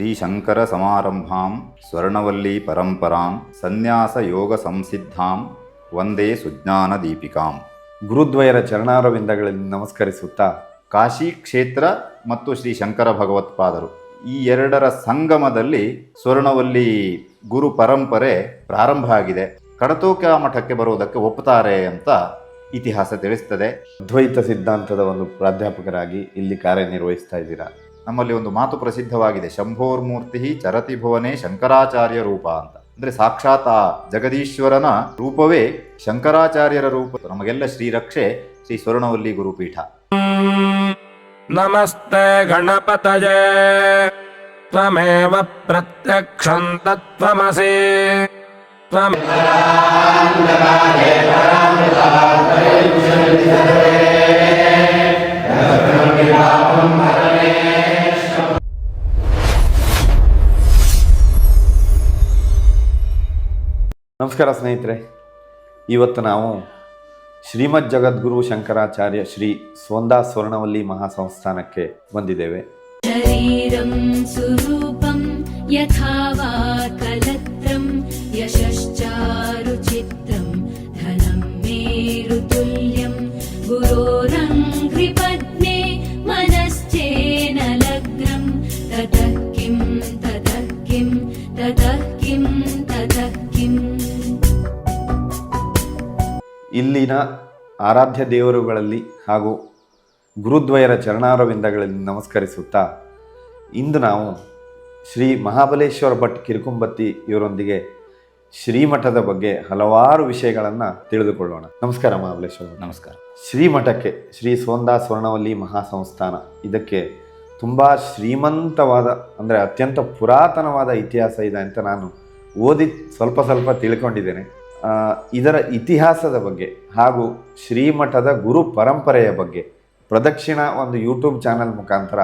ಶ್ರೀಶಂಕರ ಸಮಾರಂಭಾಂ ಸ್ವರ್ಣವಲ್ಲೀ ಪರಂಪರಾಂ ಸನ್ಯಾಸ ಯೋಗ ಸಂಸಿದ್ಧಾಂ ವಂದೇ ಸುಜ್ಞಾನ ದೀಪಿಕಾಂ. ಗುರುದ್ವಯರ ಚರಣಾರವಿಂದಗಳಲ್ಲಿ ನಮಸ್ಕರಿಸುತ್ತಾ ಕಾಶಿ ಕ್ಷೇತ್ರ ಮತ್ತು ಶ್ರೀ ಶಂಕರ ಭಗವತ್ಪಾದರು ಈ ಎರಡರ ಸಂಗಮದಲ್ಲಿ ಸ್ವರ್ಣವಲ್ಲೀ ಗುರು ಪರಂಪರೆ ಪ್ರಾರಂಭ ಆಗಿದೆ. ಕಡತೋಕ ಮಠಕ್ಕೆ ಬರುವುದಕ್ಕೆ ಒಪ್ಪುತ್ತಾರೆ ಅಂತ ಇತಿಹಾಸ ತಿಳಿಸ್ತದೆ. ಅದ್ವೈತ ಸಿದ್ಧಾಂತದ ಒಂದು ಪ್ರಾಧ್ಯಾಪಕರಾಗಿ ಇಲ್ಲಿ ಕಾರ್ಯನಿರ್ವಹಿಸ್ತಾ ಇದ್ದೀರಾ. ನಮ್ಮಲ್ಲಿ ಒಂದು ಮಾತು ಪ್ರಸಿದ್ಧವಾಗಿದೆ, ಶಂಭೋರ್ಮೂರ್ತಿ ಚರತಿ ಭುವನೇ ಶಂಕರಾಚಾರ್ಯ ರೂಪ ಅಂತ. ಅಂದ್ರೆ ಸಾಕ್ಷಾತ್ ಆ ಜಗದೀಶ್ವರನ ರೂಪವೇ ಶಂಕರಾಚಾರ್ಯರ ರೂಪ. ನಮಗೆಲ್ಲ ಶ್ರೀರಕ್ಷೆ ಶ್ರೀ ಸ್ವರ್ಣವಲ್ಲೀ ಗುರುಪೀಠ. ನಮಸ್ತೆ ಗಣಪತಯೇ ತ್ವಮೇವ ಪ್ರತ್ಯಕ್ಷಂ ತತ್ವಮಸಿ ನಮಸ್ಕಾರ ಸ್ನೇಹಿತರೆ, ಇವತ್ತು ನಾವು ಶ್ರೀಮದ್ ಜಗದ್ಗುರು ಶಂಕರಾಚಾರ್ಯ ಶ್ರೀ ಸ್ವೊಂದಾ ಸ್ವರ್ಣವಲ್ಲೀ ಮಹಾಸಂಸ್ಥಾನಕ್ಕೆ ಬಂದಿದ್ದೇವೆ. ಶರೀರಂ ಸುರೂಪಂ ಯಥಾ ವಾ ಕಲತ್ರಂ ಯಶಶ್ಚಾರು ಚಿತ್ರಂ ಧನಂ ಮೇರುತುಲ್ಯಂ ಗುರೋರಂಘ್ರಿ ಪದ್ಮೇ ಮನಶ್ಚೇನ ಲಗ್ನಂ ತತಃ ಕಿಂ ತತಃ ಕಿಂ ತತಃ ಕಿಂ ತತಃ ಕಿಂ. ಇಲ್ಲಿನ ಆರಾಧ್ಯ ದೇವರುಗಳಲ್ಲಿ ಹಾಗೂ ಗುರುದ್ವಯರ ಚರಣಾರವಿಂದಗಳಲ್ಲಿ ನಮಸ್ಕರಿಸುತ್ತಾ ಇಂದು ನಾವು ಶ್ರೀ ಮಹಾಬಲೇಶ್ವರ ಭಟ್ ಕಿರುಕುಂಬತ್ತಿ ಇವರೊಂದಿಗೆ ಶ್ರೀಮಠದ ಬಗ್ಗೆ ಹಲವಾರು ವಿಷಯಗಳನ್ನು ತಿಳಿದುಕೊಳ್ಳೋಣ. ನಮಸ್ಕಾರ ಮಹಾಬಲೇಶ್ವರ. ನಮಸ್ಕಾರ. ಶ್ರೀಮಠಕ್ಕೆ ಶ್ರೀ ಸ್ವೊಂದಾ ಸ್ವರ್ಣವಲ್ಲೀ ಮಹಾಸಂಸ್ಥಾನ, ಇದಕ್ಕೆ ತುಂಬ ಶ್ರೀಮಂತವಾದ ಅಂದರೆ ಅತ್ಯಂತ ಪುರಾತನವಾದ ಇತಿಹಾಸ ಇದೆ ಅಂತ ನಾನು ಓದಿ ಸ್ವಲ್ಪ ತಿಳ್ಕೊಂಡಿದ್ದೇನೆ. ಇದರ ಇತಿಹಾಸದ ಬಗ್ಗೆ ಹಾಗೂ ಶ್ರೀಮಠದ ಗುರು ಪರಂಪರೆಯ ಬಗ್ಗೆ ಪ್ರದಕ್ಷಿಣ ಒಂದು ಯೂಟ್ಯೂಬ್ ಚಾನಲ್ ಮುಖಾಂತರ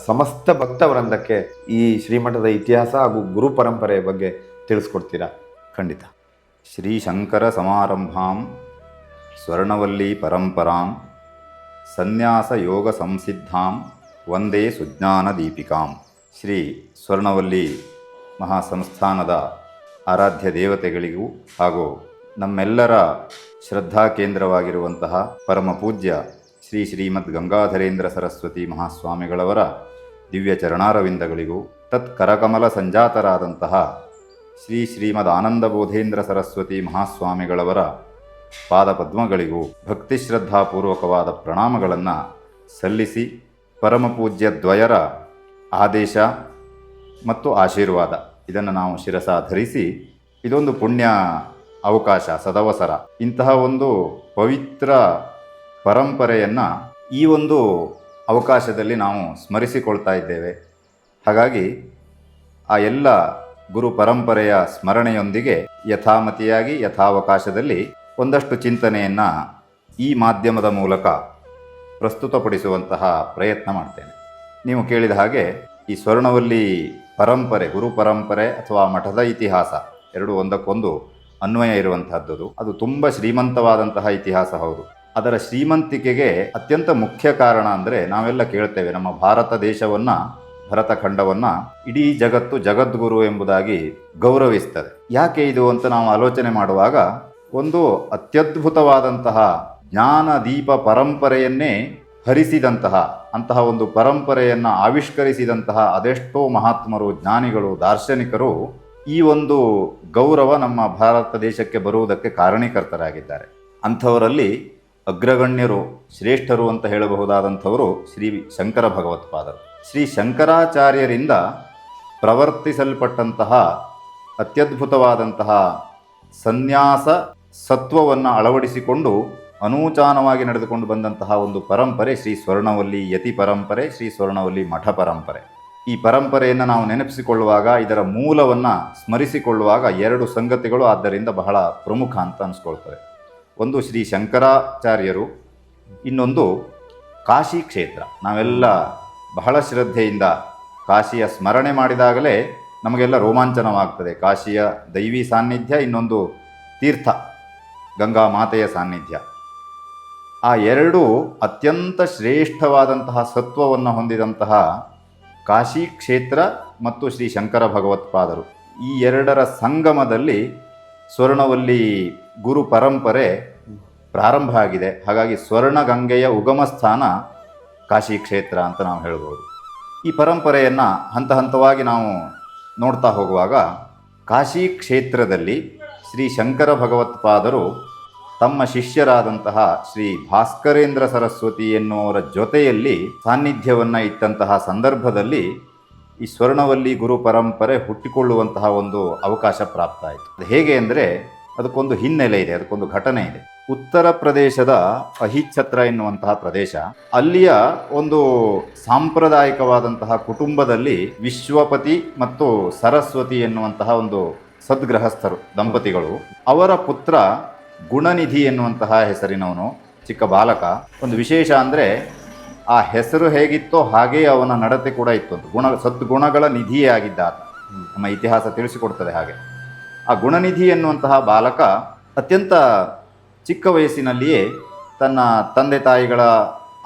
ಸಮಸ್ತ ಭಕ್ತವೃಂದಕ್ಕೆ ಈ ಶ್ರೀಮಠದ ಇತಿಹಾಸ ಹಾಗೂ ಗುರು ಪರಂಪರೆಯ ಬಗ್ಗೆ ತಿಳಿಸ್ಕೊಡ್ತೀರಾ? ಖಂಡಿತ. ಶ್ರೀ ಶಂಕರ ಸಮಾರಂಭಾಂ ಸ್ವರ್ಣವಲ್ಲೀ ಪರಂಪರಾಂ ಸನ್ಯಾಸ ಯೋಗ ಸಂಸಿದ್ಧಾಂ ವಂದೇ ಸುಜ್ಞಾನ ದೀಪಿಕಾಂ. ಶ್ರೀ ಸ್ವರ್ಣವಲ್ಲೀ ಮಹಾಸಂಸ್ಥಾನದ ಆರಾಧ್ಯ ದೇವತೆಗಳಿಗೂ ಹಾಗೂ ನಮ್ಮೆಲ್ಲರ ಶ್ರದ್ಧಾ ಕೇಂದ್ರವಾಗಿರುವಂತಹ ಪರಮ ಪೂಜ್ಯ ಶ್ರೀ ಶ್ರೀಮದ್ ಗಂಗಾಧರೇಂದ್ರ ಸರಸ್ವತಿ ಮಹಾಸ್ವಾಮಿಗಳವರ ದಿವ್ಯ ಚರಣಾರವಿಂದಗಳಿಗೂ, ತತ್ ಕರಕಮಲ ಸಂಜಾತರಾದಂತಹ ಶ್ರೀ ಶ್ರೀಮದ್ ಆನಂದಬೋಧೇಂದ್ರ ಸರಸ್ವತಿ ಮಹಾಸ್ವಾಮಿಗಳವರ ಪಾದಪದ್ಮಗಳಿಗೂ ಭಕ್ತಿ ಶ್ರದ್ಧಾಪೂರ್ವಕವಾದ ಪ್ರಣಾಮಗಳನ್ನು ಸಲ್ಲಿಸಿ, ಪರಮ ಪೂಜ್ಯ ದ್ವಯರ ಆದೇಶ ಮತ್ತು ಆಶೀರ್ವಾದ ಇದನ್ನು ನಾವು ಶಿರಸಾಧರಿಸಿ, ಇದೊಂದು ಪುಣ್ಯ ಅವಕಾಶ, ಸದವಸರ, ಇಂತಹ ಒಂದು ಪವಿತ್ರ ಪರಂಪರೆಯನ್ನು ಈ ಒಂದು ಅವಕಾಶದಲ್ಲಿ ನಾವು ಸ್ಮರಿಸಿಕೊಳ್ತಾ ಇದ್ದೇವೆ. ಹಾಗಾಗಿ ಆ ಎಲ್ಲ ಗುರು ಪರಂಪರೆಯ ಸ್ಮರಣೆಯೊಂದಿಗೆ ಯಥಾಮತಿಯಾಗಿ ಯಥಾವಕಾಶದಲ್ಲಿ ಒಂದಷ್ಟು ಚಿಂತನೆಯನ್ನು ಈ ಮಾಧ್ಯಮದ ಮೂಲಕ ಪ್ರಸ್ತುತಪಡಿಸುವಂತಹ ಪ್ರಯತ್ನ ಮಾಡ್ತೇನೆ. ನೀವು ಕೇಳಿದ ಹಾಗೆ ಈ ಸ್ವರ್ಣವಲ್ಲೀ ಪರಂಪರೆ, ಗುರು ಪರಂಪರೆ ಅಥವಾ ಮಠದ ಇತಿಹಾಸ ಎರಡು ಒಂದಕ್ಕೊಂದು ಅನ್ವಯ ಇರುವಂತಹದ್ದು. ಅದು ತುಂಬ ಶ್ರೀಮಂತವಾದಂತಹ ಇತಿಹಾಸ ಹೌದು. ಅದರ ಶ್ರೀಮಂತಿಕೆಗೆ ಅತ್ಯಂತ ಮುಖ್ಯ ಕಾರಣ ಅಂದರೆ, ನಾವೆಲ್ಲ ಕೇಳ್ತೇವೆ ನಮ್ಮ ಭಾರತ ದೇಶವನ್ನು, ಭರತಖಂಡವನ್ನು ಇಡೀ ಜಗತ್ತು ಜಗದ್ಗುರು ಎಂಬುದಾಗಿ ಗೌರವಿಸ್ತದೆ. ಯಾಕೆ ಇದು ಅಂತ ನಾವು ಆಲೋಚನೆ ಮಾಡುವಾಗ, ಒಂದು ಅತ್ಯದ್ಭುತವಾದಂತಹ ಜ್ಞಾನ ದೀಪ ಪರಂಪರೆಯನ್ನೇ ಹರಿಸಿದಂತಹ, ಅಂತಹ ಒಂದು ಪರಂಪರೆಯನ್ನು ಆವಿಷ್ಕರಿಸಿದಂತಹ ಅದೆಷ್ಟೋ ಮಹಾತ್ಮರು, ಜ್ಞಾನಿಗಳು, ದಾರ್ಶನಿಕರು ಈ ಒಂದು ಗೌರವ ನಮ್ಮ ಭಾರತ ದೇಶಕ್ಕೆ ಬರುವುದಕ್ಕೆ ಕಾರಣೀಕರ್ತರಾಗಿದ್ದಾರೆ. ಅಂಥವರಲ್ಲಿ ಅಗ್ರಗಣ್ಯರು, ಶ್ರೇಷ್ಠರು ಅಂತ ಹೇಳಬಹುದಾದಂಥವರು ಶ್ರೀ ಶಂಕರ ಭಗವತ್ಪಾದರು. ಶ್ರೀ ಶಂಕರಾಚಾರ್ಯರಿಂದ ಪ್ರವರ್ತಿಸಲ್ಪಟ್ಟಂತಹ ಅತ್ಯದ್ಭುತವಾದಂತಹ ಸನ್ಯಾಸ ಸತ್ವವನ್ನು ಅಳವಡಿಸಿಕೊಂಡು ಅನೂಚಾನವಾಗಿ ನಡೆದುಕೊಂಡು ಬಂದಂತಹ ಒಂದು ಪರಂಪರೆ ಶ್ರೀ ಸ್ವರ್ಣವಲ್ಲೀ ಯತಿ ಪರಂಪರೆ, ಶ್ರೀ ಸ್ವರ್ಣವಲ್ಲೀ ಮಠ ಪರಂಪರೆ. ಈ ಪರಂಪರೆಯನ್ನು ನಾವು ನೆನಪಿಸಿಕೊಳ್ಳುವಾಗ, ಇದರ ಮೂಲವನ್ನು ಸ್ಮರಿಸಿಕೊಳ್ಳುವಾಗ ಎರಡು ಸಂಗತಿಗಳು ಆದ್ದರಿಂದ ಬಹಳ ಪ್ರಮುಖ ಅಂತ ಅನಿಸ್ಕೊಳ್ತವೆ. ಒಂದು ಶ್ರೀ ಶಂಕರಾಚಾರ್ಯರು, ಇನ್ನೊಂದು ಕಾಶಿ ಕ್ಷೇತ್ರ. ನಾವೆಲ್ಲ ಬಹಳ ಶ್ರದ್ಧೆಯಿಂದ ಕಾಶಿಯ ಸ್ಮರಣೆ ಮಾಡಿದಾಗಲೇ ನಮಗೆಲ್ಲ ರೋಮಾಂಚನವಾಗ್ತದೆ. ಕಾಶಿಯ ದೈವಿ ಸಾನ್ನಿಧ್ಯ, ಇನ್ನೊಂದು ತೀರ್ಥ ಗಂಗಾ ಮಾತೆಯ ಸಾನ್ನಿಧ್ಯ. ಆ ಎರಡೂ ಅತ್ಯಂತ ಶ್ರೇಷ್ಠವಾದಂತಹ ಸತ್ವವನ್ನು ಹೊಂದಿದಂತಹ ಕಾಶಿ ಕ್ಷೇತ್ರ ಮತ್ತು ಶ್ರೀ ಶಂಕರ ಭಗವತ್ಪಾದರು ಈ ಎರಡರ ಸಂಗಮದಲ್ಲಿ ಸ್ವರ್ಣವಲ್ಲಿ ಗುರು ಪರಂಪರೆ ಪ್ರಾರಂಭ ಆಗಿದೆ. ಹಾಗಾಗಿ ಸ್ವರ್ಣಗಂಗೆಯ ಉಗಮ ಸ್ಥಾನ ಕಾಶಿ ಕ್ಷೇತ್ರ ಅಂತ ನಾವು ಹೇಳ್ಬೋದು. ಈ ಪರಂಪರೆಯನ್ನು ಹಂತ ಹಂತವಾಗಿ ನಾವು ನೋಡ್ತಾ ಹೋಗುವಾಗ ಕಾಶಿ ಕ್ಷೇತ್ರದಲ್ಲಿ ಶ್ರೀ ಶಂಕರ ಭಗವತ್ಪಾದರು ತಮ್ಮ ಶಿಷ್ಯರಾದಂತಹ ಶ್ರೀ ಭಾಸ್ಕರೇಂದ್ರ ಸರಸ್ವತಿ ಎನ್ನುವರ ಜೊತೆಯಲ್ಲಿ ಸಾನ್ನಿಧ್ಯವನ್ನು ಇಟ್ಟಂತಹ ಸಂದರ್ಭದಲ್ಲಿ ಈ ಸ್ವರ್ಣವಲ್ಲಿ ಗುರು ಪರಂಪರೆ ಹುಟ್ಟಿಕೊಳ್ಳುವಂತಹ ಒಂದು ಅವಕಾಶ ಪ್ರಾಪ್ತ ಆಯಿತು. ಅದು ಹೇಗೆ ಅಂದರೆ ಅದಕ್ಕೊಂದು ಹಿನ್ನೆಲೆ ಇದೆ, ಅದಕ್ಕೊಂದು ಘಟನೆ ಇದೆ. ಉತ್ತರ ಪ್ರದೇಶದ ಅಹಿಚ್ಛತ್ರ ಎನ್ನುವಂತಹ ಪ್ರದೇಶ, ಅಲ್ಲಿಯ ಒಂದು ಸಾಂಪ್ರದಾಯಿಕವಾದಂತಹ ಕುಟುಂಬದಲ್ಲಿ ವಿಶ್ವಪತಿ ಮತ್ತು ಸರಸ್ವತಿ ಎನ್ನುವಂತಹ ಒಂದು ಸದ್ಗೃಹಸ್ಥರು ದಂಪತಿಗಳು, ಅವರ ಪುತ್ರ ಗುಣನಿಧಿ ಎನ್ನುವಂತಹ ಹೆಸರಿನವನು ಚಿಕ್ಕ ಬಾಲಕ. ಒಂದು ವಿಶೇಷ ಅಂದರೆ ಆ ಹೆಸರು ಹೇಗಿತ್ತೋ ಹಾಗೆಯೇ ಅವನ ನಡತೆ ಕೂಡ ಇತ್ತು ಅಂತ. ಸದ್ಗುಣಗಳ ನಿಧಿಯೇ ಆಗಿದ್ದ ಆತ, ನಮ್ಮ ಇತಿಹಾಸ ತಿಳಿಸಿಕೊಡ್ತದೆ. ಹಾಗೆ ಆ ಗುಣನಿಧಿ ಎನ್ನುವಂತಹ ಬಾಲಕ ಅತ್ಯಂತ ಚಿಕ್ಕ ವಯಸ್ಸಿನಲ್ಲಿಯೇ ತನ್ನ ತಂದೆ ತಾಯಿಗಳ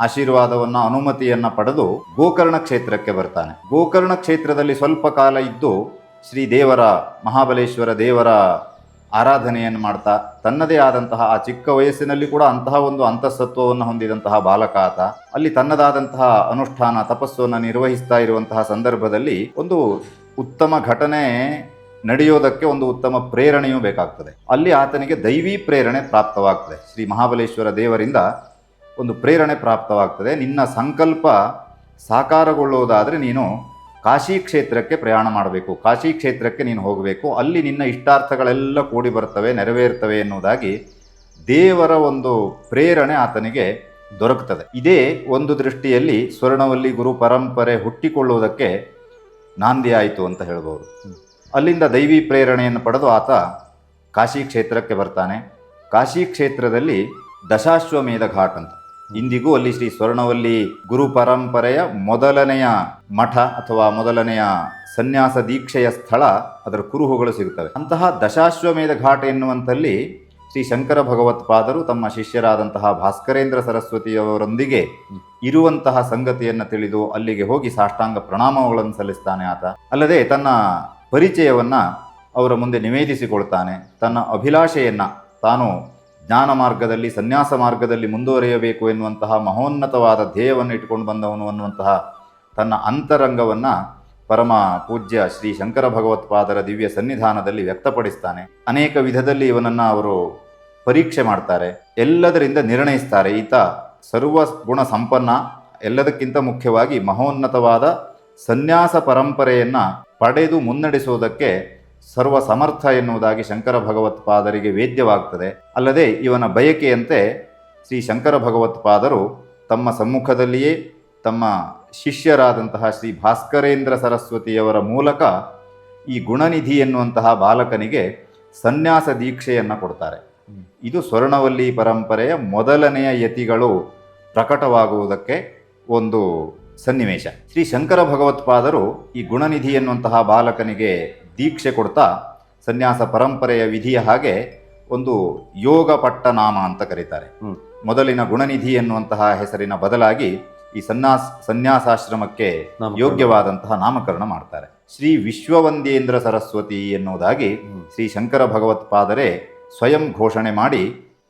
ಆಶೀರ್ವಾದವನ್ನು ಅನುಮತಿಯನ್ನು ಪಡೆದು ಗೋಕರ್ಣ ಕ್ಷೇತ್ರಕ್ಕೆ ಬರ್ತಾನೆ. ಗೋಕರ್ಣ ಕ್ಷೇತ್ರದಲ್ಲಿ ಸ್ವಲ್ಪ ಕಾಲ ಇದ್ದು ಶ್ರೀ ದೇವರ ಮಹಾಬಲೇಶ್ವರ ದೇವರ ಆರಾಧನೆಯನ್ನು ಮಾಡ್ತಾ ತನ್ನದೇ ಆದಂತಹ ಆ ಚಿಕ್ಕ ವಯಸ್ಸಿನಲ್ಲಿ ಕೂಡ ಅಂತಹ ಒಂದು ಅಂತಃಸತ್ವವನ್ನು ಹೊಂದಿದಂತಹ ಬಾಲಕ ಆತ. ಅಲ್ಲಿ ತನ್ನದಾದಂತಹ ಅನುಷ್ಠಾನ ತಪಸ್ಸನ್ನು ನಿರ್ವಹಿಸ್ತಾ ಇರುವಂತಹ ಸಂದರ್ಭದಲ್ಲಿ ಒಂದು ಉತ್ತಮ ಘಟನೆ ನಡೆಯೋದಕ್ಕೆ ಒಂದು ಉತ್ತಮ ಪ್ರೇರಣೆಯೂ ಬೇಕಾಗ್ತದೆ. ಅಲ್ಲಿ ಆತನಿಗೆ ದೈವಿ ಪ್ರೇರಣೆ ಪ್ರಾಪ್ತವಾಗ್ತದೆ. ಶ್ರೀ ಮಹಾಬಲೇಶ್ವರ ದೇವರಿಂದ ಒಂದು ಪ್ರೇರಣೆ ಪ್ರಾಪ್ತವಾಗ್ತದೆ. ನಿನ್ನ ಸಂಕಲ್ಪ ಸಾಕಾರಗೊಳ್ಳುವುದಾದರೆ ನೀನು ಕಾಶಿ ಕ್ಷೇತ್ರಕ್ಕೆ ಪ್ರಯಾಣ ಮಾಡಬೇಕು, ಕಾಶಿ ಕ್ಷೇತ್ರಕ್ಕೆ ನೀನು ಹೋಗಬೇಕು, ಅಲ್ಲಿ ನಿನ್ನ ಇಷ್ಟಾರ್ಥಗಳೆಲ್ಲ ಕೂಡಿ ಬರ್ತವೆ, ನೆರವೇರ್ತವೆ ಎನ್ನುವುದಾಗಿ ದೇವರ ಒಂದು ಪ್ರೇರಣೆ ಆತನಿಗೆ ದೊರಕುತ್ತದೆ. ಇದೇ ಒಂದು ದೃಷ್ಟಿಯಲ್ಲಿ ಸ್ವರ್ಣವಲ್ಲಿ ಗುರು ಪರಂಪರೆ ಹುಟ್ಟಿಕೊಳ್ಳುವುದಕ್ಕೆ ನಾಂದಿ ಆಯಿತು ಅಂತ ಹೇಳ್ಬೋದು. ಅಲ್ಲಿಂದ ದೈವಿ ಪ್ರೇರಣೆಯನ್ನು ಪಡೆದು ಆತ ಕಾಶಿ ಕ್ಷೇತ್ರಕ್ಕೆ ಬರ್ತಾನೆ. ಕಾಶಿ ಕ್ಷೇತ್ರದಲ್ಲಿ ದಶಾಶ್ವಮೇಧ ಘಾಟ್ ಅಂತ, ಇಂದಿಗೂ ಅಲ್ಲಿ ಶ್ರೀ ಸ್ವರ್ಣವಲ್ಲಿ ಗುರು ಪರಂಪರೆಯ ಮೊದಲನೆಯ ಮಠ ಅಥವಾ ಮೊದಲನೆಯ ಸನ್ಯಾಸ ದೀಕ್ಷೆಯ ಸ್ಥಳ, ಅದರ ಕುರುಹುಗಳು ಸಿಗುತ್ತವೆ. ಅಂತಹ ದಶಾಶ್ವಮೇಧ ಘಾಟ್ ಎನ್ನುವಂಥಲ್ಲಿ ಶ್ರೀ ಶಂಕರ ಭಗವತ್ಪಾದರು ತಮ್ಮ ಶಿಷ್ಯರಾದಂತಹ ಭಾಸ್ಕರೇಂದ್ರ ಸರಸ್ವತಿಯವರೊಂದಿಗೆ ಇರುವಂತಹ ಸಂಗತಿಯನ್ನು ತಿಳಿದು ಅಲ್ಲಿಗೆ ಹೋಗಿ ಸಾಷ್ಟಾಂಗ ಪ್ರಣಾಮಗಳನ್ನು ಸಲ್ಲಿಸ್ತಾನೆ ಆತ. ಅಲ್ಲದೆ ತನ್ನ ಪರಿಚಯವನ್ನು ಅವರ ಮುಂದೆ ನಿವೇದಿಸಿಕೊಳ್ತಾನೆ. ತನ್ನ ಅಭಿಲಾಷೆಯನ್ನು, ತಾನು ಜ್ಞಾನ ಮಾರ್ಗದಲ್ಲಿ ಸನ್ಯಾಸ ಮಾರ್ಗದಲ್ಲಿ ಮುಂದುವರಿಯಬೇಕು ಎನ್ನುವಂತಹ ಮಹೋನ್ನತವಾದ ಧ್ಯೇಯವನ್ನು ಇಟ್ಟುಕೊಂಡು ಬಂದವನು ಅನ್ನುವಂತಹ ತನ್ನ ಅಂತರಂಗವನ್ನು ಪರಮ ಪೂಜ್ಯ ಶ್ರೀ ಶಂಕರ ಭಗವತ್ಪಾದರ ದಿವ್ಯ ಸನ್ನಿಧಾನದಲ್ಲಿ ವ್ಯಕ್ತಪಡಿಸ್ತಾನೆ. ಅನೇಕ ವಿಧದಲ್ಲಿ ಇವನನ್ನು ಅವರು ಪರೀಕ್ಷೆ ಮಾಡ್ತಾರೆ, ಎಲ್ಲದರಿಂದ ನಿರ್ಣಯಿಸ್ತಾರೆ. ಈತ ಸರ್ವಗುಣ ಸಂಪನ್ನ, ಎಲ್ಲದಕ್ಕಿಂತ ಮುಖ್ಯವಾಗಿ ಮಹೋನ್ನತವಾದ ಸನ್ಯಾಸ ಪರಂಪರೆಯನ್ನು ಪಡೆದು ಮುನ್ನಡೆಸುವುದಕ್ಕೆ ಸರ್ವ ಸಮರ್ಥ ಎನ್ನುವುದಾಗಿ ಶಂಕರ ಭಗವತ್ಪಾದರಿಗೆ ವೇದ್ಯವಾಗ್ತದೆ. ಅಲ್ಲದೆ ಇವನ ಬಯಕೆಯಂತೆ ಶ್ರೀ ಶಂಕರ ಭಗವತ್ಪಾದರು ತಮ್ಮ ಸಮ್ಮುಖದಲ್ಲಿಯೇ ತಮ್ಮ ಶಿಷ್ಯರಾದಂತಹ ಶ್ರೀ ಭಾಸ್ಕರೇಂದ್ರ ಸರಸ್ವತಿಯವರ ಮೂಲಕ ಈ ಗುಣನಿಧಿ ಎನ್ನುವಂತಹ ಬಾಲಕನಿಗೆ ಸನ್ಯಾಸ ದೀಕ್ಷೆಯನ್ನು ಕೊಡ್ತಾರೆ. ಇದು ಸ್ವರ್ಣವಲ್ಲಿ ಪರಂಪರೆಯ ಮೊದಲನೆಯ ಯತಿಗಳು ಪ್ರಕಟವಾಗುವುದಕ್ಕೆ ಒಂದು ಸನ್ನಿವೇಶ. ಶ್ರೀ ಶಂಕರ ಭಗವತ್ಪಾದರು ಈ ಗುಣನಿಧಿ ಎನ್ನುವಂತಹ ಬಾಲಕನಿಗೆ ದೀಕ್ಷೆ ಕೊಡ್ತಾ ಸನ್ಯಾಸ ಪರಂಪರೆಯ ವಿಧಿಯ ಹಾಗೆ ಒಂದು ಯೋಗ ಪಟ್ಟನಾಮ ಅಂತ ಕರೀತಾರೆ. ಮೊದಲಿನ ಗುಣನಿಧಿ ಎನ್ನುವಂತಹ ಹೆಸರಿನ ಬದಲಾಗಿ ಈ ಸನ್ಯಾಸಾಶ್ರಮಕ್ಕೆ ಯೋಗ್ಯವಾದಂತಹ ನಾಮಕರಣ ಮಾಡ್ತಾರೆ. ಶ್ರೀ ವಿಶ್ವವಂದೇಂದ್ರ ಸರಸ್ವತಿ ಎನ್ನುವುದಾಗಿ ಶ್ರೀ ಶಂಕರ ಭಗವತ್ಪಾದರೇ ಸ್ವಯಂ ಘೋಷಣೆ ಮಾಡಿ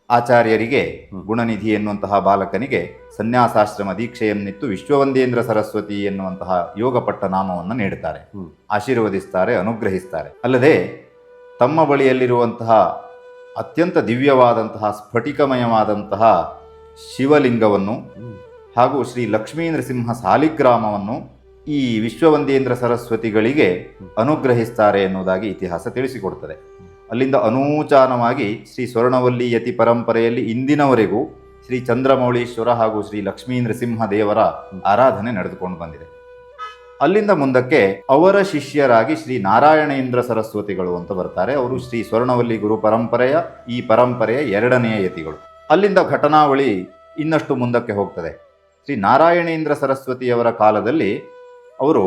ಆಚಾರ್ಯರಿಗೆ ಗುಣನಿಧಿ ಎನ್ನುವಂತಹ ಬಾಲಕನಿಗೆ ಸನ್ಯಾಸಾಶ್ರಮ ದೀಕ್ಷೆಯನ್ನಿತ್ತು ವಿಶ್ವವಂದೇಂದ್ರ ಸರಸ್ವತಿ ಎನ್ನುವಂತಹ ಯೋಗಪಟ್ಟ ನಾಮವನ್ನು ನೀಡುತ್ತಾರೆ, ಆಶೀರ್ವದಿಸ್ತಾರೆ, ಅನುಗ್ರಹಿಸ್ತಾರೆ. ಅಲ್ಲದೆ ತಮ್ಮ ಬಳಿಯಲ್ಲಿರುವಂತಹ ಅತ್ಯಂತ ದಿವ್ಯವಾದಂತಹ ಸ್ಫಟಿಕಮಯವಾದಂತಹ ಶಿವಲಿಂಗವನ್ನು ಹಾಗೂ ಶ್ರೀ ಲಕ್ಷ್ಮೀ ನರಸಿಂಹ ಸಾಲಿಗ್ರಾಮವನ್ನು ಈ ವಿಶ್ವವಂದೇಂದ್ರ ಸರಸ್ವತಿಗಳಿಗೆ ಅನುಗ್ರಹಿಸ್ತಾರೆ ಎನ್ನುವುದಾಗಿ ಇತಿಹಾಸ ತಿಳಿಸಿಕೊಡುತ್ತದೆ. ಅಲ್ಲಿಂದ ಅನೂಚಾನವಾಗಿ ಶ್ರೀ ಸ್ವರ್ಣವಲ್ಲಿ ಯತಿ ಪರಂಪರೆಯಲ್ಲಿ ಇಂದಿನವರೆಗೂ ಶ್ರೀ ಚಂದ್ರಮೌಳೀಶ್ವರ ಹಾಗೂ ಶ್ರೀ ಲಕ್ಷ್ಮೀ ನರಸಿಂಹ ದೇವರ ಆರಾಧನೆ ನಡೆದುಕೊಂಡು ಬಂದಿದೆ. ಅಲ್ಲಿಂದ ಮುಂದಕ್ಕೆ ಅವರ ಶಿಷ್ಯರಾಗಿ ಶ್ರೀ ನಾರಾಯಣೇಂದ್ರ ಸರಸ್ವತಿಗಳು ಅಂತ ಬರ್ತಾರೆ. ಅವರು ಶ್ರೀ ಸ್ವರ್ಣವಲ್ಲಿ ಗುರು ಪರಂಪರೆಯ ಈ ಪರಂಪರೆಯ ಎರಡನೆಯ ಯತಿಗಳು. ಅಲ್ಲಿಂದ ಘಟನಾವಳಿ ಇನ್ನಷ್ಟು ಮುಂದಕ್ಕೆ ಹೋಗ್ತದೆ. ಶ್ರೀ ನಾರಾಯಣೇಂದ್ರ ಸರಸ್ವತಿಯವರ ಕಾಲದಲ್ಲಿ ಅವರು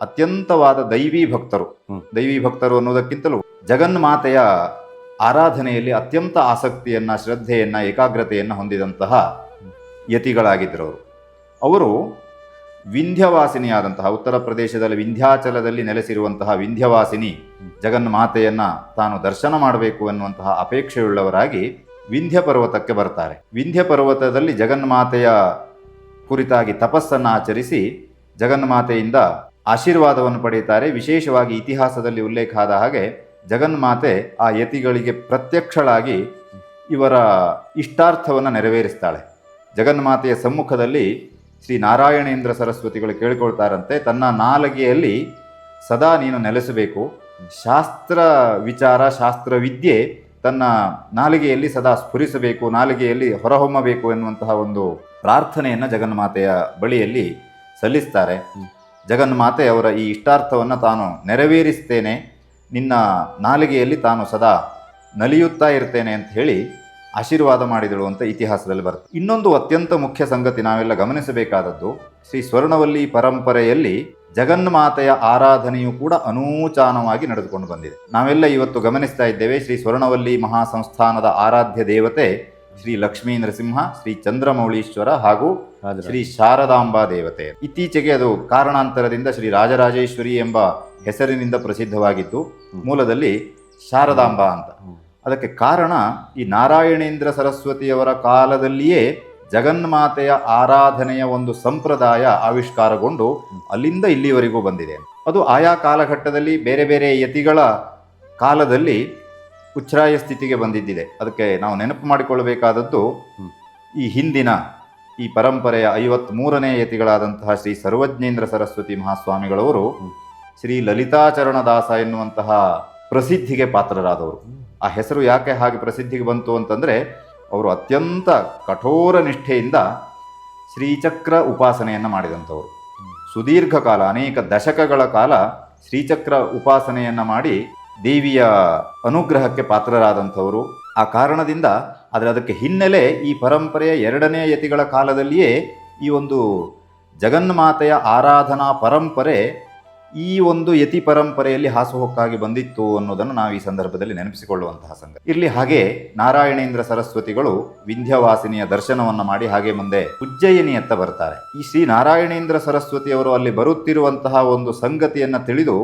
ಅತ್ಯಂತವಾದ ದೈವಿ ಭಕ್ತರು ಅನ್ನೋದಕ್ಕಿಂತಲೂ ಜಗನ್ಮಾತೆಯ ಆರಾಧನೆಯಲ್ಲಿ ಅತ್ಯಂತ ಆಸಕ್ತಿಯನ್ನು, ಶ್ರದ್ಧೆಯನ್ನು, ಏಕಾಗ್ರತೆಯನ್ನು ಹೊಂದಿದಂತಹ ಯತಿಗಳಾಗಿದ್ದರು. ಅವರು ವಿಂಧ್ಯವಾಸಿನಿಯಾದಂತಹ ಉತ್ತರ ಪ್ರದೇಶದಲ್ಲಿ ವಿಂಧ್ಯಾಚಲದಲ್ಲಿ ನೆಲೆಸಿರುವಂತಹ ವಿಂಧ್ಯವಾಸಿನಿ ಜಗನ್ಮಾತೆಯನ್ನ ತಾನು ದರ್ಶನ ಮಾಡಬೇಕು ಎನ್ನುವಂತಹ ಅಪೇಕ್ಷೆಯುಳ್ಳವರಾಗಿ ವಿಂಧ್ಯ ಪರ್ವತಕ್ಕೆ ಬರ್ತಾರೆ. ವಿಂಧ್ಯ ಪರ್ವತದಲ್ಲಿ ಜಗನ್ಮಾತೆಯ ಕುರಿತಾಗಿ ತಪಸ್ಸನ್ನು ಆಚರಿಸಿ ಜಗನ್ಮಾತೆಯಿಂದ ಆಶೀರ್ವಾದವನ್ನು ಪಡೆಯುತ್ತಾರೆ. ವಿಶೇಷವಾಗಿ ಇತಿಹಾಸದಲ್ಲಿ ಉಲ್ಲೇಖ ಆದ ಹಾಗೆ ಜಗನ್ಮಾತೆ ಆ ಯತಿಗಳಿಗೆ ಪ್ರತ್ಯಕ್ಷಳಾಗಿ ಇವರ ಇಷ್ಟಾರ್ಥವನ್ನು ನೆರವೇರಿಸ್ತಾಳೆ. ಜಗನ್ಮಾತೆಯ ಸಮ್ಮುಖದಲ್ಲಿ ಶ್ರೀ ನಾರಾಯಣೇಂದ್ರ ಸರಸ್ವತಿಗಳು ಕೇಳಿಕೊಳ್ತಾರಂತೆ, ತನ್ನ ನಾಲಿಗೆಯಲ್ಲಿ ಸದಾ ನೀನು ನೆಲೆಸಬೇಕು, ಶಾಸ್ತ್ರ ವಿಚಾರ ಶಾಸ್ತ್ರ ವಿದ್ಯೆ ತನ್ನ ನಾಲಿಗೆಯಲ್ಲಿ ಸದಾ ಸ್ಫುರಿಸಬೇಕು, ನಾಲಿಗೆಯಲ್ಲಿ ಹೊರಹೊಮ್ಮಬೇಕು ಎನ್ನುವಂತಹ ಒಂದು ಪ್ರಾರ್ಥನೆಯನ್ನು ಜಗನ್ಮಾತೆಯ ಬಳಿಯಲ್ಲಿ ಸಲ್ಲಿಸ್ತಾರೆ. ಜಗನ್ಮಾತೆ ಅವರ ಈ ಇಷ್ಟಾರ್ಥವನ್ನು ತಾನು ನೆರವೇರಿಸ್ತೇನೆ, ನಿನ್ನ ನಾಲಿಗೆಯಲ್ಲಿ ತಾನು ಸದಾ ನಲಿಯುತ್ತಾ ಇರ್ತೇನೆ ಅಂತ ಹೇಳಿ ಆಶೀರ್ವಾದ ಮಾಡಿದಳು ಅಂತ ಇತಿಹಾಸದಲ್ಲಿ ಬರುತ್ತೆ. ಇನ್ನೊಂದು ಅತ್ಯಂತ ಮುಖ್ಯ ಸಂಗತಿ ನಾವೆಲ್ಲ ಗಮನಿಸಬೇಕಾದದ್ದು, ಶ್ರೀ ಸ್ವರ್ಣವಲ್ಲಿ ಪರಂಪರೆಯಲ್ಲಿ ಜಗನ್ಮಾತೆಯ ಆರಾಧನೆಯು ಕೂಡ ಅನೂಚಾನವಾಗಿ ನಡೆದುಕೊಂಡು ಬಂದಿದೆ. ನಾವೆಲ್ಲ ಇವತ್ತು ಗಮನಿಸ್ತಾ ಇದ್ದೇವೆ, ಶ್ರೀ ಸ್ವರ್ಣವಲ್ಲಿ ಮಹಾಸಂಸ್ಥಾನದ ಆರಾಧ್ಯ ದೇವತೆ ಶ್ರೀ ಲಕ್ಷ್ಮೀ ನರಸಿಂಹ, ಶ್ರೀ ಚಂದ್ರಮೌಳೀಶ್ವರ ಹಾಗೂ ಶ್ರೀ ಶಾರದಾಂಬಾ ದೇವತೆ. ಇತ್ತೀಚೆಗೆ ಅದು ಕಾರಣಾಂತರದಿಂದ ಶ್ರೀ ರಾಜರಾಜೇಶ್ವರಿ ಎಂಬ ಹೆಸರಿನಿಂದ ಪ್ರಸಿದ್ಧವಾಗಿದ್ದು ಮೂಲದಲ್ಲಿ ಶಾರದಾಂಬಾ ಅಂತ. ಅದಕ್ಕೆ ಕಾರಣ ಈ ನಾರಾಯಣೇಂದ್ರ ಸರಸ್ವತಿಯವರ ಕಾಲದಲ್ಲಿಯೇ ಜಗನ್ಮಾತೆಯ ಆರಾಧನೆಯ ಒಂದು ಸಂಪ್ರದಾಯ ಆವಿಷ್ಕಾರಗೊಂಡು ಅಲ್ಲಿಂದ ಇಲ್ಲಿವರೆಗೂ ಬಂದಿದೆ. ಅದು ಆಯಾ ಕಾಲಘಟ್ಟದಲ್ಲಿ ಬೇರೆ ಬೇರೆ ಯತಿಗಳ ಕಾಲದಲ್ಲಿ ಉಚ್ಛ್ರಾಯ ಸ್ಥಿತಿಗೆ ಬಂದಿದ್ದಿದೆ. ಅದಕ್ಕೆ ನಾವು ನೆನಪು ಮಾಡಿಕೊಳ್ಳಬೇಕಾದದ್ದು, ಈ ಹಿಂದಿನ ಈ ಪರಂಪರೆಯ 53ನೇ ಯತಿಗಳಾದಂತಹ ಶ್ರೀ ಸರ್ವಜ್ಞೇಂದ್ರ ಸರಸ್ವತಿ ಮಹಾಸ್ವಾಮಿಗಳವರು ಶ್ರೀ ಲಲಿತಾಚರಣದಾಸ ಎನ್ನುವಂತಹ ಪ್ರಸಿದ್ಧಿಗೆ ಪಾತ್ರರಾದವರು. ಆ ಹೆಸರು ಯಾಕೆ ಹಾಗೆ ಪ್ರಸಿದ್ಧಿಗೆ ಬಂತು ಅಂತಂದರೆ, ಅವರು ಅತ್ಯಂತ ಕಠೋರ ನಿಷ್ಠೆಯಿಂದ ಶ್ರೀಚಕ್ರ ಉಪಾಸನೆಯನ್ನು ಮಾಡಿದಂಥವರು. ಸುದೀರ್ಘ ಕಾಲ, ಅನೇಕ ದಶಕಗಳ ಕಾಲ ಶ್ರೀಚಕ್ರ ಉಪಾಸನೆಯನ್ನು ಮಾಡಿ ದೇವಿಯ ಅನುಗ್ರಹಕ್ಕೆ ಪಾತ್ರರಾದಂಥವರು. ಆ ಕಾರಣದಿಂದ ಆದರೆ ಅದಕ್ಕೆ ಹಿನ್ನೆಲೆ ಈ ಪರಂಪರೆಯ 2ನೇ ಯತಿಗಳ ಕಾಲದಲ್ಲಿಯೇ ಈ ಒಂದು ಜಗನ್ಮಾತೆಯ ಆರಾಧನಾ ಪರಂಪರೆ ಈ ಒಂದು ಯತಿ ಪರಂಪರೆಯಲ್ಲಿ ಹಾಸುಹೊಕ್ಕಾಗಿ ಬಂದಿತ್ತು ಅನ್ನೋದನ್ನು ನಾವು ಈ ಸಂದರ್ಭದಲ್ಲಿ ನೆನಪಿಸಿಕೊಳ್ಳುವಂತಹ ಸಂಗತಿ ಇರಲಿ. ಹಾಗೆ ನಾರಾಯಣೇಂದ್ರ ಸರಸ್ವತಿಗಳು ವಿಂಧ್ಯವಾಸಿನಿಯ ದರ್ಶನವನ್ನು ಮಾಡಿ ಹಾಗೆ ಮುಂದೆ ಉಜ್ಜಯಿನಿಯತ್ತ ಬರ್ತಾರೆ. ಈ ಶ್ರೀ ನಾರಾಯಣೇಂದ್ರ ಸರಸ್ವತಿಯವರು ಅಲ್ಲಿ ಬರುತ್ತಿರುವಂತಹ ಒಂದು ಸಂಗತಿಯನ್ನು ತಿಳಿದು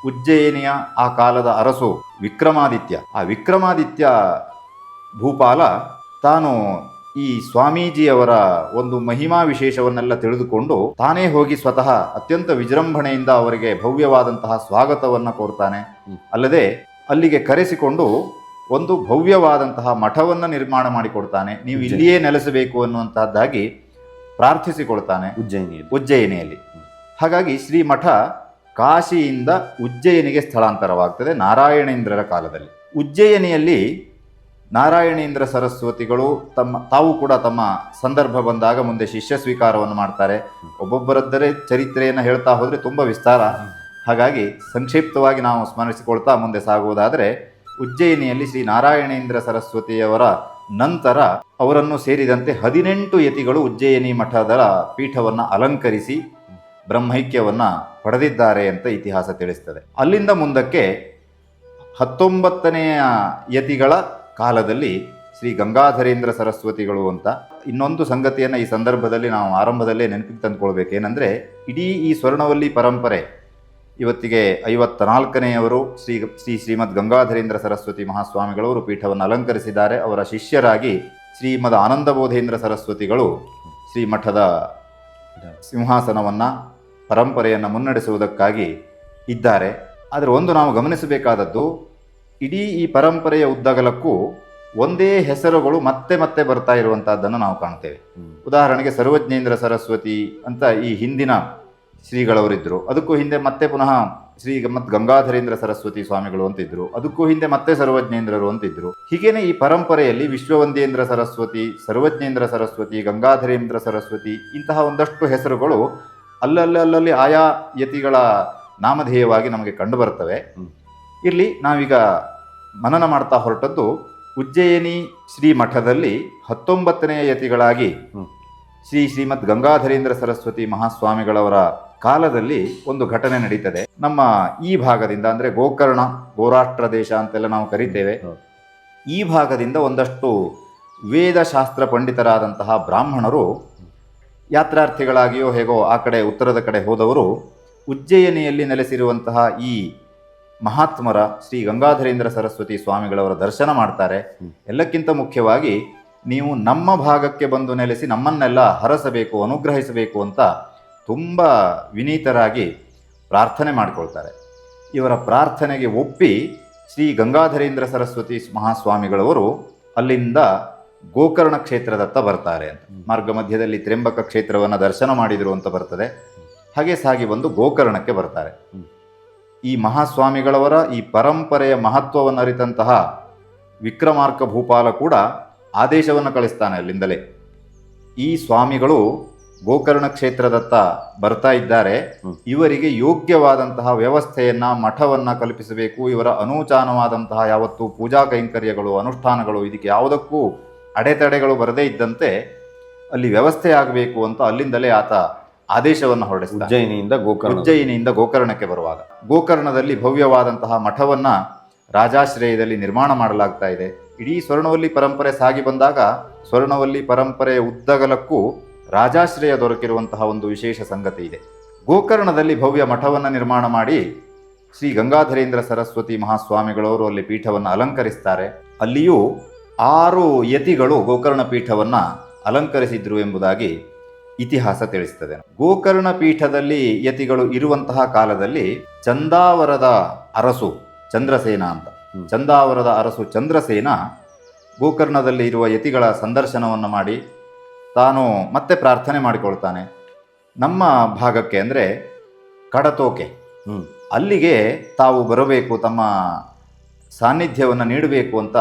ಉಜ್ಜಯಿನಿಯ ಆ ಕಾಲದ ಅರಸು ವಿಕ್ರಮಾದಿತ್ಯ, ಆ ವಿಕ್ರಮಾದಿತ್ಯ ಭೂಪಾಲ ತಾನು ಈ ಸ್ವಾಮೀಜಿಯವರ ಒಂದು ಮಹಿಮಾ ವಿಶೇಷವನ್ನೆಲ್ಲ ತಿಳಿದುಕೊಂಡು ತಾನೇ ಹೋಗಿ ಸ್ವತಃ ಅತ್ಯಂತ ವಿಜೃಂಭಣೆಯಿಂದ ಅವರಿಗೆ ಭವ್ಯವಾದಂತಹ ಸ್ವಾಗತವನ್ನು ಕೋರ್ತಾನೆ. ಅಲ್ಲದೆ ಅಲ್ಲಿಗೆ ಕರೆಸಿಕೊಂಡು ಒಂದು ಭವ್ಯವಾದಂತಹ ಮಠವನ್ನು ನಿರ್ಮಾಣ ಮಾಡಿಕೊಡ್ತಾನೆ. ನೀವು ಇಲ್ಲಿಯೇ ನೆಲೆಸಬೇಕು ಅನ್ನುವಂತಹದ್ದಾಗಿ ಪ್ರಾರ್ಥಿಸಿಕೊಳ್ತಾನೆ ಉಜ್ಜಯಿನಿಯಲ್ಲಿ. ಹಾಗಾಗಿ ಶ್ರೀಮಠ ಕಾಶಿಯಿಂದ ಉಜ್ಜಯಿನಿಗೆ ಸ್ಥಳಾಂತರವಾಗ್ತದೆ ನಾರಾಯಣೇಂದ್ರರ ಕಾಲದಲ್ಲಿ. ಉಜ್ಜಯಿನಿಯಲ್ಲಿ ನಾರಾಯಣೇಂದ್ರ ಸರಸ್ವತಿಗಳು ತಾವು ಕೂಡ ತಮ್ಮ ಸಂದರ್ಭ ಬಂದಾಗ ಮುಂದೆ ಶಿಷ್ಯ ಸ್ವೀಕಾರವನ್ನು ಮಾಡ್ತಾರೆ. ಒಬ್ಬೊಬ್ಬರದ್ದರೆ ಚರಿತ್ರೆಯನ್ನು ಹೇಳ್ತಾ ಹೋದರೆ ತುಂಬ ವಿಸ್ತಾರ, ಹಾಗಾಗಿ ಸಂಕ್ಷಿಪ್ತವಾಗಿ ನಾವು ಸ್ಮರಿಸಿಕೊಳ್ತಾ ಮುಂದೆ ಸಾಗುವುದಾದರೆ, ಉಜ್ಜಯಿನಿಯಲ್ಲಿ ಶ್ರೀ ನಾರಾಯಣೇಂದ್ರ ಸರಸ್ವತಿಯವರ ನಂತರ ಅವರನ್ನು ಸೇರಿದಂತೆ 18 ಯತಿಗಳು ಉಜ್ಜಯಿನಿ ಮಠದ ಪೀಠವನ್ನು ಅಲಂಕರಿಸಿ ಬ್ರಹ್ಮೈಕ್ಯವನ್ನು ಪಡೆದಿದ್ದಾರೆ ಅಂತ ಇತಿಹಾಸ ತಿಳಿಸ್ತದೆ. ಅಲ್ಲಿಂದ ಮುಂದಕ್ಕೆ 19ನೆಯ ಯತಿಗಳ ಕಾಲದಲ್ಲಿ ಶ್ರೀ ಗಂಗಾಧರೇಂದ್ರ ಸರಸ್ವತಿಗಳು ಅಂತ ಇನ್ನೊಂದು ಸಂಗತಿಯನ್ನು ಈ ಸಂದರ್ಭದಲ್ಲಿ ನಾವು ಆರಂಭದಲ್ಲೇ ನೆನಪಿಗೆ ತಂದುಕೊಳ್ಬೇಕೇನೆಂದರೆ, ಇಡೀ ಈ ಸ್ವರ್ಣವಲ್ಲಿ ಪರಂಪರೆ ಇವತ್ತಿಗೆ 54ನೆಯವರು ಶ್ರೀಮದ್ ಗಂಗಾಧರೇಂದ್ರ ಸರಸ್ವತಿ ಮಹಾಸ್ವಾಮಿಗಳವರು ಪೀಠವನ್ನು ಅಲಂಕರಿಸಿದ್ದಾರೆ. ಅವರ ಶಿಷ್ಯರಾಗಿ ಶ್ರೀಮದ್ ಆನಂದಬೋಧೇಂದ್ರ ಸರಸ್ವತಿಗಳು ಶ್ರೀಮಠದ ಸಿಂಹಾಸನವನ್ನು ಪರಂಪರೆಯನ್ನು ಮುನ್ನಡೆಸುವುದಕ್ಕಾಗಿ ಇದ್ದಾರೆ. ಆದರೆ ಒಂದು ನಾವು ಗಮನಿಸಬೇಕಾದದ್ದು, ಇಡೀ ಈ ಪರಂಪರೆಯ ಉದ್ದಗಲಕ್ಕೂ ಒಂದೇ ಹೆಸರುಗಳು ಮತ್ತೆ ಮತ್ತೆ ಬರ್ತಾ ಇರುವಂತಹದ್ದನ್ನು ನಾವು ಕಾಣ್ತೇವೆ. ಉದಾಹರಣೆಗೆ ಸರ್ವಜ್ಞೇಂದ್ರ ಸರಸ್ವತಿ ಅಂತ ಈ ಹಿಂದಿನ ಶ್ರೀಗಳವರಿದ್ದರು, ಅದಕ್ಕೂ ಹಿಂದೆ ಮತ್ತೆ ಪುನಃ ಶ್ರೀ ಗಂಗಾಧರೇಂದ್ರ ಸರಸ್ವತಿ ಸ್ವಾಮಿಗಳು ಅಂತಿದ್ರು, ಅದಕ್ಕೂ ಹಿಂದೆ ಮತ್ತೆ ಸರ್ವಜ್ಞೇಂದ್ರರು ಅಂತಿದ್ರು. ಹೀಗೇನೆ ಈ ಪರಂಪರೆಯಲ್ಲಿ ವಿಶ್ವವಂದೇಂದ್ರ ಸರಸ್ವತಿ, ಸರ್ವಜ್ಞೇಂದ್ರ ಸರಸ್ವತಿ, ಗಂಗಾಧರೇಂದ್ರ ಸರಸ್ವತಿ ಇಂತಹ ಒಂದಷ್ಟು ಹೆಸರುಗಳು ಅಲ್ಲಲ್ಲಿ ಆಯಾ ಯತಿಗಳ ನಾಮಧೇಯವಾಗಿ ನಮಗೆ ಕಂಡು ಬರ್ತವೆ. ಇಲ್ಲಿ ನಾವೀಗ ಮನನ ಮಾಡ್ತಾ ಹೊರಟದ್ದು ಉಜ್ಜಯಿನಿ ಶ್ರೀ ಮಠದಲ್ಲಿ 19ನೇ ಯತಿಗಳಾಗಿ ಶ್ರೀಮದ್ ಗಂಗಾಧರೇಂದ್ರ ಸರಸ್ವತಿ ಮಹಾಸ್ವಾಮಿಗಳವರ ಕಾಲದಲ್ಲಿ ಒಂದು ಘಟನೆ ನಡೀತದೆ. ನಮ್ಮ ಈ ಭಾಗದಿಂದ ಅಂದರೆ ಗೋಕರ್ಣ, ಗೋರಾಷ್ಟ್ರ ದೇಶ ಅಂತೆಲ್ಲ ನಾವು ಕರಿತೇವೆ, ಈ ಭಾಗದಿಂದ ಒಂದಷ್ಟು ವೇದಶಾಸ್ತ್ರ ಪಂಡಿತರಾದಂತಹ ಬ್ರಾಹ್ಮಣರು ಯಾತ್ರಾರ್ಥಿಗಳಾಗಿಯೋ ಹೇಗೋ ಆ ಕಡೆ ಉತ್ತರದ ಕಡೆ ಹೋದವರು ಉಜ್ಜಯಿನಿಯಲ್ಲಿ ನೆಲೆಸಿರುವಂತಹ ಈ ಮಹಾತ್ಮರ ಶ್ರೀ ಗಂಗಾಧರೇಂದ್ರ ಸರಸ್ವತಿ ಸ್ವಾಮಿಗಳವರ ದರ್ಶನ ಮಾಡ್ತಾರೆ. ಎಲ್ಲಕ್ಕಿಂತ ಮುಖ್ಯವಾಗಿ ನೀವು ನಮ್ಮ ಭಾಗಕ್ಕೆ ಬಂದು ನೆಲೆಸಿ ನಮ್ಮನ್ನೆಲ್ಲ ಹರಸಬೇಕು, ಅನುಗ್ರಹಿಸಬೇಕು ಅಂತ ತುಂಬ ವಿನೀತರಾಗಿ ಪ್ರಾರ್ಥನೆ ಮಾಡಿಕೊಳ್ತಾರೆ. ಇವರ ಪ್ರಾರ್ಥನೆಗೆ ಒಪ್ಪಿ ಶ್ರೀ ಗಂಗಾಧರೇಂದ್ರ ಸರಸ್ವತಿ ಮಹಾಸ್ವಾಮಿಗಳವರು ಅಲ್ಲಿಂದ ಗೋಕರ್ಣ ಕ್ಷೇತ್ರದತ್ತ ಬರ್ತಾರೆ ಅಂತ. ಮಾರ್ಗ ಮಧ್ಯದಲ್ಲಿ ತ್ರ್ಯಂಬಕ ಕ್ಷೇತ್ರವನ್ನು ದರ್ಶನ ಮಾಡಿದರು ಅಂತ ಬರ್ತದೆ. ಹಾಗೆ ಸಾಗಿ ಬಂದು ಗೋಕರ್ಣಕ್ಕೆ ಬರ್ತಾರೆ. ಈ ಮಹಾಸ್ವಾಮಿಗಳವರ ಈ ಪರಂಪರೆಯ ಮಹತ್ವವನ್ನು ಅರಿತಂತಹ ವಿಕ್ರಮಾರ್ಕ ಭೂಪಾಲ ಕೂಡ ಆದೇಶವನ್ನು ಕಳಿಸ್ತಾನೆ ಅಲ್ಲಿಂದಲೇ. ಈ ಸ್ವಾಮಿಗಳು ಗೋಕರ್ಣ ಕ್ಷೇತ್ರದತ್ತ ಬರ್ತಾ ಇದ್ದಾರೆ, ಇವರಿಗೆ ಯೋಗ್ಯವಾದಂತಹ ವ್ಯವಸ್ಥೆಯನ್ನ, ಮಠವನ್ನ ಕಲ್ಪಿಸಬೇಕು. ಇವರ ಅನೂಚಾನವಾದಂತಹ ಯಾವತ್ತು ಪೂಜಾ ಕೈಂಕರ್ಯಗಳು, ಅನುಷ್ಠಾನಗಳು ಇದಕ್ಕೆ ಯಾವುದಕ್ಕೂ ಅಡೆತಡೆಗಳು ಬರದೇ ಇದ್ದಂತೆ ಅಲ್ಲಿ ವ್ಯವಸ್ಥೆ ಆಗಬೇಕು ಅಂತ ಅಲ್ಲಿಂದಲೇ ಆತ ಆದೇಶವನ್ನು ಹೊರಡಿಸ್ತಾನೆ. ಉಜ್ಜಯಿನಿಯಿಂದ ಗೋಕರ್ಣಕ್ಕೆ ಬರುವಾಗ ಗೋಕರ್ಣದಲ್ಲಿ ಭವ್ಯವಾದಂತಹ ಮಠವನ್ನ ರಾಜಾಶ್ರಯದಲ್ಲಿ ನಿರ್ಮಾಣ ಮಾಡಲಾಗ್ತಾ ಇದೆ. ಇಡೀ ಸ್ವರ್ಣವಲ್ಲಿ ಪರಂಪರೆ ಸಾಗಿ ಬಂದಾಗ ಸ್ವರ್ಣವಲ್ಲಿ ಪರಂಪರೆಯ ಉದ್ದಗಲಕ್ಕೂ ರಾಜಾಶ್ರಯ ದೊರಕಿರುವಂತಹ ಒಂದು ವಿಶೇಷ ಸಂಗತಿ ಇದೆ. ಗೋಕರ್ಣದಲ್ಲಿ ಭವ್ಯ ಮಠವನ್ನು ನಿರ್ಮಾಣ ಮಾಡಿ ಶ್ರೀ ಗಂಗಾಧರೇಂದ್ರ ಸರಸ್ವತಿ ಮಹಾಸ್ವಾಮಿಗಳವರು ಅಲ್ಲಿ ಪೀಠವನ್ನು ಅಲಂಕರಿಸ್ತಾರೆ. ಅಲ್ಲಿಯೂ 6 ಯತಿಗಳು ಗೋಕರ್ಣ ಪೀಠವನ್ನು ಅಲಂಕರಿಸಿದ್ರು ಎಂಬುದಾಗಿ ಇತಿಹಾಸ ತಿಳಿಸ್ತದೆ. ಗೋಕರ್ಣ ಪೀಠದಲ್ಲಿ ಯತಿಗಳು ಇರುವಂತಹ ಕಾಲದಲ್ಲಿ ಚಂದಾವರದ ಅರಸು ಚಂದ್ರಸೇನ ಅಂತ, ಚಂದಾವರದ ಅರಸು ಚಂದ್ರಸೇನ ಗೋಕರ್ಣದಲ್ಲಿ ಇರುವ ಯತಿಗಳ ಸಂದರ್ಶನವನ್ನು ಮಾಡಿ ತಾನು ಮತ್ತೆ ಪ್ರಾರ್ಥನೆ ಮಾಡಿಕೊಳ್ತಾನೆ. ನಮ್ಮ ಭಾಗಕ್ಕೆ ಅಂದರೆ ಕಡತೋಕೆ ಅಲ್ಲಿಗೆ ತಾವು ಬರಬೇಕು, ತಮ್ಮ ಸಾನ್ನಿಧ್ಯವನ್ನು ನೀಡಬೇಕು ಅಂತ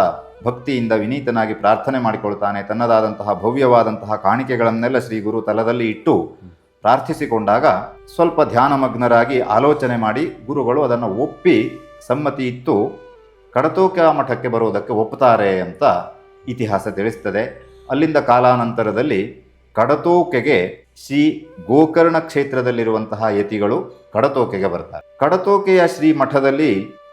ಭಕ್ತಿಯಿಂದ ವಿನೀತನಾಗಿ ಪ್ರಾರ್ಥನೆ ಮಾಡಿಕೊಳ್ತಾನೆ. ತನ್ನದಾದಂತಹ ಭವ್ಯವಾದಂತಹ ಕಾಣಿಕೆಗಳನ್ನೆಲ್ಲ ಶ್ರೀ ಗುರು ತಲದಲ್ಲಿ ಇಟ್ಟು ಪ್ರಾರ್ಥಿಸಿಕೊಂಡಾಗ ಸ್ವಲ್ಪ ಧ್ಯಾನಮಗ್ನರಾಗಿ ಆಲೋಚನೆ ಮಾಡಿ ಗುರುಗಳು ಅದನ್ನು ಒಪ್ಪಿ ಸಮ್ಮತಿ ಇತ್ತು ಕಡತೋಕೆ ಮಠಕ್ಕೆ ಬರುವುದಕ್ಕೆ ಒಪ್ಪುತ್ತಾರೆ ಅಂತ ಇತಿಹಾಸ ತಿಳಿಸ್ತದೆ. ಅಲ್ಲಿಂದ ಕಾಲಾನಂತರದಲ್ಲಿ ಕಡತೋಕೆಗೆ ಶ್ರೀ ಗೋಕರ್ಣ ಕ್ಷೇತ್ರದಲ್ಲಿರುವಂತಹ ಯತಿಗಳು ಕಡತೋಕೆಗೆ ಬರ್ತಾರೆ. ಕಡತೋಕೆಯ ಶ್ರೀ ಮಠದಲ್ಲಿ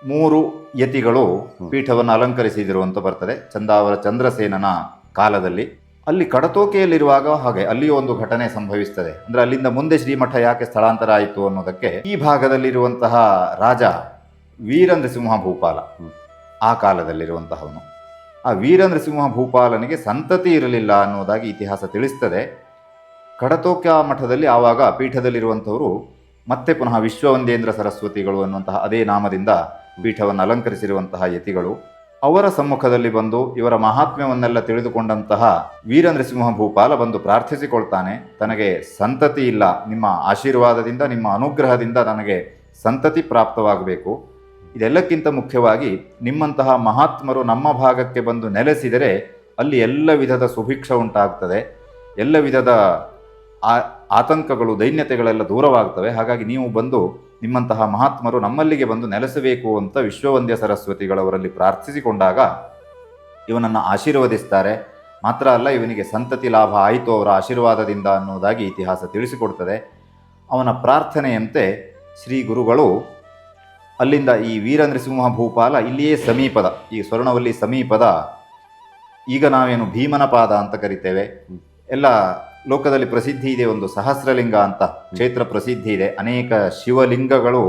3 ಯತಿಗಳು ಪೀಠವನ್ನು ಅಲಂಕರಿಸಿದರು ಅಂತ ಬರ್ತದೆ ಚಂದಾವರ ಚಂದ್ರಸೇನನ ಕಾಲದಲ್ಲಿ. ಅಲ್ಲಿ ಕಡತೋಕೆಯಲ್ಲಿರುವಾಗ ಹಾಗೆ ಅಲ್ಲಿಯೂ ಒಂದು ಘಟನೆ ಸಂಭವಿಸ್ತದೆ. ಅಂದ್ರೆ ಅಲ್ಲಿಂದ ಮುಂದೆ ಶ್ರೀಮಠ ಯಾಕೆ ಸ್ಥಳಾಂತರ ಆಯಿತು ಅನ್ನೋದಕ್ಕೆ ಈ ಭಾಗದಲ್ಲಿರುವಂತಹ ರಾಜ ವೀರನೃಸಿಂಹ ಭೂಪಾಲ ಆ ಕಾಲದಲ್ಲಿರುವಂತಹವನು. ಆ ವೀರನೃಸಿಂಹ ಭೂಪಾಲನಿಗೆ ಸಂತತಿ ಇರಲಿಲ್ಲ ಅನ್ನೋದಾಗಿ ಇತಿಹಾಸ ತಿಳಿಸ್ತದೆ. ಕಡತೋಕೆ ಮಠದಲ್ಲಿ ಆವಾಗ ಪೀಠದಲ್ಲಿರುವಂಥವರು ಮತ್ತೆ ಪುನಃ ವಿಶ್ವವಂದೇಂದ್ರ ಸರಸ್ವತಿಗಳು ಅನ್ನುವಂತಹ ಅದೇ ನಾಮದಿಂದ ಪೀಠವನ್ನು ಅಲಂಕರಿಸಿರುವಂತಹ ಯತಿಗಳು ಅವರ ಸಮ್ಮುಖದಲ್ಲಿ ಬಂದು ಇವರ ಮಹಾತ್ಮ್ಯವನ್ನೆಲ್ಲ ತಿಳಿದುಕೊಂಡಂತಹ ವೀರನೃಸಿಂಹ ಭೂಪಾಲ ಬಂದು ಪ್ರಾರ್ಥಿಸಿಕೊಳ್ತಾನೆ, ತನಗೆ ಸಂತತಿ ಇಲ್ಲ, ನಿಮ್ಮ ಆಶೀರ್ವಾದದಿಂದ ನಿಮ್ಮ ಅನುಗ್ರಹದಿಂದ ನನಗೆ ಸಂತತಿ ಪ್ರಾಪ್ತವಾಗಬೇಕು. ಇದೆಲ್ಲಕ್ಕಿಂತ ಮುಖ್ಯವಾಗಿ ನಿಮ್ಮಂತಹ ಮಹಾತ್ಮರು ನಮ್ಮ ಭಾಗಕ್ಕೆ ಬಂದು ನೆಲೆಸಿದರೆ ಅಲ್ಲಿ ಎಲ್ಲ ವಿಧದ ಸುಭಿಕ್ಷ ಉಂಟಾಗ್ತದೆ, ಎಲ್ಲ ವಿಧದ ಆತಂಕಗಳು ದೈನ್ಯತೆಗಳೆಲ್ಲ ದೂರವಾಗ್ತವೆ. ಹಾಗಾಗಿ ನೀವು ಬಂದು ನಿಮ್ಮಂತಹ ಮಹಾತ್ಮರು ನಮ್ಮಲ್ಲಿಗೆ ಬಂದು ನೆಲೆಸಬೇಕು ಅಂತ ವಿಶ್ವವಂದ್ಯ ಸರಸ್ವತಿಗಳವರಲ್ಲಿ ಪ್ರಾರ್ಥಿಸಿಕೊಂಡಾಗ ಇವನನ್ನು ಆಶೀರ್ವದಿಸ್ತಾರೆ. ಮಾತ್ರ ಅಲ್ಲ, ಇವನಿಗೆ ಸಂತತಿ ಲಾಭ ಆಯಿತು ಅವರ ಆಶೀರ್ವಾದದಿಂದ ಅನ್ನೋದಾಗಿ ಇತಿಹಾಸ ತಿಳಿಸಿಕೊಡ್ತದೆ. ಅವನ ಪ್ರಾರ್ಥನೆಯಂತೆ ಶ್ರೀ ಗುರುಗಳು ಅಲ್ಲಿಂದ ಈ ವೀರನೃಸಿಂಹ ಭೂಪಾಲ ಇಲ್ಲಿಯೇ ಸಮೀಪದ ಈ ಸ್ವರ್ಣವಲ್ಲಿ ಸಮೀಪದ ಈಗ ನಾವೇನು ಭೀಮನ ಪಾದ ಅಂತ ಕರಿತೇವೆ, ಎಲ್ಲ ಲೋಕದಲ್ಲಿ ಪ್ರಸಿದ್ಧಿ ಇದೆ, ಒಂದು ಸಹಸ್ರಲಿಂಗ ಅಂತ ಕ್ಷೇತ್ರ ಪ್ರಸಿದ್ಧಿ ಇದೆ, ಅನೇಕ ಶಿವಲಿಂಗಗಳು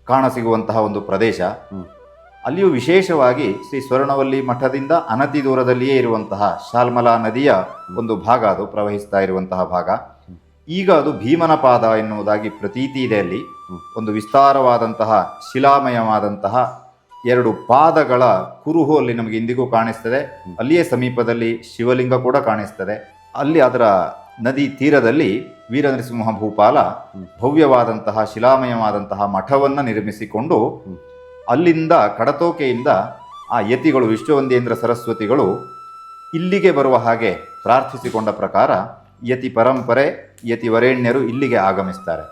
ಕಾಣಸಿಗುವಂತಹ ಒಂದು ಪ್ರದೇಶ. ಅಲ್ಲಿಯೂ ವಿಶೇಷವಾಗಿ ಶ್ರೀ ಸ್ವರ್ಣವಲ್ಲಿ ಮಠದಿಂದ ಅನತಿ ದೂರದಲ್ಲಿಯೇ ಇರುವಂತಹ ಶಾಲ್ಮಲಾ ನದಿಯ ಒಂದು ಭಾಗ ಅದು ಪ್ರವಹಿಸ್ತಾ ಇರುವಂತಹ ಭಾಗ. ಈಗ ಅದು ಭೀಮನ ಪಾದ ಎನ್ನುವುದಾಗಿ ಪ್ರತೀತಿ ಇದೆ. ಅಲ್ಲಿ ಒಂದು ವಿಸ್ತಾರವಾದಂತಹ ಶಿಲಾಮಯವಾದಂತಹ 2 ಪಾದಗಳ ಕುರುಹು ಅಲ್ಲಿ ನಮಗೆ ಇಂದಿಗೂ ಕಾಣಿಸ್ತದೆ. ಅಲ್ಲಿಯೇ ಸಮೀಪದಲ್ಲಿ ಶಿವಲಿಂಗ ಕೂಡ ಕಾಣಿಸ್ತದೆ. ಅಲ್ಲಿ ಅದರ ನದಿ ತೀರದಲ್ಲಿ ವೀರನೃಸಿಂಹ ಭೂಪಾಲ ಭವ್ಯವಾದಂತಹ ಶಿಲಾಮಯವಾದಂತಹ ಮಠವನ್ನು ನಿರ್ಮಿಸಿಕೊಂಡು ಅಲ್ಲಿಂದ ಕಡತೋಕೆಯಿಂದ ಆ ಯತಿಗಳು ವಿಶ್ವವಂದೇಂದ್ರ ಸರಸ್ವತಿಗಳು ಇಲ್ಲಿಗೆ ಬರುವ ಹಾಗೆ ಪ್ರಾರ್ಥಿಸಿಕೊಂಡ ಪ್ರಕಾರ ಯತಿ ಪರಂಪರೆ ಯತಿ ವರೇಣ್ಯರು ಇಲ್ಲಿಗೆ ಆಗಮಿಸ್ತಾರೆ.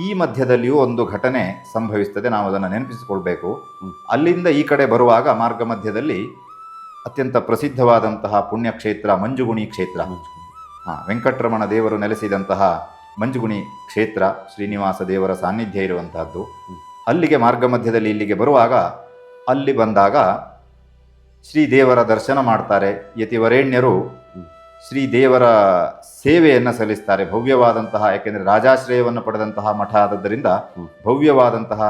ಈ ಮಧ್ಯದಲ್ಲಿಯೂ ಒಂದು ಘಟನೆ ಸಂಭವಿಸ್ತದೆ, ನಾವು ಅದನ್ನು ನೆನಪಿಸಿಕೊಳ್ಬೇಕು. ಅಲ್ಲಿಂದ ಈ ಕಡೆ ಬರುವಾಗ ಮಾರ್ಗ ಮಧ್ಯದಲ್ಲಿ ಅತ್ಯಂತ ಪ್ರಸಿದ್ಧವಾದಂತಹ ಪುಣ್ಯಕ್ಷೇತ್ರ ಮಂಜುಗುಣಿ ಕ್ಷೇತ್ರ, ವೆಂಕಟರಮಣ ದೇವರು ನೆಲೆಸಿದಂತಹ ಮಂಜುಗುಣಿ ಕ್ಷೇತ್ರ, ಶ್ರೀನಿವಾಸ ದೇವರ ಸಾನ್ನಿಧ್ಯ ಇರುವಂತಹದ್ದು. ಅಲ್ಲಿಗೆ ಮಾರ್ಗ ಮಧ್ಯದಲ್ಲಿ ಇಲ್ಲಿಗೆ ಬರುವಾಗ ಅಲ್ಲಿ ಬಂದಾಗ ಶ್ರೀದೇವರ ದರ್ಶನ ಮಾಡ್ತಾರೆ. ಯತಿವರೇಣ್ಯರು ಶ್ರೀದೇವರ ಸೇವೆಯನ್ನು ಸಲ್ಲಿಸ್ತಾರೆ. ಭವ್ಯವಾದಂತಹ, ಯಾಕೆಂದರೆ ರಾಜಾಶ್ರಯವನ್ನು ಪಡೆದಂತಹ ಮಠ ಆದದ್ದರಿಂದ ಭವ್ಯವಾದಂತಹ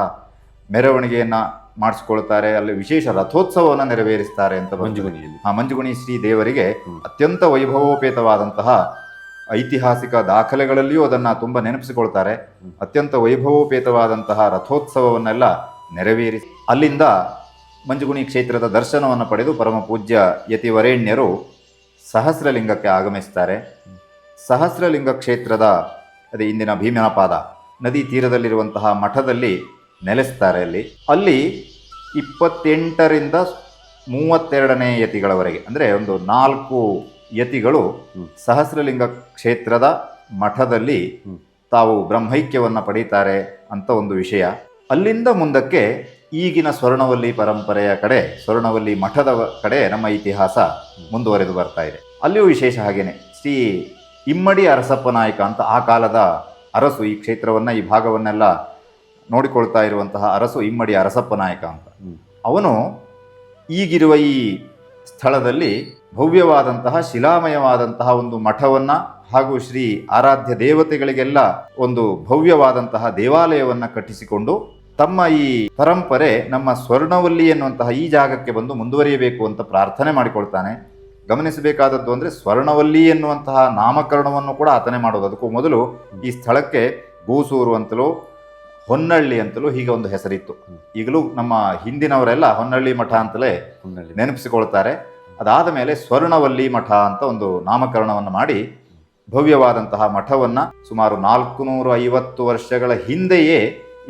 ಮೆರವಣಿಗೆಯನ್ನು ಮಾಡಿಸ್ಕೊಳ್ತಾರೆ. ಅಲ್ಲಿ ವಿಶೇಷ ರಥೋತ್ಸವವನ್ನು ನೆರವೇರಿಸ್ತಾರೆ ಅಂತ ಮಂಜುಗುಣಿಯಲ್ಲಿ. ಮಂಜುಗುಣಿ ಶ್ರೀ ದೇವರಿಗೆ ಅತ್ಯಂತ ವೈಭವೋಪೇತವಾದಂತಹ ಐತಿಹಾಸಿಕ ದಾಖಲೆಗಳಲ್ಲಿಯೂ ಅದನ್ನು ತುಂಬ ನೆನಪಿಸಿಕೊಳ್ತಾರೆ. ಅತ್ಯಂತ ವೈಭವೋಪೇತವಾದಂತಹ ರಥೋತ್ಸವವನ್ನೆಲ್ಲ ನೆರವೇರಿಸಿ ಅಲ್ಲಿಂದ ಮಂಜುಗುಣಿ ಕ್ಷೇತ್ರದ ದರ್ಶನವನ್ನು ಪಡೆದು ಪರಮ ಪೂಜ್ಯ ಯತಿವರೇಣ್ಯರು ಸಹಸ್ರಲಿಂಗಕ್ಕೆ ಆಗಮಿಸ್ತಾರೆ. ಸಹಸ್ರಲಿಂಗ ಕ್ಷೇತ್ರದ ಅದೇ ಇಂದಿನ ಭೀಮನಪಾದ ನದಿ ತೀರದಲ್ಲಿರುವಂತಹ ಮಠದಲ್ಲಿ ನೆಲೆಸ್ತಾರೆ. ಅಲ್ಲಿ 28ರಿಂದ 32ನೇ ಯತಿಗಳವರೆಗೆ, ಅಂದರೆ ಒಂದು 4 ಯತಿಗಳು ಸಹಸ್ರಲಿಂಗ ಕ್ಷೇತ್ರದ ಮಠದಲ್ಲಿ ತಾವು ಬ್ರಹ್ಮೈಕ್ಯವನ್ನು ಪಡೀತಾರೆ ಅಂತ ಒಂದು ವಿಷಯ. ಅಲ್ಲಿಂದ ಮುಂದಕ್ಕೆ ಈಗಿನ ಸ್ವರ್ಣವಲ್ಲಿ ಪರಂಪರೆಯ ಕಡೆ, ಸ್ವರ್ಣವಲ್ಲಿ ಮಠದ ಕಡೆ ನಮ್ಮ ಇತಿಹಾಸ ಮುಂದುವರೆದು ಬರ್ತಾ ಇದೆ. ಅಲ್ಲಿಯೂ ವಿಶೇಷ ಹಾಗೇನೆ, ಶ್ರೀ ಇಮ್ಮಡಿ ಅರಸಪ್ಪ ನಾಯಕ ಅಂತ ಆ ಕಾಲದ ಅರಸು, ಈ ಕ್ಷೇತ್ರವನ್ನು ಈ ಭಾಗವನ್ನೆಲ್ಲ ನೋಡಿಕೊಳ್ತಾ ಇರುವಂತಹ ಅರಸು ಇಮ್ಮಡಿ ಅರಸಪ್ಪ ನಾಯಕ ಅಂತ. ಅವನು ಈಗಿರುವ ಈ ಸ್ಥಳದಲ್ಲಿ ಭವ್ಯವಾದಂತಹ ಶಿಲಾಮಯವಾದಂತಹ ಒಂದು ಮಠವನ್ನು ಹಾಗೂ ಶ್ರೀ ಆರಾಧ್ಯ ದೇವತೆಗಳಿಗೆಲ್ಲ ಒಂದು ಭವ್ಯವಾದಂತಹ ದೇವಾಲಯವನ್ನು ಕಟ್ಟಿಸಿಕೊಂಡು ತಮ್ಮ ಈ ಪರಂಪರೆ ನಮ್ಮ ಸ್ವರ್ಣವಲ್ಲಿ ಎನ್ನುವಂತಹ ಈ ಜಾಗಕ್ಕೆ ಬಂದು ಮುಂದುವರಿಯಬೇಕು ಅಂತ ಪ್ರಾರ್ಥನೆ ಮಾಡಿಕೊಳ್ತಾನೆ. ಗಮನಿಸಬೇಕಾದದ್ದು ಅಂದರೆ ಸ್ವರ್ಣವಲ್ಲಿ ಎನ್ನುವಂತಹ ನಾಮಕರಣವನ್ನು ಕೂಡ ಆತನೇ ಮಾಡೋದು. ಅದಕ್ಕೂ ಮೊದಲು ಈ ಸ್ಥಳಕ್ಕೆ ಬೂಸೂರು ಅಂತಲೂ ಹೊನ್ನಳ್ಳಿ ಅಂತಲೂ ಹೀಗೆ ಒಂದು ಹೆಸರಿತ್ತು. ಈಗಲೂ ನಮ್ಮ ಹಿಂದಿನವರೆಲ್ಲ ಹೊನ್ನಳ್ಳಿ ಮಠ ಅಂತಲೇ ನೆನಪಿಸಿಕೊಳ್ತಾರೆ. ಅದಾದ ಮೇಲೆ ಸ್ವರ್ಣವಲ್ಲಿ ಮಠ ಅಂತ ಒಂದು ನಾಮಕರಣವನ್ನು ಮಾಡಿ ಭವ್ಯವಾದಂತಹ ಮಠವನ್ನು ಸುಮಾರು 450 ವರ್ಷಗಳ ಹಿಂದೆಯೇ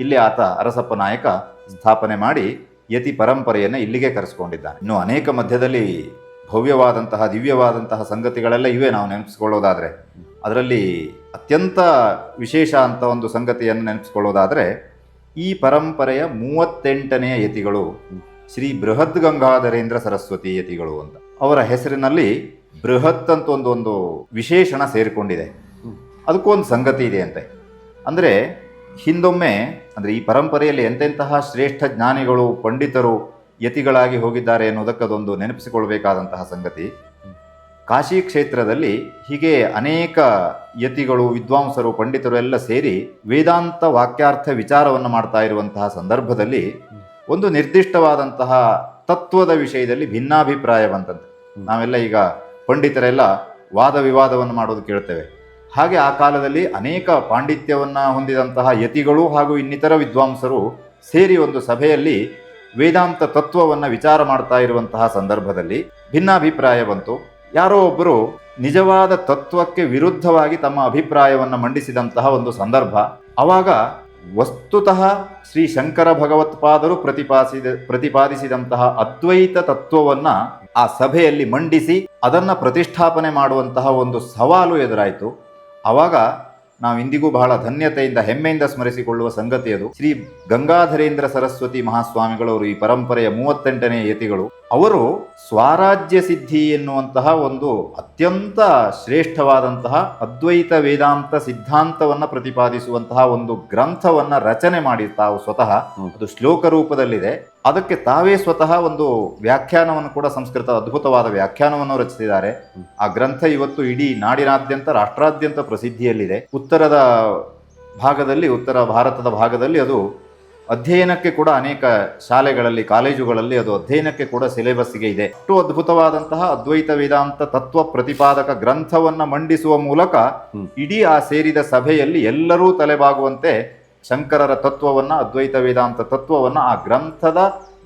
ಇಲ್ಲಿ ಆತ ಅರಸಪ್ಪ ನಾಯಕ ಸ್ಥಾಪನೆ ಮಾಡಿ ಯತಿ ಪರಂಪರೆಯನ್ನು ಇಲ್ಲಿಗೆ ಕರೆಸಿಕೊಂಡಿದ್ದಾನೆ. ಇನ್ನು ಅನೇಕ ಮಧ್ಯದಲ್ಲಿ ಭವ್ಯವಾದಂತಹ ದಿವ್ಯವಾದಂತಹ ಸಂಗತಿಗಳೆಲ್ಲ ಇವೆ ನಾವು ನೆನಪಿಸ್ಕೊಳ್ಳೋದಾದರೆ. ಅದರಲ್ಲಿ ಅತ್ಯಂತ ವಿಶೇಷ ಅಂತ ಒಂದು ಸಂಗತಿಯನ್ನು ನೆನಪಿಸ್ಕೊಳ್ಳೋದಾದರೆ, ಈ ಪರಂಪರೆಯ 38ನೇ ಯತಿಗಳು ಶ್ರೀ ಬೃಹತ್ ಗಂಗಾಧರೇಂದ್ರ ಸರಸ್ವತಿ ಯತಿಗಳು ಅಂತ. ಅವರ ಹೆಸರಿನಲ್ಲಿ ಬೃಹತ್ ಅಂತ ಒಂದು ವಿಶೇಷಣ ಸೇರಿಕೊಂಡಿದೆ. ಅದಕ್ಕೂ ಒಂದು ಸಂಗತಿ ಇದೆ ಅಂತೆ. ಅಂದರೆ ಹಿಂದೊಮ್ಮೆ, ಅಂದರೆ ಈ ಪರಂಪರೆಯಲ್ಲಿ ಎಂತೆಂತಹ ಶ್ರೇಷ್ಠ ಜ್ಞಾನಿಗಳು ಪಂಡಿತರು ಯತಿಗಳಾಗಿ ಹೋಗಿದ್ದಾರೆ ಎನ್ನುವುದಕ್ಕದೊಂದು ನೆನಪಿಸಿಕೊಳ್ಬೇಕಾದಂತಹ ಸಂಗತಿ. ಕಾಶಿ ಕ್ಷೇತ್ರದಲ್ಲಿ ಹೀಗೆ ಅನೇಕ ಯತಿಗಳು, ವಿದ್ವಾಂಸರು, ಪಂಡಿತರು ಎಲ್ಲ ಸೇರಿ ವೇದಾಂತ ವಾಕ್ಯಾರ್ಥ ವಿಚಾರವನ್ನು ಮಾಡ್ತಾ ಇರುವಂತಹ ಸಂದರ್ಭದಲ್ಲಿ ಒಂದು ನಿರ್ದಿಷ್ಟವಾದಂತಹ ತತ್ವದ ವಿಷಯದಲ್ಲಿ ಭಿನ್ನಾಭಿಪ್ರಾಯ ಬಂತಂತೆ. ನಾವೆಲ್ಲ ಈಗ ಪಂಡಿತರೆಲ್ಲ ವಾದ ವಿವಾದವನ್ನು ಮಾಡೋದು ಕೇಳ್ತೇವೆ. ಹಾಗೆ ಆ ಕಾಲದಲ್ಲಿ ಅನೇಕ ಪಾಂಡಿತ್ಯವನ್ನು ಹೊಂದಿದಂತಹ ಯತಿಗಳು ಹಾಗೂ ಇನ್ನಿತರ ವಿದ್ವಾಂಸರು ಸೇರಿ ಒಂದು ಸಭೆಯಲ್ಲಿ ವೇದಾಂತ ತತ್ವವನ್ನು ವಿಚಾರ ಮಾಡ್ತಾ ಇರುವಂತಹ ಸಂದರ್ಭದಲ್ಲಿ ಭಿನ್ನಾಭಿಪ್ರಾಯ ಬಂತು. ಯಾರೋ ಒಬ್ಬರು ನಿಜವಾದ ತತ್ವಕ್ಕೆ ವಿರುದ್ಧವಾಗಿ ತಮ್ಮ ಅಭಿಪ್ರಾಯವನ್ನು ಮಂಡಿಸಿದಂತಹ ಒಂದು ಸಂದರ್ಭ. ಆವಾಗ ವಸ್ತುತಃ ಶ್ರೀ ಶಂಕರ ಭಗವತ್ಪಾದರು ಪ್ರತಿಪಾದಿಸಿದಂತಹ ಅದ್ವೈತ ತತ್ವವನ್ನು ಆ ಸಭೆಯಲ್ಲಿ ಮಂಡಿಸಿ ಅದನ್ನು ಪ್ರತಿಷ್ಠಾಪನೆ ಮಾಡುವಂತಹ ಒಂದು ಸವಾಲು ಎದುರಾಯಿತು. ಆವಾಗ ನಾವು ಇಂದಿಗೂ ಬಹಳ ಧನ್ಯತೆಯಿಂದ, ಹೆಮ್ಮೆಯಿಂದ ಸ್ಮರಿಸಿಕೊಳ್ಳುವ ಸಂಗತಿ ಅದು. ಶ್ರೀ ಗಂಗಾಧರೇಂದ್ರ ಸರಸ್ವತಿ ಮಹಾಸ್ವಾಮಿಗಳವರು, ಈ ಪರಂಪರೆಯ 38ನೇ ಯತಿಗಳು, ಅವರು ಸ್ವರಾಜ್ಯ ಸಿದ್ಧಿ ಎನ್ನುವಂತಹ ಒಂದು ಅತ್ಯಂತ ಶ್ರೇಷ್ಠವಾದಂತಹ ಅದ್ವೈತ ವೇದಾಂತ ಸಿದ್ಧಾಂತವನ್ನು ಪ್ರತಿಪಾದಿಸುವಂತಹ ಒಂದು ಗ್ರಂಥವನ್ನ ರಚನೆ ಮಾಡಿ ತಾವು ಸ್ವತಃ, ಅದು ಶ್ಲೋಕ ರೂಪದಲ್ಲಿದೆ, ಅದಕ್ಕೆ ತಾವೇ ಸ್ವತಃ ಒಂದು ವ್ಯಾಖ್ಯಾನವನ್ನು ಕೂಡ, ಸಂಸ್ಕೃತ ಅದ್ಭುತವಾದ ವ್ಯಾಖ್ಯಾನವನ್ನು ರಚಿಸಿದ್ದಾರೆ. ಆ ಗ್ರಂಥ ಇವತ್ತು ಇಡೀ ನಾಡಿನಾದ್ಯಂತ, ರಾಷ್ಟ್ರಾದ್ಯಂತ ಪ್ರಸಿದ್ಧಿಯಲ್ಲಿದೆ. ಉತ್ತರ ಭಾರತದ ಭಾಗದಲ್ಲಿ ಅದು ಅಧ್ಯಯನಕ್ಕೆ ಕೂಡ ಅನೇಕ ಶಾಲೆಗಳಲ್ಲಿ, ಕಾಲೇಜುಗಳಲ್ಲಿ ಅದು ಅಧ್ಯಯನಕ್ಕೆ ಕೂಡ ಸಿಲೆಬಸ್ಗೆ ಇದೆ. ಅಷ್ಟು ಅದ್ಭುತವಾದಂತಹ ಅದ್ವೈತ ವೇದಾಂತ ತತ್ವ ಪ್ರತಿಪಾದಕ ಗ್ರಂಥವನ್ನ ಮಂಡಿಸುವ ಮೂಲಕ ಇಡೀ ಆ ಸೇರಿದ ಸಭೆಯಲ್ಲಿ ಎಲ್ಲರೂ ತಲೆಬಾಗುವಂತೆ ಶಂಕರರ ತತ್ವವನ್ನ, ಅದ್ವೈತ ವೇದಾಂತ ತತ್ವವನ್ನ ಆ ಗ್ರಂಥದ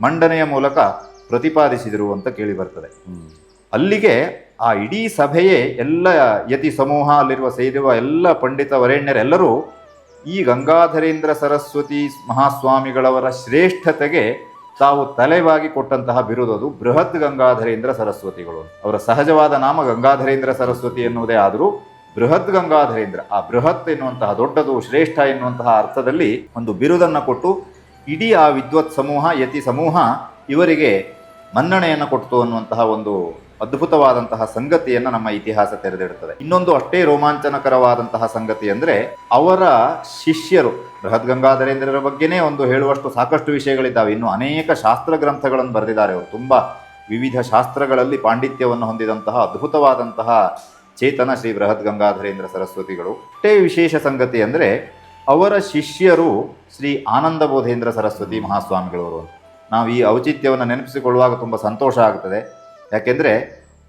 ಮಂಡನೆಯ ಮೂಲಕ ಪ್ರತಿಪಾದಿಸಿದರು ಅಂತ ಕೇಳಿ ಬರ್ತದೆ. ಅಲ್ಲಿಗೆ ಆ ಇಡೀ ಸಭೆಯೇ, ಎಲ್ಲ ಯತಿ ಸಮೂಹ, ಅಲ್ಲಿರುವ ಸೇರಿರುವ ಎಲ್ಲ ಪಂಡಿತ ವರೇಣ್ಯರೆಲ್ಲರೂ ಈ ಗಂಗಾಧರೇಂದ್ರ ಸರಸ್ವತಿ ಮಹಾಸ್ವಾಮಿಗಳವರ ಶ್ರೇಷ್ಠತೆಗೆ ತಾವು ತಲೆಬಾಗಿ ಕೊಟ್ಟಂತಹ ಬಿರುದು ಬೃಹತ್ ಗಂಗಾಧರೇಂದ್ರ ಸರಸ್ವತಿಗಳು. ಅವರ ಸಹಜವಾದ ನಾಮ ಗಂಗಾಧರೇಂದ್ರ ಸರಸ್ವತಿ ಎನ್ನುವುದೇ ಆದರೂ ಬೃಹತ್ ಗಂಗಾಧರೇಂದ್ರ, ಆ ಬೃಹತ್ ಎನ್ನುವಂತಹ ದೊಡ್ಡದು, ಶ್ರೇಷ್ಠ ಎನ್ನುವಂತಹ ಅರ್ಥದಲ್ಲಿ ಒಂದು ಬಿರುದನ್ನು ಕೊಟ್ಟು ಇಡೀ ಆ ವಿದ್ವತ್ ಸಮೂಹ, ಯತಿ ಸಮೂಹ ಇವರಿಗೆ ಮನ್ನಣೆಯನ್ನು ಕೊಡ್ತು ಅನ್ನುವಂತಹ ಒಂದು ಅದ್ಭುತವಾದಂತಹ ಸಂಗತಿಯನ್ನು ನಮ್ಮ ಇತಿಹಾಸ ತೆರೆದಿಡುತ್ತದೆ. ಇನ್ನೊಂದು ಅಷ್ಟೇ ರೋಮಾಂಚನಕರವಾದಂತಹ ಸಂಗತಿ ಅಂದರೆ, ಅವರ ಶಿಷ್ಯರು, ಬೃಹತ್ ಗಂಗಾಧರೇಂದ್ರರ ಬಗ್ಗೆನೇ ಒಂದು ಹೇಳುವಷ್ಟು ಸಾಕಷ್ಟು ವಿಷಯಗಳಿದ್ದಾವೆ. ಇನ್ನು ಅನೇಕ ಶಾಸ್ತ್ರ ಗ್ರಂಥಗಳನ್ನು ಬರೆದಿದ್ದಾರೆ ಅವರು. ತುಂಬ ವಿವಿಧ ಶಾಸ್ತ್ರಗಳಲ್ಲಿ ಪಾಂಡಿತ್ಯವನ್ನು ಹೊಂದಿದಂತಹ ಅದ್ಭುತವಾದಂತಹ ಚೇತನ ಶ್ರೀ ಬೃಹತ್ ಗಂಗಾಧರೇಂದ್ರ ಸರಸ್ವತಿಗಳು. ಅಷ್ಟೇ ವಿಶೇಷ ಸಂಗತಿ ಅಂದರೆ ಅವರ ಶಿಷ್ಯರು ಶ್ರೀ ಆನಂದ ಬೋಧೇಂದ್ರ ಸರಸ್ವತಿ ಮಹಾಸ್ವಾಮಿಗಳವರು. ನಾವು ಈ ಔಚಿತ್ಯವನ್ನು ನೆನಪಿಸಿಕೊಳ್ಳುವಾಗ ತುಂಬ ಸಂತೋಷ ಆಗ್ತದೆ. ಯಾಕೆಂದರೆ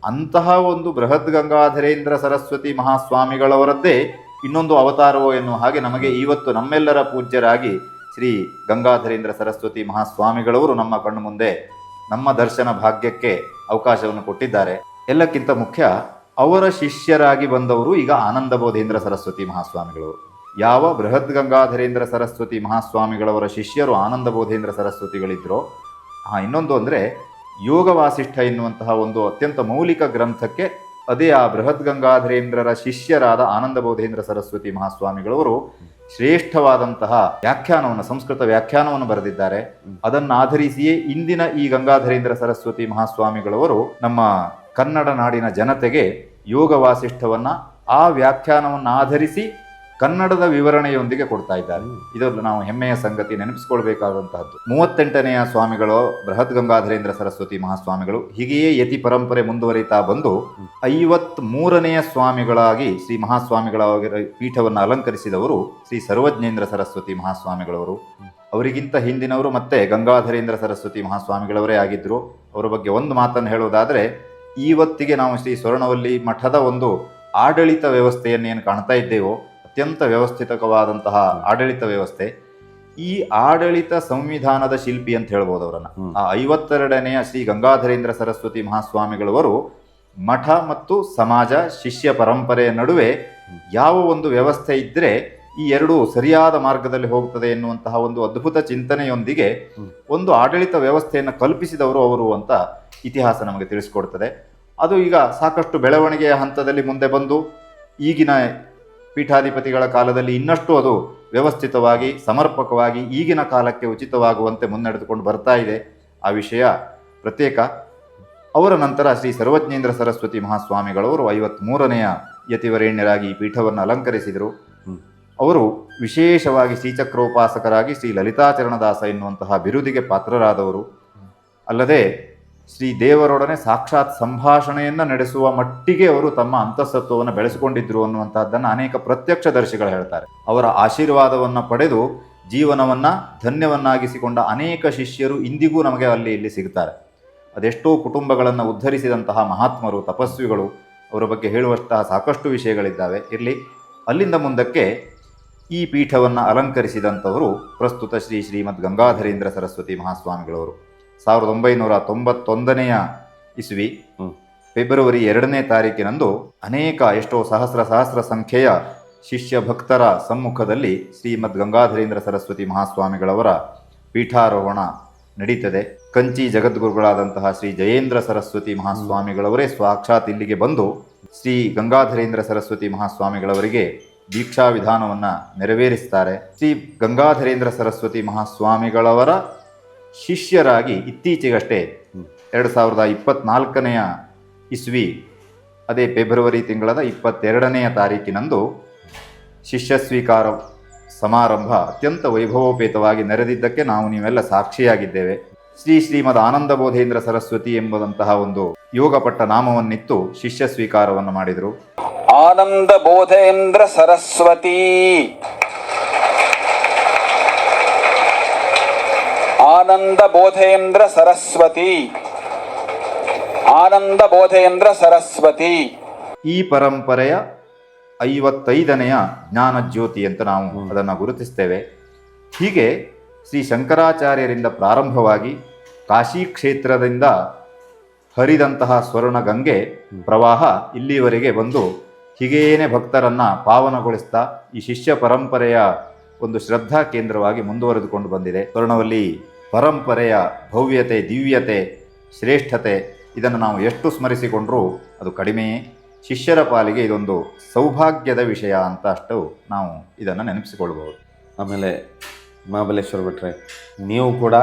ಅಂತಹ ಒಂದು ಬೃಹತ್ ಗಂಗಾಧರೇಂದ್ರ ಸರಸ್ವತಿ ಮಹಾಸ್ವಾಮಿಗಳವರದ್ದೇ ಇನ್ನೊಂದು ಅವತಾರವೋ ಎನ್ನುವ ಹಾಗೆ ನಮಗೆ ಇವತ್ತು ನಮ್ಮೆಲ್ಲರ ಪೂಜ್ಯರಾಗಿ ಶ್ರೀ ಗಂಗಾಧರೇಂದ್ರ ಸರಸ್ವತಿ ಮಹಾಸ್ವಾಮಿಗಳವರು ನಮ್ಮ ಕಣ್ಣು ಮುಂದೆ ನಮ್ಮ ದರ್ಶನ ಭಾಗ್ಯಕ್ಕೆ ಅವಕಾಶವನ್ನು ಕೊಟ್ಟಿದ್ದಾರೆ. ಎಲ್ಲಕ್ಕಿಂತ ಮುಖ್ಯ ಅವರ ಶಿಷ್ಯರಾಗಿ ಬಂದವರು ಈಗ ಆನಂದ ಬೋಧೇಂದ್ರ ಸರಸ್ವತಿ ಮಹಾಸ್ವಾಮಿಗಳವರು. ಯಾವ ಬೃಹತ್ ಗಂಗಾಧರೇಂದ್ರ ಸರಸ್ವತಿ ಮಹಾಸ್ವಾಮಿಗಳವರ ಶಿಷ್ಯರು ಆನಂದ ಬೋಧೇಂದ್ರ ಸರಸ್ವತಿಗಳಿದ್ದರೋ, ಇನ್ನೊಂದು ಅಂದರೆ ಯೋಗ ವಾಸಿಷ್ಠ ಎನ್ನುವಂತಹ ಒಂದು ಅತ್ಯಂತ ಮೌಲಿಕ ಗ್ರಂಥಕ್ಕೆ ಅದೇ ಆ ಬೃಹತ್ ಗಂಗಾಧರೇಂದ್ರರ ಶಿಷ್ಯರಾದ ಆನಂದ ಬೋಧೇಂದ್ರ ಸರಸ್ವತಿ ಮಹಾಸ್ವಾಮಿಗಳವರು ಶ್ರೇಷ್ಠವಾದಂತಹ ವ್ಯಾಖ್ಯಾನವನ್ನು, ಸಂಸ್ಕೃತ ವ್ಯಾಖ್ಯಾನವನ್ನು ಬರೆದಿದ್ದಾರೆ. ಅದನ್ನು ಆಧರಿಸಿಯೇ ಇಂದಿನ ಈ ಗಂಗಾಧರೇಂದ್ರ ಸರಸ್ವತಿ ಮಹಾಸ್ವಾಮಿಗಳವರು ನಮ್ಮ ಕನ್ನಡ ನಾಡಿನ ಜನತೆಗೆ ಯೋಗ ವಾಸಿಷ್ಠವನ್ನ ಆ ವ್ಯಾಖ್ಯಾನವನ್ನು ಆಧರಿಸಿ ಕನ್ನಡದ ವಿವರಣೆಯೊಂದಿಗೆ ಕೊಡ್ತಾ ಇದ್ದಾರೆ. ಇದನ್ನು ನಾವು ಹೆಮ್ಮೆಯ ಸಂಗತಿ, ನೆನಪಿಸಿಕೊಳ್ಬೇಕಾದಂತಹದ್ದು. 38ನೆಯ ಸ್ವಾಮಿಗಳು ಬೃಹತ್ ಗಂಗಾಧರೇಂದ್ರ ಸರಸ್ವತಿ ಮಹಾಸ್ವಾಮಿಗಳು. ಹೀಗೆಯೇ ಯತಿ ಪರಂಪರೆ ಮುಂದುವರಿತಾ ಬಂದು 53ನೆಯ ಸ್ವಾಮಿಗಳಾಗಿ ಶ್ರೀ ಮಹಾಸ್ವಾಮಿಗಳಾಗಿ ಪೀಠವನ್ನು ಅಲಂಕರಿಸಿದವರು ಶ್ರೀ ಸರ್ವಜ್ಞೇಂದ್ರ ಸರಸ್ವತಿ ಮಹಾಸ್ವಾಮಿಗಳವರು. ಅವರಿಗಿಂತ ಹಿಂದಿನವರು ಮತ್ತೆ ಗಂಗಾಧರೇಂದ್ರ ಸರಸ್ವತಿ ಮಹಾಸ್ವಾಮಿಗಳವರೇ ಆಗಿದ್ದರು. ಅವರ ಬಗ್ಗೆ ಒಂದು ಮಾತನ್ನು ಹೇಳೋದಾದರೆ, ಇವತ್ತಿಗೆ ನಾವು ಶ್ರೀ ಸ್ವರ್ಣವಲ್ಲಿ ಮಠದ ಒಂದು ಆಡಳಿತ ವ್ಯವಸ್ಥೆಯನ್ನು ಏನು ಕಾಣ್ತಾ ಇದ್ದೇವೋ, ಅತ್ಯಂತ ವ್ಯವಸ್ಥಿತವಾದಂತಹ ಆಡಳಿತ ವ್ಯವಸ್ಥೆ, ಈ ಆಡಳಿತ ಸಂವಿಧಾನದ ಶಿಲ್ಪಿ ಅಂತ ಹೇಳ್ಬೋದು ಅವರನ್ನು. ಆ 52ನೆಯ ಶ್ರೀ ಗಂಗಾಧರೇಂದ್ರ ಸರಸ್ವತಿ ಮಹಾಸ್ವಾಮಿಗಳವರು ಮಠ ಮತ್ತು ಸಮಾಜ ಶಿಷ್ಯ ಪರಂಪರೆಯ ನಡುವೆ ಯಾವ ಒಂದು ವ್ಯವಸ್ಥೆ ಇದ್ದರೆ ಈ ಎರಡೂ ಸರಿಯಾದ ಮಾರ್ಗದಲ್ಲಿ ಹೋಗ್ತದೆ ಎನ್ನುವಂತಹ ಒಂದು ಅದ್ಭುತ ಚಿಂತನೆಯೊಂದಿಗೆ ಒಂದು ಆಡಳಿತ ವ್ಯವಸ್ಥೆಯನ್ನು ಕಲ್ಪಿಸಿದವರು ಅವರು ಅಂತ ಇತಿಹಾಸ ನಮಗೆ ತಿಳಿಸ್ಕೊಡ್ತದೆ. ಅದು ಈಗ ಸಾಕಷ್ಟು ಬೆಳವಣಿಗೆಯ ಹಂತದಲ್ಲಿ ಮುಂದೆ ಬಂದು ಈಗಿನ ಪೀಠಾಧಿಪತಿಗಳ ಕಾಲದಲ್ಲಿ ಇನ್ನಷ್ಟು ಅದು ವ್ಯವಸ್ಥಿತವಾಗಿ ಸಮರ್ಪಕವಾಗಿ ಈಗಿನ ಕಾಲಕ್ಕೆ ಉಚಿತವಾಗುವಂತೆ ಮುನ್ನಡೆದುಕೊಂಡು ಬರ್ತಾ ಇದೆ. ಆ ವಿಷಯ ಪ್ರತ್ಯೇಕ. ಅವರ ನಂತರ ಶ್ರೀ ಸರ್ವಜ್ಞೇಂದ್ರ ಸರಸ್ವತಿ ಮಹಾಸ್ವಾಮಿಗಳವರು 53ನೆಯ ಯತಿವರೇಣ್ಯರಾಗಿ ಈ ಪೀಠವನ್ನು ಅಲಂಕರಿಸಿದರು. ಅವರು ವಿಶೇಷವಾಗಿ ಶ್ರೀಚಕ್ರೋಪಾಸಕರಾಗಿ ಶ್ರೀ ಲಲಿತಾಚರಣದಾಸ ಎನ್ನುವಂತಹ ಬಿರುದಿಗೆ ಪಾತ್ರರಾದವರು. ಅಲ್ಲದೆ ಶ್ರೀ ದೇವರೊಡನೆ ಸಾಕ್ಷಾತ್ ಸಂಭಾಷಣೆಯನ್ನು ನಡೆಸುವ ಮಟ್ಟಿಗೆ ಅವರು ತಮ್ಮ ಅಂತಃಸತ್ವವನ್ನು ಬೆಳೆಸಿಕೊಂಡಿದ್ರು ಅನ್ನುವಂತಹದ್ದನ್ನು ಅನೇಕ ಪ್ರತ್ಯಕ್ಷದರ್ಶಿಗಳು ಹೇಳ್ತಾರೆ. ಅವರ ಆಶೀರ್ವಾದವನ್ನು ಪಡೆದು ಜೀವನವನ್ನು ಧನ್ಯವನ್ನಾಗಿಸಿಕೊಂಡ ಅನೇಕ ಶಿಷ್ಯರು ಇಂದಿಗೂ ನಮಗೆ ಅಲ್ಲಿ ಇಲ್ಲಿ ಸಿಗ್ತಾರೆ. ಅದೆಷ್ಟೋ ಕುಟುಂಬಗಳನ್ನು ಉದ್ಧರಿಸಿದಂತಹ ಮಹಾತ್ಮರು, ತಪಸ್ವಿಗಳು, ಅವರ ಬಗ್ಗೆ ಹೇಳುವಂತಹ ಸಾಕಷ್ಟು ವಿಷಯಗಳಿದ್ದಾವೆ. ಇರಲಿ, ಅಲ್ಲಿಂದ ಮುಂದಕ್ಕೆ ಈ ಪೀಠವನ್ನು ಅಲಂಕರಿಸಿದಂಥವರು ಪ್ರಸ್ತುತ ಶ್ರೀ ಶ್ರೀಮದ್ ಗಂಗಾಧರೇಂದ್ರ ಸರಸ್ವತಿ ಮಹಾಸ್ವಾಮಿಗಳವರು. 1991ನೆಯ ಇಸ್ವಿ ಫೆಬ್ರವರಿ 2ನೇ ತಾರೀಕಿನಂದು ಅನೇಕ ಎಷ್ಟೋ ಸಹಸ್ರ ಸಂಖ್ಯೆಯ ಶಿಷ್ಯ ಭಕ್ತರ ಸಮ್ಮುಖದಲ್ಲಿ ಶ್ರೀಮದ್ ಗಂಗಾಧರೇಂದ್ರ ಸರಸ್ವತಿ ಮಹಾಸ್ವಾಮಿಗಳವರ ಪೀಠಾರೋಹಣ ನಡೀತದೆ. ಕಂಚಿ ಜಗದ್ಗುರುಗಳಾದಂತಹ ಶ್ರೀ ಜಯೇಂದ್ರ ಸರಸ್ವತಿ ಮಹಾಸ್ವಾಮಿಗಳವರೇ ಸಾಕ್ಷಾತ್ ಇಲ್ಲಿಗೆ ಬಂದು ಶ್ರೀ ಗಂಗಾಧರೇಂದ್ರ ಸರಸ್ವತಿ ಮಹಾಸ್ವಾಮಿಗಳವರಿಗೆ ದೀಕ್ಷಾ ವಿಧಾನವನ್ನು ನೆರವೇರಿಸ್ತಾರೆ. ಶ್ರೀ ಗಂಗಾಧರೇಂದ್ರ ಸರಸ್ವತಿ ಮಹಾಸ್ವಾಮಿಗಳವರ ಶಿಷ್ಯರಾಗಿ ಇತ್ತೀಚೆಗಷ್ಟೇ 2024ನೆಯ ಇಸ್ವಿ ಅದೇ ಫೆಬ್ರವರಿ ತಿಂಗಳದ 22ನೆಯ ತಾರೀಕಿನಂದು ಶಿಷ್ಯ ಸ್ವೀಕಾರ ಸಮಾರಂಭ ಅತ್ಯಂತ ವೈಭವೋಪೇತವಾಗಿ ನೆರೆದಿದ್ದಕ್ಕೆ ನಾವು ನೀವೆಲ್ಲ ಸಾಕ್ಷಿಯಾಗಿದ್ದೇವೆ. ಶ್ರೀಮದ್ ಆನಂದ ಬೋಧೇಂದ್ರ ಸರಸ್ವತಿ ಎಂಬುದಂತಹ ಒಂದು ಯೋಗಪಟ್ಟ ನಾಮವನ್ನಿತ್ತು ಶಿಷ್ಯ ಸ್ವೀಕಾರವನ್ನು ಮಾಡಿದರು. ಆನಂದ ಬೋಧೇಂದ್ರ ಸರಸ್ವತಿ, ಆನಂದ ಬೋಧೇಂದ್ರ ಸರಸ್ವತಿ, ಆನಂದ ಬೋಧೇಂದ್ರ ಸರಸ್ವತಿ. ಈ ಪರಂಪರೆಯ 55ನೆಯ ಜ್ಞಾನ ಜ್ಯೋತಿ ಅಂತ ನಾವು ಅದನ್ನು ಗುರುತಿಸ್ತೇವೆ. ಹೀಗೆ ಶ್ರೀ ಶಂಕರಾಚಾರ್ಯರಿಂದ ಪ್ರಾರಂಭವಾಗಿ ಕಾಶಿ ಕ್ಷೇತ್ರದಿಂದ ಹರಿದಂತಹ ಸ್ವರ್ಣ ಗಂಗೆ ಪ್ರವಾಹ ಇಲ್ಲಿವರೆಗೆ ಬಂದು ಹೀಗೇನೆ ಭಕ್ತರನ್ನು ಪಾವನಗೊಳಿಸ್ತಾ ಈ ಶಿಷ್ಯ ಪರಂಪರೆಯ ಒಂದು ಶ್ರದ್ಧಾ ಕೇಂದ್ರವಾಗಿ ಮುಂದುವರೆದುಕೊಂಡು ಬಂದಿದೆ. ಸ್ವರ್ಣವಲ್ಲಿ ಪರಂಪರೆಯ ಭವ್ಯತೆ, ದಿವ್ಯತೆ, ಶ್ರೇಷ್ಠತೆ ಇದನ್ನು ನಾವು ಎಷ್ಟು ಸ್ಮರಿಸಿಕೊಂಡ್ರೂ ಅದು ಕಡಿಮೆಯೇ. ಶಿಷ್ಯರ ಪಾಲಿಗೆ ಇದೊಂದು ಸೌಭಾಗ್ಯದ ವಿಷಯ ಅಂತ ಅಷ್ಟು ನಾವು ಇದನ್ನು ನೆನಪಿಸಿಕೊಳ್ಬಹುದು. ಆಮೇಲೆ ಮಹಾಬಲೇಶ್ವರ ಭಟ್ರೆ, ನೀವು ಕೂಡ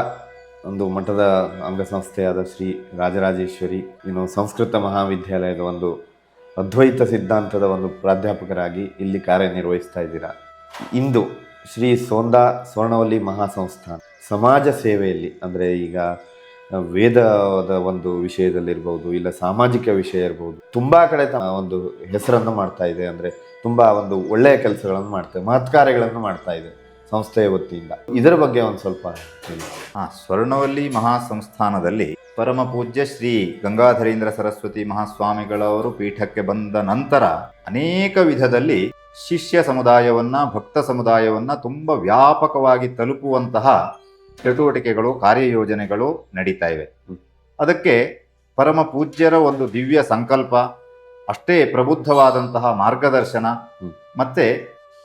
ಒಂದು ಮಠದ ಅಂಗಸಂಸ್ಥೆಯಾದ ಶ್ರೀ ರಾಜರಾಜೇಶ್ವರಿ ಇನ್ನು ಸಂಸ್ಕೃತ ಮಹಾವಿದ್ಯಾಲಯದ ಒಂದು ಅದ್ವೈತ ಸಿದ್ಧಾಂತದ ಒಂದು ಪ್ರಾಧ್ಯಾಪಕರಾಗಿ ಇಲ್ಲಿ ಕಾರ್ಯನಿರ್ವಹಿಸ್ತಾ ಇದ್ದೀರಾ. ಇಂದು ಶ್ರೀ ಸೋಂದಾ ಸ್ವರ್ಣವಲ್ಲಿ ಮಹಾಸಂಸ್ಥಾನ ಸಮಾಜ ಸೇವೆಯಲ್ಲಿ, ಅಂದರೆ ಈಗ ವೇದದ ಒಂದು ವಿಷಯದಲ್ಲಿರ್ಬೋದು, ಇಲ್ಲ ಸಾಮಾಜಿಕ ವಿಷಯ ಇರ್ಬೋದು, ತುಂಬ ಕಡೆ ಒಂದು ಹೆಸರನ್ನು ಮಾಡ್ತಾ ಇದೆ. ಅಂದರೆ ತುಂಬ ಒಂದು ಒಳ್ಳೆಯ ಕೆಲಸಗಳನ್ನು ಮಾಡ್ತಾ ಮಹತ್ ಕಾರ್ಯಗಳನ್ನು ಮಾಡ್ತಾ ಇದೆ ಸಂಸ್ಥೆಯ ವತಿಯಿಂದ. ಇದರ ಬಗ್ಗೆ ಒಂದು ಸ್ವಲ್ಪ ಹೇಳಿ. ಸ್ವರ್ಣವಲ್ಲಿ ಮಹಾಸಂಸ್ಥಾನದಲ್ಲಿ ಪರಮ ಪೂಜ್ಯ ಶ್ರೀ ಗಂಗಾಧರೇಂದ್ರ ಸರಸ್ವತಿ ಮಹಾಸ್ವಾಮಿಗಳವರು ಪೀಠಕ್ಕೆ ಬಂದ ನಂತರ ಅನೇಕ ವಿಧದಲ್ಲಿ ಶಿಷ್ಯ ಸಮುದಾಯವನ್ನ, ಭಕ್ತ ಸಮುದಾಯವನ್ನ ತುಂಬ ವ್ಯಾಪಕವಾಗಿ ತಲುಪುವಂತಹ ಚಟುವಟಿಕೆಗಳು, ಕಾರ್ಯಯೋಜನೆಗಳು ನಡೀತಾ ಇವೆ. ಅದಕ್ಕೆ ಪರಮ ಪೂಜ್ಯರ ಒಂದು ದಿವ್ಯ ಸಂಕಲ್ಪ, ಅಷ್ಟೇ ಪ್ರಬುದ್ಧವಾದಂತಹ ಮಾರ್ಗದರ್ಶನ ಮತ್ತೆ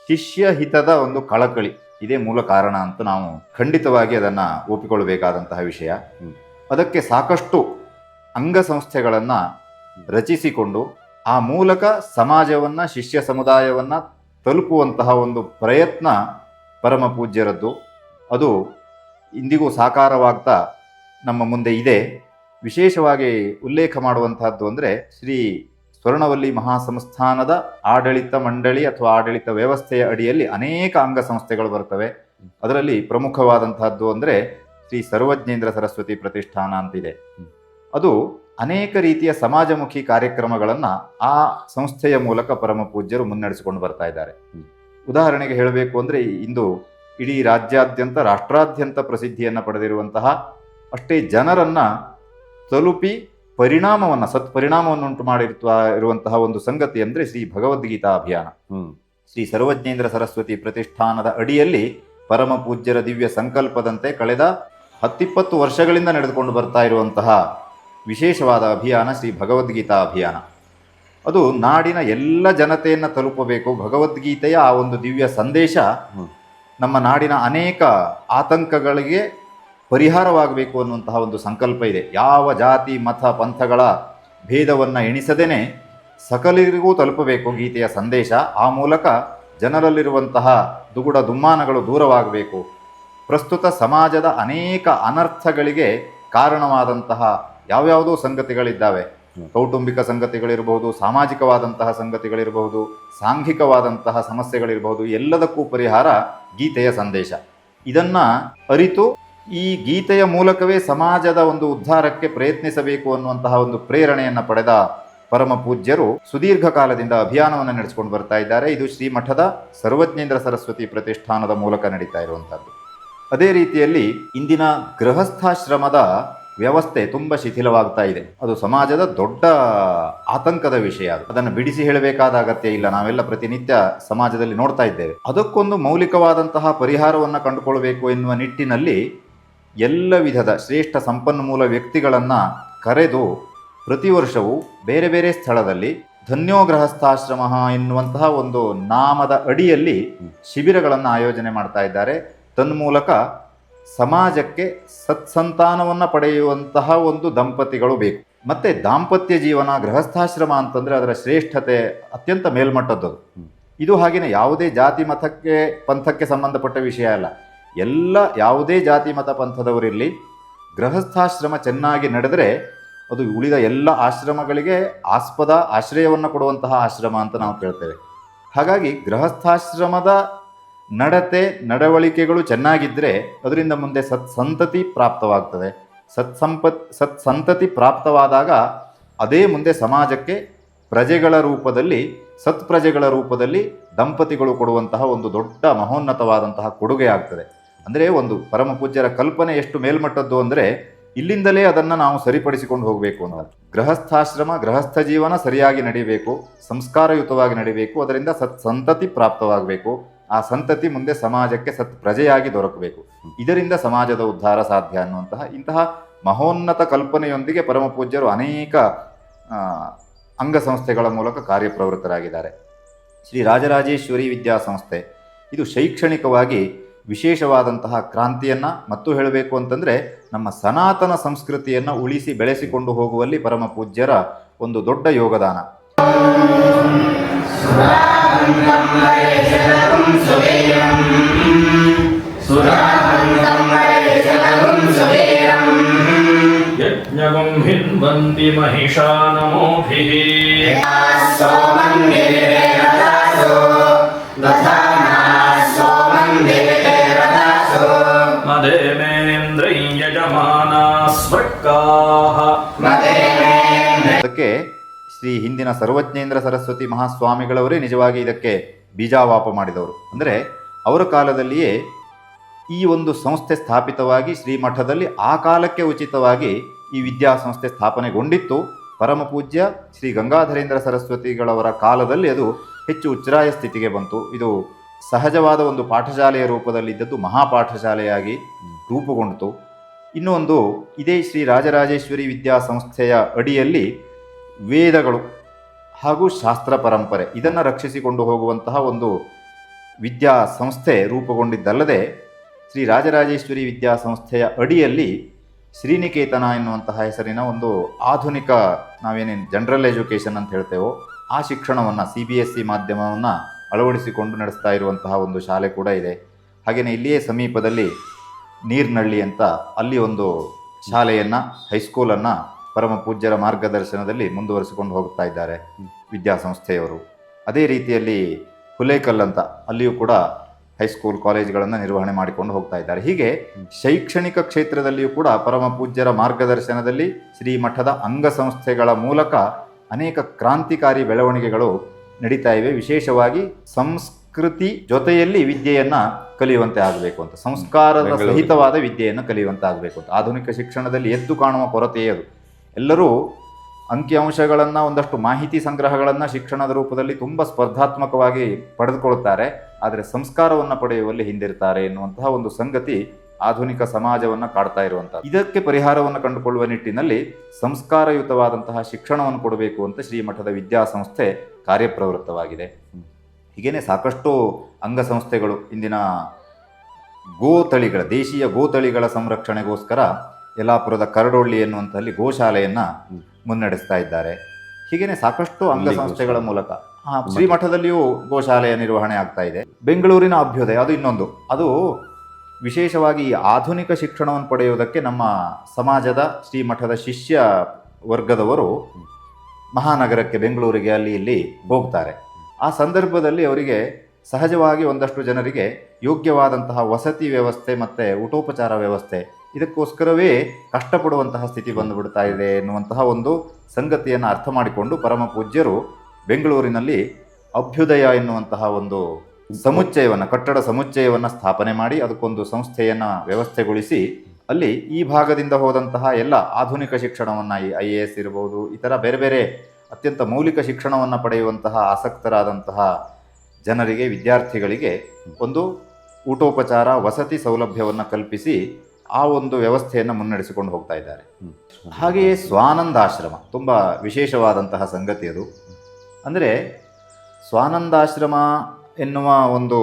ಶಿಷ್ಯ ಹಿತದ ಒಂದು ಕಳಕಳಿ ಇದೇ ಮೂಲ ಕಾರಣ ಅಂತ ನಾವು ಖಂಡಿತವಾಗಿ ಅದನ್ನ ಒಪ್ಪಿಕೊಳ್ಳಬೇಕಾದಂತಹ ವಿಷಯ. ಅದಕ್ಕೆ ಸಾಕಷ್ಟು ಅಂಗಸಂಸ್ಥೆಗಳನ್ನ ರಚಿಸಿಕೊಂಡು ಆ ಮೂಲಕ ಸಮಾಜವನ್ನ, ಶಿಷ್ಯ ಸಮುದಾಯವನ್ನ ತಲುಪುವಂತಹ ಒಂದು ಪ್ರಯತ್ನ ಪರಮ ಪೂಜ್ಯರದ್ದು. ಅದು ಇಂದಿಗೂ ಸಾಕಾರವಾಗ್ತಾ ನಮ್ಮ ಮುಂದೆ ಇದೆ. ವಿಶೇಷವಾಗಿ ಉಲ್ಲೇಖ ಮಾಡುವಂತಹದ್ದು ಅಂದರೆ ಶ್ರೀ ಸ್ವರ್ಣವಲ್ಲಿ ಮಹಾಸಂಸ್ಥಾನದ ಆಡಳಿತ ಮಂಡಳಿ ಅಥವಾ ಆಡಳಿತ ವ್ಯವಸ್ಥೆಯ ಅಡಿಯಲ್ಲಿ ಅನೇಕ ಅಂಗಸಂಸ್ಥೆಗಳು ಬರ್ತವೆ. ಅದರಲ್ಲಿ ಪ್ರಮುಖವಾದಂತಹದ್ದು ಅಂದರೆ ಶ್ರೀ ಸರ್ವಜ್ಞೇಂದ್ರ ಸರಸ್ವತಿ ಪ್ರತಿಷ್ಠಾನ ಅಂತಿದೆ. ಅದು ಅನೇಕ ರೀತಿಯ ಸಮಾಜಮುಖಿ ಕಾರ್ಯಕ್ರಮಗಳನ್ನು ಆ ಸಂಸ್ಥೆಯ ಮೂಲಕ ಪರಮ ಪೂಜ್ಯರು ಮುನ್ನಡೆಸಿಕೊಂಡು ಬರ್ತಾ ಇದ್ದಾರೆ. ಉದಾಹರಣೆಗೆ ಹೇಳಬೇಕು ಅಂದರೆ ಇಂದು ಇಡೀ ರಾಜ್ಯಾದ್ಯಂತ, ರಾಷ್ಟ್ರಾದ್ಯಂತ ಪ್ರಸಿದ್ಧಿಯನ್ನು ಪಡೆದಿರುವಂತಹ, ಅಷ್ಟೇ ಜನರನ್ನ ತಲುಪಿ ಸತ್ಪರಿಣಾಮವನ್ನುಂಟು ಮಾಡಿರುವಂತಹ ಒಂದು ಸಂಗತಿ ಅಂದರೆ ಶ್ರೀ ಭಗವದ್ಗೀತಾ ಅಭಿಯಾನ. ಶ್ರೀ ಸರ್ವಜ್ಞೇಂದ್ರ ಸರಸ್ವತಿ ಪ್ರತಿಷ್ಠಾನದ ಅಡಿಯಲ್ಲಿ ಪರಮ ಪೂಜ್ಯರ ದಿವ್ಯ ಸಂಕಲ್ಪದಂತೆ ಕಳೆದ 10-20 ವರ್ಷಗಳಿಂದ ನಡೆದುಕೊಂಡು ಬರ್ತಾ ಇರುವಂತಹ ವಿಶೇಷವಾದ ಅಭಿಯಾನ ಶ್ರೀ ಭಗವದ್ಗೀತಾ ಅಭಿಯಾನ. ಅದು ನಾಡಿನ ಎಲ್ಲ ಜನತೆಯನ್ನು ತಲುಪಬೇಕು. ಭಗವದ್ಗೀತೆಯ ಆ ಒಂದು ದಿವ್ಯ ಸಂದೇಶ ನಮ್ಮ ನಾಡಿನ ಅನೇಕ ಆತಂಕಗಳಿಗೆ ಪರಿಹಾರವಾಗಬೇಕು ಅನ್ನುವಂತಹ ಒಂದು ಸಂಕಲ್ಪ ಇದೆ. ಯಾವ ಜಾತಿ, ಮತ, ಪಂಥಗಳ ಭೇದವನ್ನು ಎಣಿಸದೇನೆ ಸಕಲರಿಗೂ ತಲುಪಬೇಕು ಗೀತೆಯ ಸಂದೇಶ. ಆ ಮೂಲಕ ಜನರಲ್ಲಿರುವಂತಹ ದುಗುಡ ದುಮ್ಮಾನಗಳು ದೂರವಾಗಬೇಕು. ಪ್ರಸ್ತುತ ಸಮಾಜದ ಅನೇಕ ಅನರ್ಥಗಳಿಗೆ ಕಾರಣವಾದಂತಹ ಯಾವ್ಯಾವುದೋ ಸಂಗತಿಗಳಿದ್ದಾವೆ. ಕೌಟುಂಬಿಕ ಸಂಗತಿಗಳಿರಬಹುದು, ಸಾಮಾಜಿಕವಾದಂತಹ ಸಂಗತಿಗಳಿರಬಹುದು, ಸಾಂಘಿಕವಾದಂತಹ ಸಮಸ್ಯೆಗಳಿರಬಹುದು. ಎಲ್ಲದಕ್ಕೂ ಪರಿಹಾರ ಗೀತೆಯ ಸಂದೇಶ. ಇದನ್ನ ಅರಿತು ಈ ಗೀತೆಯ ಮೂಲಕವೇ ಸಮಾಜದ ಒಂದು ಉದ್ಧಾರಕ್ಕೆ ಪ್ರಯತ್ನಿಸಬೇಕು ಅನ್ನುವಂತಹ ಒಂದು ಪ್ರೇರಣೆಯನ್ನು ಪಡೆದ ಪರಮ ಪೂಜ್ಯರು ಸುದೀರ್ಘ ಕಾಲದಿಂದ ಅಭಿಯಾನವನ್ನು ನಡೆಸಿಕೊಂಡು ಬರ್ತಾ ಇದ್ದಾರೆ. ಇದು ಶ್ರೀಮಠದ ಸರ್ವಜ್ಞೇಂದ್ರ ಸರಸ್ವತಿ ಪ್ರತಿಷ್ಠಾನದ ಮೂಲಕ ನಡೀತಾ ಇರುವಂಥದ್ದು. ಅದೇ ರೀತಿಯಲ್ಲಿ ಇಂದಿನ ಗೃಹಸ್ಥಾಶ್ರಮದ ವ್ಯವಸ್ಥೆ ತುಂಬ ಶಿಥಿಲವಾಗ್ತಾ ಇದೆ. ಅದು ಸಮಾಜದ ದೊಡ್ಡ ಆತಂಕದ ವಿಷಯ. ಅದನ್ನು ಬಿಡಿಸಿ ಹೇಳಬೇಕಾದ ಅಗತ್ಯ ಇಲ್ಲ, ನಾವೆಲ್ಲ ಪ್ರತಿನಿತ್ಯ ಸಮಾಜದಲ್ಲಿ ನೋಡ್ತಾ ಇದ್ದೇವೆ. ಅದಕ್ಕೊಂದು ಮೌಲಿಕವಾದಂತಹ ಪರಿಹಾರವನ್ನು ಕಂಡುಕೊಳ್ಬೇಕು ಎನ್ನುವ ನಿಟ್ಟಿನಲ್ಲಿ ಎಲ್ಲ ವಿಧದ ಶ್ರೇಷ್ಠ ಸಂಪನ್ಮೂಲ ವ್ಯಕ್ತಿಗಳನ್ನು ಕರೆದು ಪ್ರತಿ ವರ್ಷವೂ ಬೇರೆ ಬೇರೆ ಸ್ಥಳದಲ್ಲಿ ಧನ್ಯೋ ಗೃಹಸ್ಥಾಶ್ರಮ ಎನ್ನುವಂತಹ ಒಂದು ನಾಮದ ಅಡಿಯಲ್ಲಿ ಶಿಬಿರಗಳನ್ನು ಆಯೋಜನೆ ಮಾಡ್ತಾ ಇದ್ದಾರೆ. ತನ್ಮೂಲಕ ಸಮಾಜಕ್ಕೆ ಸತ್ಸಂತಾನವನ್ನು ಪಡೆಯುವಂತಹ ಒಂದು ದಂಪತಿಗಳು ಬೇಕು. ಮತ್ತೆ ದಾಂಪತ್ಯ ಜೀವನ, ಗೃಹಸ್ಥಾಶ್ರಮ ಅಂತಂದರೆ ಅದರ ಶ್ರೇಷ್ಠತೆ ಅತ್ಯಂತ ಮೇಲ್ಮಟ್ಟದ್ದು. ಇದು ಹಾಗೆಯೇ ಯಾವುದೇ ಜಾತಿ ಮತಕ್ಕೆ ಪಂಥಕ್ಕೆ ಸಂಬಂಧಪಟ್ಟ ವಿಷಯ ಅಲ್ಲ. ಎಲ್ಲ ಯಾವುದೇ ಜಾತಿ ಮತ ಪಂಥದವರಿರಲಿ, ಗೃಹಸ್ಥಾಶ್ರಮ ಚೆನ್ನಾಗಿ ನಡೆದರೆ ಅದು ಉಳಿದ ಎಲ್ಲ ಆಶ್ರಮಗಳಿಗೆ ಆಶ್ರಯವನ್ನು ಕೊಡುವಂತಹ ಆಶ್ರಮ ಅಂತ ನಾವು ಕೇಳ್ತೇವೆ. ಹಾಗಾಗಿ ಗೃಹಸ್ಥಾಶ್ರಮದ ನಡವಳಿಕೆಗಳು ಚೆನ್ನಾಗಿದ್ದರೆ ಅದರಿಂದ ಮುಂದೆ ಸತ್ಸಂತತಿ ಪ್ರಾಪ್ತವಾಗ್ತದೆ. ಸತ್ಸಂತತಿ ಪ್ರಾಪ್ತವಾದಾಗ ಅದೇ ಮುಂದೆ ಸಮಾಜಕ್ಕೆ ಪ್ರಜೆಗಳ ರೂಪದಲ್ಲಿ, ಸತ್ಪ್ರಜೆಗಳ ರೂಪದಲ್ಲಿ ದಂಪತಿಗಳು ಕೊಡುವಂತಹ ಒಂದು ದೊಡ್ಡ ಮಹೋನ್ನತವಾದಂತಹ ಕೊಡುಗೆ ಆಗ್ತದೆ. ಅಂದರೆ ಒಂದು ಪರಮ ಪೂಜ್ಯರ ಕಲ್ಪನೆ ಎಷ್ಟು ಮೇಲ್ಮಟ್ಟದ್ದು ಅಂದರೆ ಇಲ್ಲಿಂದಲೇ ಅದನ್ನು ನಾವು ಸರಿಪಡಿಸಿಕೊಂಡು ಹೋಗಬೇಕು ಅಂತ. ಗೃಹಸ್ಥಾಶ್ರಮ, ಗೃಹಸ್ಥ ಜೀವನ ಸರಿಯಾಗಿ ನಡೀಬೇಕು, ಸಂಸ್ಕಾರಯುತವಾಗಿ ನಡೀಬೇಕು, ಅದರಿಂದ ಸತ್ಸಂತತಿ ಪ್ರಾಪ್ತವಾಗಬೇಕು. ಆ ಸಂತತಿ ಮುಂದೆ ಸಮಾಜಕ್ಕೆ ಪ್ರಜೆಯಾಗಿ ದೊರಕಬೇಕು. ಇದರಿಂದ ಸಮಾಜದ ಉದ್ಧಾರ ಸಾಧ್ಯ ಅನ್ನುವಂತಹ ಇಂತಹ ಮಹೋನ್ನತ ಕಲ್ಪನೆಯೊಂದಿಗೆ ಪರಮ ಪೂಜ್ಯರು ಅನೇಕ ಅಂಗಸಂಸ್ಥೆಗಳ ಮೂಲಕ ಕಾರ್ಯಪ್ರವೃತ್ತರಾಗಿದ್ದಾರೆ. ಶ್ರೀ ರಾಜರಾಜೇಶ್ವರಿ ವಿದ್ಯಾಸಂಸ್ಥೆ ಇದು ಶೈಕ್ಷಣಿಕವಾಗಿ ವಿಶೇಷವಾದಂತಹ ಕ್ರಾಂತಿಯನ್ನು ಮತ್ತು ಹೇಳಬೇಕು ಅಂತಂದರೆ ನಮ್ಮ ಸನಾತನ ಸಂಸ್ಕೃತಿಯನ್ನು ಉಳಿಸಿ ಬೆಳೆಸಿಕೊಂಡು ಹೋಗುವಲ್ಲಿ ಪರಮ ಪೂಜ್ಯರ ಒಂದು ದೊಡ್ಡ ಯೋಗದಾನ. ಯಜ್ಞಗಂ ಹಿನ್ವಂತಿ ಮಹಿಷಾನಮೋಭಿಃ ಮದೇಮೇಂದ್ರೈ ಯಜಮಾನಾ ಸ್ವರ್ಗ ಶ್ರೀ ಹಿಂದಿನ ಸರ್ವಜ್ಞೇಂದ್ರ ಸರಸ್ವತಿ ಮಹಾಸ್ವಾಮಿಗಳವರೇ ನಿಜವಾಗಿ ಇದಕ್ಕೆ ಬೀಜಾವಾಪ ಮಾಡಿದವರು. ಅಂದರೆ ಅವರ ಕಾಲದಲ್ಲಿಯೇ ಈ ಒಂದು ಸಂಸ್ಥೆ ಸ್ಥಾಪಿತವಾಗಿ ಶ್ರೀಮಠದಲ್ಲಿ ಆ ಕಾಲಕ್ಕೆ ಉಚಿತವಾಗಿ ಈ ವಿದ್ಯಾಸಂಸ್ಥೆ ಸ್ಥಾಪನೆಗೊಂಡಿತ್ತು. ಪರಮ ಪೂಜ್ಯ ಶ್ರೀ ಗಂಗಾಧರೇಂದ್ರ ಸರಸ್ವತಿಗಳವರ ಕಾಲದಲ್ಲಿ ಅದು ಹೆಚ್ಚು ಉಚ್ಛ್ರಾಯ ಸ್ಥಿತಿಗೆ ಬಂತು. ಇದು ಸಹಜವಾದ ಒಂದು ಪಾಠಶಾಲೆಯ ರೂಪದಲ್ಲಿದ್ದದ್ದು ಮಹಾಪಾಠಶಾಲೆಯಾಗಿ ರೂಪುಗೊಂಡಿತು. ಇನ್ನೊಂದು ಇದೇ ಶ್ರೀ ರಾಜರಾಜೇಶ್ವರಿ ವಿದ್ಯಾಸಂಸ್ಥೆಯ ಅಡಿಯಲ್ಲಿ ವೇದಗಳು ಹಾಗೂ ಶಾಸ್ತ್ರ ಪರಂಪರೆ ಇದನ್ನು ರಕ್ಷಿಸಿಕೊಂಡು ಹೋಗುವಂತಹ ಒಂದು ವಿದ್ಯಾಸಂಸ್ಥೆ ರೂಪುಗೊಂಡಿದ್ದಲ್ಲದೆ ಶ್ರೀ ರಾಜರಾಜೇಶ್ವರಿ ವಿದ್ಯಾಸಂಸ್ಥೆಯ ಅಡಿಯಲ್ಲಿ ಶ್ರೀನಿಕೇತನ ಎನ್ನುವಂತಹ ಹೆಸರಿನ ಒಂದು ಆಧುನಿಕ ನಾವೇನೇನು ಜನರಲ್ ಎಜುಕೇಷನ್ ಅಂತ ಹೇಳ್ತೇವೋ ಆ ಶಿಕ್ಷಣವನ್ನು CBSE ಮಾಧ್ಯಮವನ್ನು ಅಳವಡಿಸಿಕೊಂಡು ನಡೆಸ್ತಾ ಇರುವಂತಹ ಒಂದು ಶಾಲೆ ಕೂಡ ಇದೆ. ಹಾಗೆಯೇ ಇಲ್ಲಿಯೇ ಸಮೀಪದಲ್ಲಿ ನೀರ್ನಳ್ಳಿ ಅಂತ ಅಲ್ಲಿ ಒಂದು ಶಾಲೆಯನ್ನು ಹೈಸ್ಕೂಲನ್ನು ಪರಮ ಪೂಜ್ಯರ ಮಾರ್ಗದರ್ಶನದಲ್ಲಿ ಮುಂದುವರಿಸಿಕೊಂಡು ಹೋಗ್ತಾ ಇದ್ದಾರೆ ವಿದ್ಯಾಸಂಸ್ಥೆಯವರು. ಅದೇ ರೀತಿಯಲ್ಲಿ ಹುಲೇಕಲ್ ಅಂತ ಅಲ್ಲಿಯೂ ಕೂಡ ಹೈಸ್ಕೂಲ್ ಕಾಲೇಜ್ಗಳನ್ನು ನಿರ್ವಹಣೆ ಮಾಡಿಕೊಂಡು ಹೋಗ್ತಾ ಇದ್ದಾರೆ. ಹೀಗೆ ಶೈಕ್ಷಣಿಕ ಕ್ಷೇತ್ರದಲ್ಲಿಯೂ ಕೂಡ ಪರಮ ಪೂಜ್ಯರ ಮಾರ್ಗದರ್ಶನದಲ್ಲಿ ಶ್ರೀಮಠದ ಅಂಗಸಂಸ್ಥೆಗಳ ಮೂಲಕ ಅನೇಕ ಕ್ರಾಂತಿಕಾರಿ ಬೆಳವಣಿಗೆಗಳು ನಡೀತಾ ಇವೆ. ವಿಶೇಷವಾಗಿ ಸಂಸ್ಕೃತಿ ಜೊತೆಯಲ್ಲಿ ವಿದ್ಯೆಯನ್ನು ಕಲಿಯುವಂತೆ ಆಗಬೇಕು ಅಂತ, ಸಂಸ್ಕಾರದ ಸಹಿತವಾದ ವಿದ್ಯೆಯನ್ನು ಕಲಿಯುವಂತೆ ಆಗಬೇಕು ಅಂತ. ಆಧುನಿಕ ಶಿಕ್ಷಣದಲ್ಲಿ ಎದ್ದು ಕಾಣುವ ಕೊರತೆಯೇ ಅದು. ಎಲ್ಲರೂ ಅಂಕಿಅಂಶಗಳನ್ನು, ಒಂದಷ್ಟು ಮಾಹಿತಿ ಸಂಗ್ರಹಗಳನ್ನು ಶಿಕ್ಷಣದ ರೂಪದಲ್ಲಿ ತುಂಬ ಸ್ಪರ್ಧಾತ್ಮಕವಾಗಿ ಪಡೆದುಕೊಳ್ಳುತ್ತಾರೆ, ಆದರೆ ಸಂಸ್ಕಾರವನ್ನು ಪಡೆಯುವಲ್ಲಿ ಹಿಂದಿರ್ತಾರೆ ಎನ್ನುವಂತಹ ಒಂದು ಸಂಗತಿ ಆಧುನಿಕ ಸಮಾಜವನ್ನು ಕಾಡ್ತಾ ಇರುವಂಥದ್ದು. ಇದಕ್ಕೆ ಪರಿಹಾರವನ್ನು ಕಂಡುಕೊಳ್ಳುವ ನಿಟ್ಟಿನಲ್ಲಿ ಸಂಸ್ಕಾರಯುತವಾದಂತಹ ಶಿಕ್ಷಣವನ್ನು ಕೊಡಬೇಕು ಅಂತ ಶ್ರೀಮಠದ ವಿದ್ಯಾಸಂಸ್ಥೆ ಕಾರ್ಯಪ್ರವೃತ್ತವಾಗಿದೆ. ಹೀಗೇನೆ ಸಾಕಷ್ಟು ಅಂಗಸಂಸ್ಥೆಗಳು ಇಂದಿನ ಗೋತಳಿಗಳ, ದೇಶೀಯ ಗೋತಳಿಗಳ ಸಂರಕ್ಷಣೆಗೋಸ್ಕರ ಯಲ್ಲಾಪುರದ ಕರಡೊಳ್ಳಿ ಎನ್ನುವಂಥಲ್ಲಿ ಗೋಶಾಲೆಯನ್ನು ಮುನ್ನಡೆಸ್ತಾ ಇದ್ದಾರೆ. ಹೀಗೇನೆ ಸಾಕಷ್ಟು ಅಂಗಸಂಸ್ಥೆಗಳ ಮೂಲಕ ಶ್ರೀಮಠದಲ್ಲಿಯೂ ಗೋಶಾಲೆಯ ನಿರ್ವಹಣೆ ಆಗ್ತಾ ಇದೆ. ಬೆಂಗಳೂರಿನ ಅಭ್ಯುದಯ ಅದು ಇನ್ನೊಂದು, ಅದು ವಿಶೇಷವಾಗಿ ಈ ಆಧುನಿಕ ಶಿಕ್ಷಣವನ್ನು ಪಡೆಯುವುದಕ್ಕೆ ನಮ್ಮ ಸಮಾಜದ ಶ್ರೀಮಠದ ಶಿಷ್ಯ ವರ್ಗದವರು ಮಹಾನಗರಕ್ಕೆ ಬೆಂಗಳೂರಿಗೆ ಅಲ್ಲಿ ಇಲ್ಲಿ ಹೋಗ್ತಾರೆ. ಆ ಸಂದರ್ಭದಲ್ಲಿ ಅವರಿಗೆ ಸಹಜವಾಗಿ ಒಂದಷ್ಟು ಜನರಿಗೆ ಯೋಗ್ಯವಾದಂತಹ ವಸತಿ ವ್ಯವಸ್ಥೆ ಮತ್ತು ಊಟೋಪಚಾರ ವ್ಯವಸ್ಥೆ ಇದಕ್ಕೋಸ್ಕರವೇ ಕಷ್ಟಪಡುವಂತಹ ಸ್ಥಿತಿ ಬಂದುಬಿಡ್ತಾ ಇದೆ ಎನ್ನುವಂತಹ ಒಂದು ಸಂಗತಿಯನ್ನು ಅರ್ಥ ಮಾಡಿಕೊಂಡು ಪರಮ ಪೂಜ್ಯರು ಬೆಂಗಳೂರಿನಲ್ಲಿ ಅಭ್ಯುದಯ ಎನ್ನುವಂತಹ ಒಂದು ಸಮುಚ್ಚಯವನ್ನು, ಕಟ್ಟಡ ಸಮುಚ್ಚಯವನ್ನು ಸ್ಥಾಪನೆ ಮಾಡಿ ಅದಕ್ಕೊಂದು ಸಂಸ್ಥೆಯನ್ನು ವ್ಯವಸ್ಥೆಗೊಳಿಸಿ ಅಲ್ಲಿ ಈ ಭಾಗದಿಂದ ಹೋದಂತಹ ಎಲ್ಲ ಆಧುನಿಕ ಶಿಕ್ಷಣವನ್ನು, ಈ IAS ಇರಬಹುದು, ಇತರ ಬೇರೆ ಬೇರೆ ಅತ್ಯಂತ ಮೌಲಿಕ ಶಿಕ್ಷಣವನ್ನು ಪಡೆಯುವಂತಹ ಆಸಕ್ತರಾದಂತಹ ಜನರಿಗೆ, ವಿದ್ಯಾರ್ಥಿಗಳಿಗೆ ಒಂದು ಊಟೋಪಚಾರ ವಸತಿ ಸೌಲಭ್ಯವನ್ನು ಕಲ್ಪಿಸಿ ಆ ಒಂದು ವ್ಯವಸ್ಥೆಯನ್ನು ಮುನ್ನಡೆಸಿಕೊಂಡು ಹೋಗ್ತಾ ಇದ್ದಾರೆ. ಹಾಗೆಯೇ ಸ್ವಾನಂದಾಶ್ರಮ ತುಂಬ ವಿಶೇಷವಾದಂತಹ ಸಂಗತಿ ಅದು. ಅಂದರೆ ಸ್ವಾನಂದಾಶ್ರಮ ಎನ್ನುವ ಒಂದು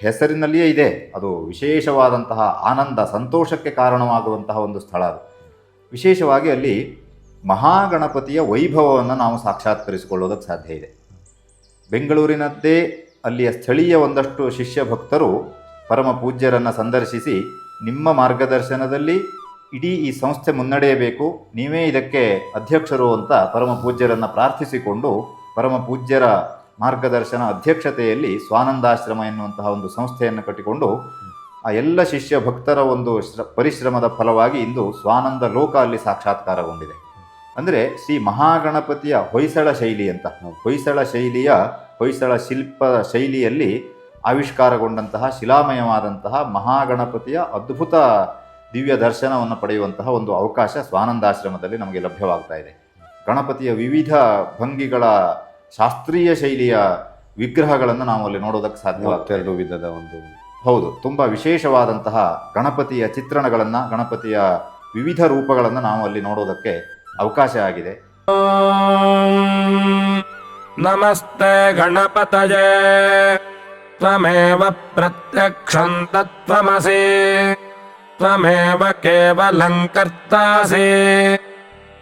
ಹೆಸರಿನಲ್ಲಿಯೇ ಇದೆ, ಅದು ವಿಶೇಷವಾದಂತಹ ಆನಂದ, ಸಂತೋಷಕ್ಕೆ ಕಾರಣವಾಗುವಂತಹ ಒಂದು ಸ್ಥಳ ಅದು. ವಿಶೇಷವಾಗಿ ಅಲ್ಲಿ ಮಹಾಗಣಪತಿಯ ವೈಭವವನ್ನು ನಾವು ಸಾಕ್ಷಾತ್ಕರಿಸಿಕೊಳ್ಳೋದಕ್ಕೆ ಸಾಧ್ಯ ಇದೆ. ಬೆಂಗಳೂರಿನದ್ದೇ ಅಲ್ಲಿಯ ಸ್ಥಳೀಯ ಒಂದಷ್ಟು ಶಿಷ್ಯ ಭಕ್ತರು ಪರಮ ಪೂಜ್ಯರನ್ನು ಸಂದರ್ಶಿಸಿ, ನಿಮ್ಮ ಮಾರ್ಗದರ್ಶನದಲ್ಲಿ ಇಡೀ ಈ ಸಂಸ್ಥೆ ಮುನ್ನಡೆಯಬೇಕು, ನೀವೇ ಇದಕ್ಕೆ ಅಧ್ಯಕ್ಷರು ಅಂತ ಪರಮ ಪೂಜ್ಯರನ್ನು ಪ್ರಾರ್ಥಿಸಿಕೊಂಡು ಪರಮ ಪೂಜ್ಯರ ಮಾರ್ಗದರ್ಶನ ಅಧ್ಯಕ್ಷತೆಯಲ್ಲಿ ಸ್ವಾನಂದಾಶ್ರಮ ಎನ್ನುವಂತಹ ಒಂದು ಸಂಸ್ಥೆಯನ್ನು ಕಟ್ಟಿಕೊಂಡು ಆ ಎಲ್ಲ ಶಿಷ್ಯ ಭಕ್ತರ ಒಂದು ಪರಿಶ್ರಮದ ಫಲವಾಗಿ ಇಂದು ಸ್ವಾನಂದ ಲೋಕ ಅಲ್ಲಿ ಸಾಕ್ಷಾತ್ಕಾರಗೊಂಡಿದೆ. ಅಂದರೆ ಶ್ರೀ ಮಹಾಗಣಪತಿಯ ಹೊಯ್ಸಳ ಶೈಲಿ ಅಂತ, ಹೊಯ್ಸಳ ಶಿಲ್ಪ ಶೈಲಿಯಲ್ಲಿ ಆವಿಷ್ಕಾರಗೊಂಡಂತಹ ಶಿಲಾಮಯವಾದಂತಹ ಮಹಾಗಣಪತಿಯ ಅದ್ಭುತ ದಿವ್ಯ ದರ್ಶನವನ್ನು ಪಡೆಯುವಂತಹ ಒಂದು ಅವಕಾಶ ಸ್ವಾನಂದಾಶ್ರಮದಲ್ಲಿ ನಮಗೆ ಲಭ್ಯವಾಗ್ತಾ ಇದೆ. ಗಣಪತಿಯ ವಿವಿಧ ಭಂಗಿಗಳ ಶಾಸ್ತ್ರೀಯ ಶೈಲಿಯ ವಿಗ್ರಹಗಳನ್ನು ನಾವು ಅಲ್ಲಿ ನೋಡೋದಕ್ಕೆ ಸಾಧ್ಯವಾಗ್ತಾ ಇದೆ. ವಿಧದ ಒಂದು ಹೌದು, ತುಂಬ ವಿಶೇಷವಾದಂತಹ ಗಣಪತಿಯ ಚಿತ್ರಣಗಳನ್ನು, ಗಣಪತಿಯ ವಿವಿಧ ರೂಪಗಳನ್ನು ನಾವು ಅಲ್ಲಿ ನೋಡೋದಕ್ಕೆ ಅವಕಾಶ ಆಗಿದೆ. ನಮಸ್ತೆ ಗಣಪತಯೇ ತ್ವಮೇವ ಪ್ರತ್ಯಕ್ಷಂ ತತ್ವಮಸಿ ತ್ವಮೇವ ಕೇವಲಂ ಕರ್ತಾಸಿ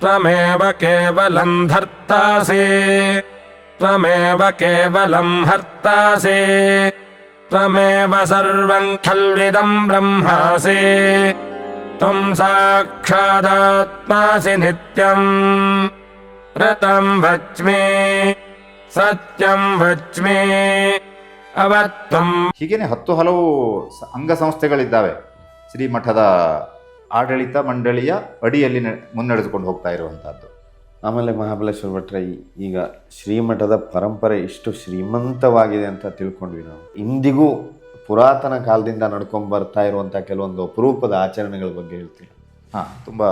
ತ್ವಮೇವ ಕೇವಲಂ ಧರ್ತಾಸಿ ತ್ವಮೇವ ಕೇವಲಂ ಹರ್ತಾಸಿ ತ್ವಮೇವ ಸರ್ವಂ ಖಲ್ವಿದಂ ಬ್ರಹ್ಮಾಸಿ ತ್ವಂ ಸಾಕ್ಷಾದಾತ್ಮಾಸಿ ನಿತ್ಯಂ ಋತಂ ವಚ್ಮಿ ಸತ್ಯಂ ವಚ್ಮಿ ಅವತ್ವಂ. ಹೀಗೇನೆ ಹಲವು ಅಂಗಸಂಸ್ಥೆಗಳಿದ್ದಾವೆ ಶ್ರೀಮಠದ ಆಡಳಿತ ಮಂಡಳಿಯ ಅಡಿಯಲ್ಲಿ ಮುನ್ನಡೆದುಕೊಂಡು ಹೋಗ್ತಾ ಇರುವಂಥದ್ದು. ಆಮೇಲೆ ಮಹಾಬಲೇಶ್ವರ ಭಟ್ರೆ, ಈಗ ಶ್ರೀಮಠದ ಪರಂಪರೆ ಇಷ್ಟು ಶ್ರೀಮಂತವಾಗಿದೆ ಅಂತ ತಿಳ್ಕೊಂಡ್ವಿ ನಾವು. ಇಂದಿಗೂ ಪುರಾತನ ಕಾಲದಿಂದ ನಡ್ಕೊಂಡು ಬರ್ತಾ ಇರುವಂಥ ಕೆಲವೊಂದು ಅಪರೂಪದ ಆಚರಣೆಗಳ ಬಗ್ಗೆ ಹೇಳ್ತೀವಿ. ಹಾಂ, ತುಂಬ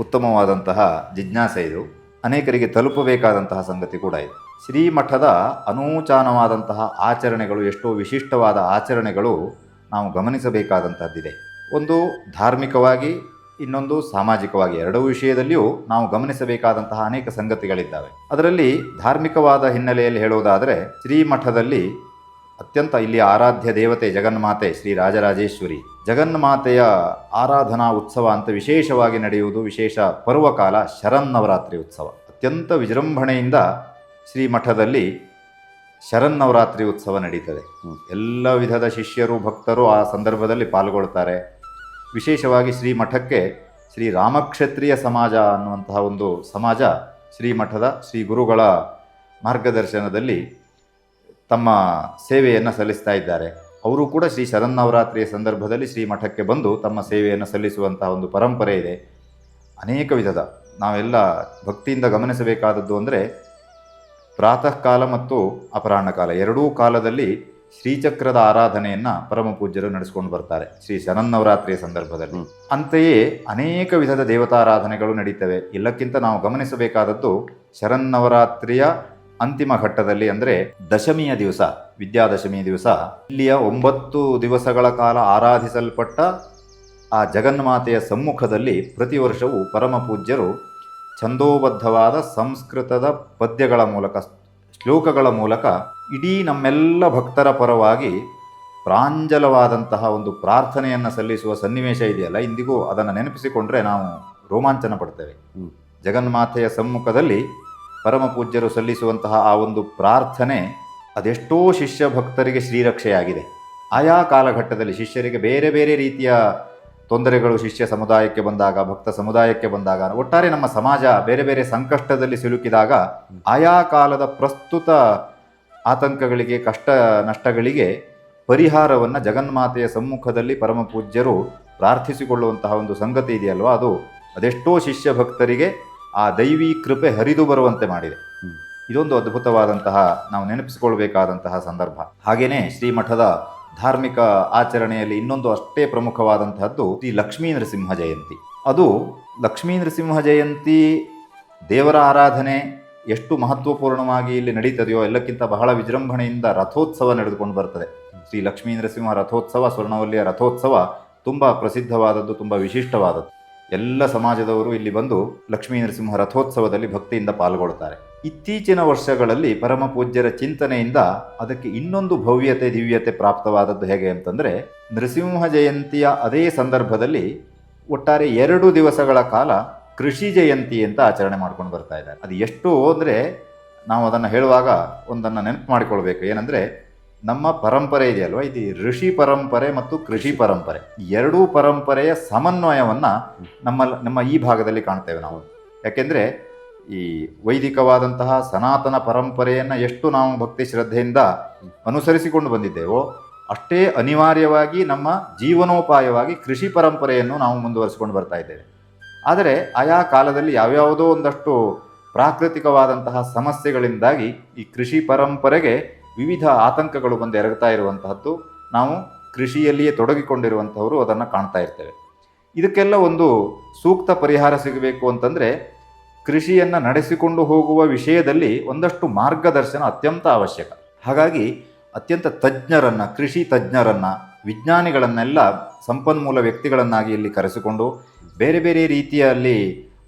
ಉತ್ತಮವಾದಂತಹ ಜಿಜ್ಞಾಸೆ ಇದು. ಅನೇಕರಿಗೆ ತಲುಪಬೇಕಾದಂತಹ ಸಂಗತಿ ಕೂಡ ಇದೆ. ಶ್ರೀಮಠದ ಅನೂಚಾನವಾದಂತಹ ಆಚರಣೆಗಳು, ಎಷ್ಟೋ ವಿಶಿಷ್ಟವಾದ ಆಚರಣೆಗಳು ನಾವು ಗಮನಿಸಬೇಕಾದಂತಹದ್ದಿದೆ. ಒಂದು ಧಾರ್ಮಿಕವಾಗಿ, ಇನ್ನೊಂದು ಸಾಮಾಜಿಕವಾಗಿ, ಎರಡೂ ವಿಷಯದಲ್ಲಿಯೂ ನಾವು ಗಮನಿಸಬೇಕಾದಂತಹ ಅನೇಕ ಸಂಗತಿಗಳಿದ್ದಾವೆ. ಅದರಲ್ಲಿ ಧಾರ್ಮಿಕವಾದ ಹಿನ್ನೆಲೆಯಲ್ಲಿ ಹೇಳುವುದಾದರೆ, ಶ್ರೀಮಠದಲ್ಲಿ ಅತ್ಯಂತ ಇಲ್ಲಿ ಆರಾಧ್ಯ ದೇವತೆ ಜಗನ್ಮಾತೆ ಶ್ರೀ ರಾಜರಾಜೇಶ್ವರಿ, ಜಗನ್ಮಾತೆಯ ಆರಾಧನಾ ಉತ್ಸವ ಅಂತ ವಿಶೇಷವಾಗಿ ನಡೆಯುವುದು ವಿಶೇಷ ಪರ್ವಕಾಲ ಶರನ್ನವರಾತ್ರಿ ಉತ್ಸವ. ಅತ್ಯಂತ ವಿಜೃಂಭಣೆಯಿಂದ ಶ್ರೀಮಠದಲ್ಲಿ ಶರನ್ನವರಾತ್ರಿ ಉತ್ಸವ ನಡೀತದೆ. ಎಲ್ಲ ವಿಧದ ಶಿಷ್ಯರು, ಭಕ್ತರು ಆ ಸಂದರ್ಭದಲ್ಲಿ ಪಾಲ್ಗೊಳ್ತಾರೆ. ವಿಶೇಷವಾಗಿ ಶ್ರೀಮಠಕ್ಕೆ ಶ್ರೀ ರಾಮಕ್ಷತ್ರಿಯ ಸಮಾಜ ಅನ್ನುವಂತಹ ಒಂದು ಸಮಾಜ ಶ್ರೀಮಠದ ಶ್ರೀ ಗುರುಗಳ ಮಾರ್ಗದರ್ಶನದಲ್ಲಿ ತಮ್ಮ ಸೇವೆಯನ್ನು ಸಲ್ಲಿಸ್ತಾ ಇದ್ದಾರೆ. ಅವರು ಕೂಡ ಶ್ರೀ ಶರನ್ನವರಾತ್ರಿಯ ಸಂದರ್ಭದಲ್ಲಿ ಶ್ರೀಮಠಕ್ಕೆ ಬಂದು ತಮ್ಮ ಸೇವೆಯನ್ನು ಸಲ್ಲಿಸುವಂತಹ ಒಂದು ಪರಂಪರೆ ಇದೆ. ಅನೇಕ ವಿಧದ ನಾವೆಲ್ಲ ಭಕ್ತಿಯಿಂದ ಗಮನಿಸಬೇಕಾದದ್ದು ಅಂದರೆ, ಪ್ರಾತಃ ಕಾಲ ಮತ್ತು ಅಪರಾಹ್ನ ಕಾಲ ಎರಡೂ ಕಾಲದಲ್ಲಿ ಶ್ರೀಚಕ್ರದ ಆರಾಧನೆಯನ್ನು ಪರಮ ಪೂಜ್ಯರು ನಡೆಸ್ಕೊಂಡು ಬರ್ತಾರೆ ಶ್ರೀ ಶರನ್ನವರಾತ್ರಿಯ ಸಂದರ್ಭದಲ್ಲಿ. ಅಂತೆಯೇ ಅನೇಕ ವಿಧದ ದೇವತಾರಾಧನೆಗಳು ನಡೀತವೆ. ಎಲ್ಲಕ್ಕಿಂತ ನಾವು ಗಮನಿಸಬೇಕಾದದ್ದು ಶರನ್ನವರಾತ್ರಿಯ ಅಂತಿಮ ಘಟ್ಟದಲ್ಲಿ, ಅಂದರೆ ದಶಮಿಯ ದಿವಸ, ವಿದ್ಯಾದಶಮಿಯ ದಿವಸ, ಇಲ್ಲಿಯ 9 ದಿವಸಗಳ ಕಾಲ ಆರಾಧಿಸಲ್ಪಟ್ಟ ಆ ಜಗನ್ಮಾತೆಯ ಸಮ್ಮುಖದಲ್ಲಿ ಪ್ರತಿ ವರ್ಷವೂ ಪರಮ ಪೂಜ್ಯರು ಛಂದೋಬದ್ಧವಾದ ಸಂಸ್ಕೃತದ ಪದ್ಯಗಳ ಮೂಲಕ, ಶ್ಲೋಕಗಳ ಮೂಲಕ ಇಡೀ ನಮ್ಮೆಲ್ಲ ಭಕ್ತರ ಪರವಾಗಿ ಪ್ರಾಂಜಲವಾದಂತಹ ಒಂದು ಪ್ರಾರ್ಥನೆಯನ್ನು ಸಲ್ಲಿಸುವ ಸನ್ನಿವೇಶ ಇದೆಯಲ್ಲ, ಇಂದಿಗೂ ಅದನ್ನು ನೆನಪಿಸಿಕೊಂಡ್ರೆ ನಾವು ರೋಮಾಂಚನ ಪಡ್ತೇವೆ. ಜಗನ್ಮಾತೆಯ ಸಮ್ಮುಖದಲ್ಲಿ ಪರಮ ಪೂಜ್ಯರು ಸಲ್ಲಿಸುವಂತಹ ಆ ಒಂದು ಪ್ರಾರ್ಥನೆ ಅದೆಷ್ಟೋ ಶಿಷ್ಯ ಭಕ್ತರಿಗೆ ಶ್ರೀರಕ್ಷೆಯಾಗಿದೆ. ಆಯಾ ಕಾಲಘಟ್ಟದಲ್ಲಿ ಶಿಷ್ಯರಿಗೆ ಬೇರೆ ಬೇರೆ ರೀತಿಯ ತೊಂದರೆಗಳು ಶಿಷ್ಯ ಸಮುದಾಯಕ್ಕೆ ಬಂದಾಗ, ಭಕ್ತ ಸಮುದಾಯಕ್ಕೆ ಬಂದಾಗ, ಒಟ್ಟಾರೆ ನಮ್ಮ ಸಮಾಜ ಬೇರೆ ಬೇರೆ ಸಂಕಷ್ಟದಲ್ಲಿ ಸಿಲುಕಿದಾಗ, ಆಯಾ ಕಾಲದ ಪ್ರಸ್ತುತ ಆತಂಕಗಳಿಗೆ, ಕಷ್ಟ ನಷ್ಟಗಳಿಗೆ ಪರಿಹಾರವನ್ನು ಜಗನ್ಮಾತೆಯ ಸಮ್ಮುಖದಲ್ಲಿ ಪರಮ ಪೂಜ್ಯರು ಪ್ರಾರ್ಥಿಸಿಕೊಳ್ಳುವಂತಹ ಒಂದು ಸಂಗತಿ ಇದೆಯಲ್ವ, ಅದು ಅದೆಷ್ಟೋ ಶಿಷ್ಯ ಭಕ್ತರಿಗೆ ಆ ದೈವಿ ಕೃಪೆ ಹರಿದು ಬರುವಂತೆ ಮಾಡಿದೆ. ಇದೊಂದು ಅದ್ಭುತವಾದಂತಹ, ನಾವು ನೆನಪಿಸಿಕೊಳ್ಬೇಕಾದಂತಹ ಸಂದರ್ಭ. ಹಾಗೆಯೇ ಶ್ರೀಮಠದ ಧಾರ್ಮಿಕ ಆಚರಣೆಯಲ್ಲಿ ಇನ್ನೊಂದು ಅಷ್ಟೇ ಪ್ರಮುಖವಾದಂತಹದ್ದು ಶ್ರೀ ಲಕ್ಷ್ಮೀ ನರಸಿಂಹ ಜಯಂತಿ. ಅದು ಲಕ್ಷ್ಮೀ ನರಸಿಂಹ ಜಯಂತಿ ದೇವರ ಆರಾಧನೆ ಎಷ್ಟು ಮಹತ್ವಪೂರ್ಣವಾಗಿ ಇಲ್ಲಿ ನಡೀತದೆಯೋ ಎಲ್ಲಕ್ಕಿಂತ ಬಹಳ ವಿಜೃಂಭಣೆಯಿಂದ ರಥೋತ್ಸವ ನಡೆದುಕೊಂಡು ಬರ್ತದೆ. ಶ್ರೀ ಲಕ್ಷ್ಮೀ ನರಸಿಂಹ ರಥೋತ್ಸವ, ಸ್ವರ್ಣವಲ್ಲಿಯ ರಥೋತ್ಸವ ತುಂಬ ಪ್ರಸಿದ್ಧವಾದದ್ದು, ತುಂಬ ವಿಶಿಷ್ಟವಾದದ್ದು. ಎಲ್ಲ ಸಮಾಜದವರು ಇಲ್ಲಿ ಬಂದು ಲಕ್ಷ್ಮೀ ನರಸಿಂಹ ರಥೋತ್ಸವದಲ್ಲಿ ಭಕ್ತಿಯಿಂದ ಪಾಲ್ಗೊಳ್ತಾರೆ. ಇತ್ತೀಚಿನ ವರ್ಷಗಳಲ್ಲಿ ಪರಮ ಪೂಜ್ಯರ ಚಿಂತನೆಯಿಂದ ಅದಕ್ಕೆ ಇನ್ನೊಂದು ಭವ್ಯತೆ, ದಿವ್ಯತೆ ಪ್ರಾಪ್ತವಾದದ್ದು ಹೇಗೆ ಅಂತಂದರೆ, ನರಸಿಂಹ ಜಯಂತಿಯ ಅದೇ ಸಂದರ್ಭದಲ್ಲಿ ಒಟ್ಟಾರೆ 2 ದಿವಸಗಳ ಕಾಲ ಕೃಷಿ ಜಯಂತಿ ಅಂತ ಆಚರಣೆ ಮಾಡ್ಕೊಂಡು ಬರ್ತಾ ಇದ್ದಾರೆ. ಅದು ಎಷ್ಟು ಅಂದರೆ, ನಾವು ಅದನ್ನು ಹೇಳುವಾಗ ಒಂದನ್ನು ನೆನಪು ಮಾಡಿಕೊಳ್ಬೇಕು. ಏನಂದರೆ, ನಮ್ಮ ಪರಂಪರೆ ಇದೆಯಲ್ವ, ಇದು ಋಷಿ ಪರಂಪರೆ ಮತ್ತು ಕೃಷಿ ಪರಂಪರೆ, ಎರಡೂ ಪರಂಪರೆಯ ಸಮನ್ವಯವನ್ನು ನಮ್ಮ ಈ ಭಾಗದಲ್ಲಿ ಕಾಣ್ತೇವೆ ನಾವು. ಯಾಕೆಂದರೆ ಈ ವೈದಿಕವಾದಂತಹ ಸನಾತನ ಪರಂಪರೆಯನ್ನು ಎಷ್ಟು ನಾವು ಭಕ್ತಿ ಶ್ರದ್ಧೆಯಿಂದ ಅನುಸರಿಸಿಕೊಂಡು ಬಂದಿದ್ದೇವೋ, ಅಷ್ಟೇ ಅನಿವಾರ್ಯವಾಗಿ ನಮ್ಮ ಜೀವನೋಪಾಯವಾಗಿ ಕೃಷಿ ಪರಂಪರೆಯನ್ನು ನಾವು ಮುಂದುವರಿಸಿಕೊಂಡು ಬರ್ತಾ ಇದ್ದೇವೆ. ಆದರೆ ಆಯಾ ಕಾಲದಲ್ಲಿ ಯಾವ್ಯಾವುದೋ ಒಂದಷ್ಟು ಪ್ರಾಕೃತಿಕವಾದಂತಹ ಸಮಸ್ಯೆಗಳಿಂದಾಗಿ ಈ ಕೃಷಿ ಪರಂಪರೆಗೆ ವಿವಿಧ ಆತಂಕಗಳು ಬಂದು ಎರಗುತ್ತಾ ಇರುವಂತಹದ್ದು ನಾವು ಕೃಷಿಯಲ್ಲಿಯೇ ತೊಡಗಿಕೊಂಡಿರುವಂಥವರು ಅದನ್ನು ಕಾಣ್ತಾ ಇರ್ತೇವೆ. ಇದಕ್ಕೆಲ್ಲ ಒಂದು ಸೂಕ್ತ ಪರಿಹಾರ ಸಿಗಬೇಕು ಅಂತಂದರೆ, ಕೃಷಿಯನ್ನು ನಡೆಸಿಕೊಂಡು ಹೋಗುವ ವಿಷಯದಲ್ಲಿ ಒಂದಷ್ಟು ಮಾರ್ಗದರ್ಶನ ಅತ್ಯಂತ ಅವಶ್ಯಕ. ಹಾಗಾಗಿ ಅತ್ಯಂತ ತಜ್ಞರನ್ನು, ಕೃಷಿ ತಜ್ಞರನ್ನು, ವಿಜ್ಞಾನಿಗಳನ್ನೆಲ್ಲ ಸಂಪನ್ಮೂಲ ವ್ಯಕ್ತಿಗಳನ್ನಾಗಿ ಇಲ್ಲಿ ಕರೆಸಿಕೊಂಡು ಬೇರೆ ಬೇರೆ ರೀತಿಯಲ್ಲಿ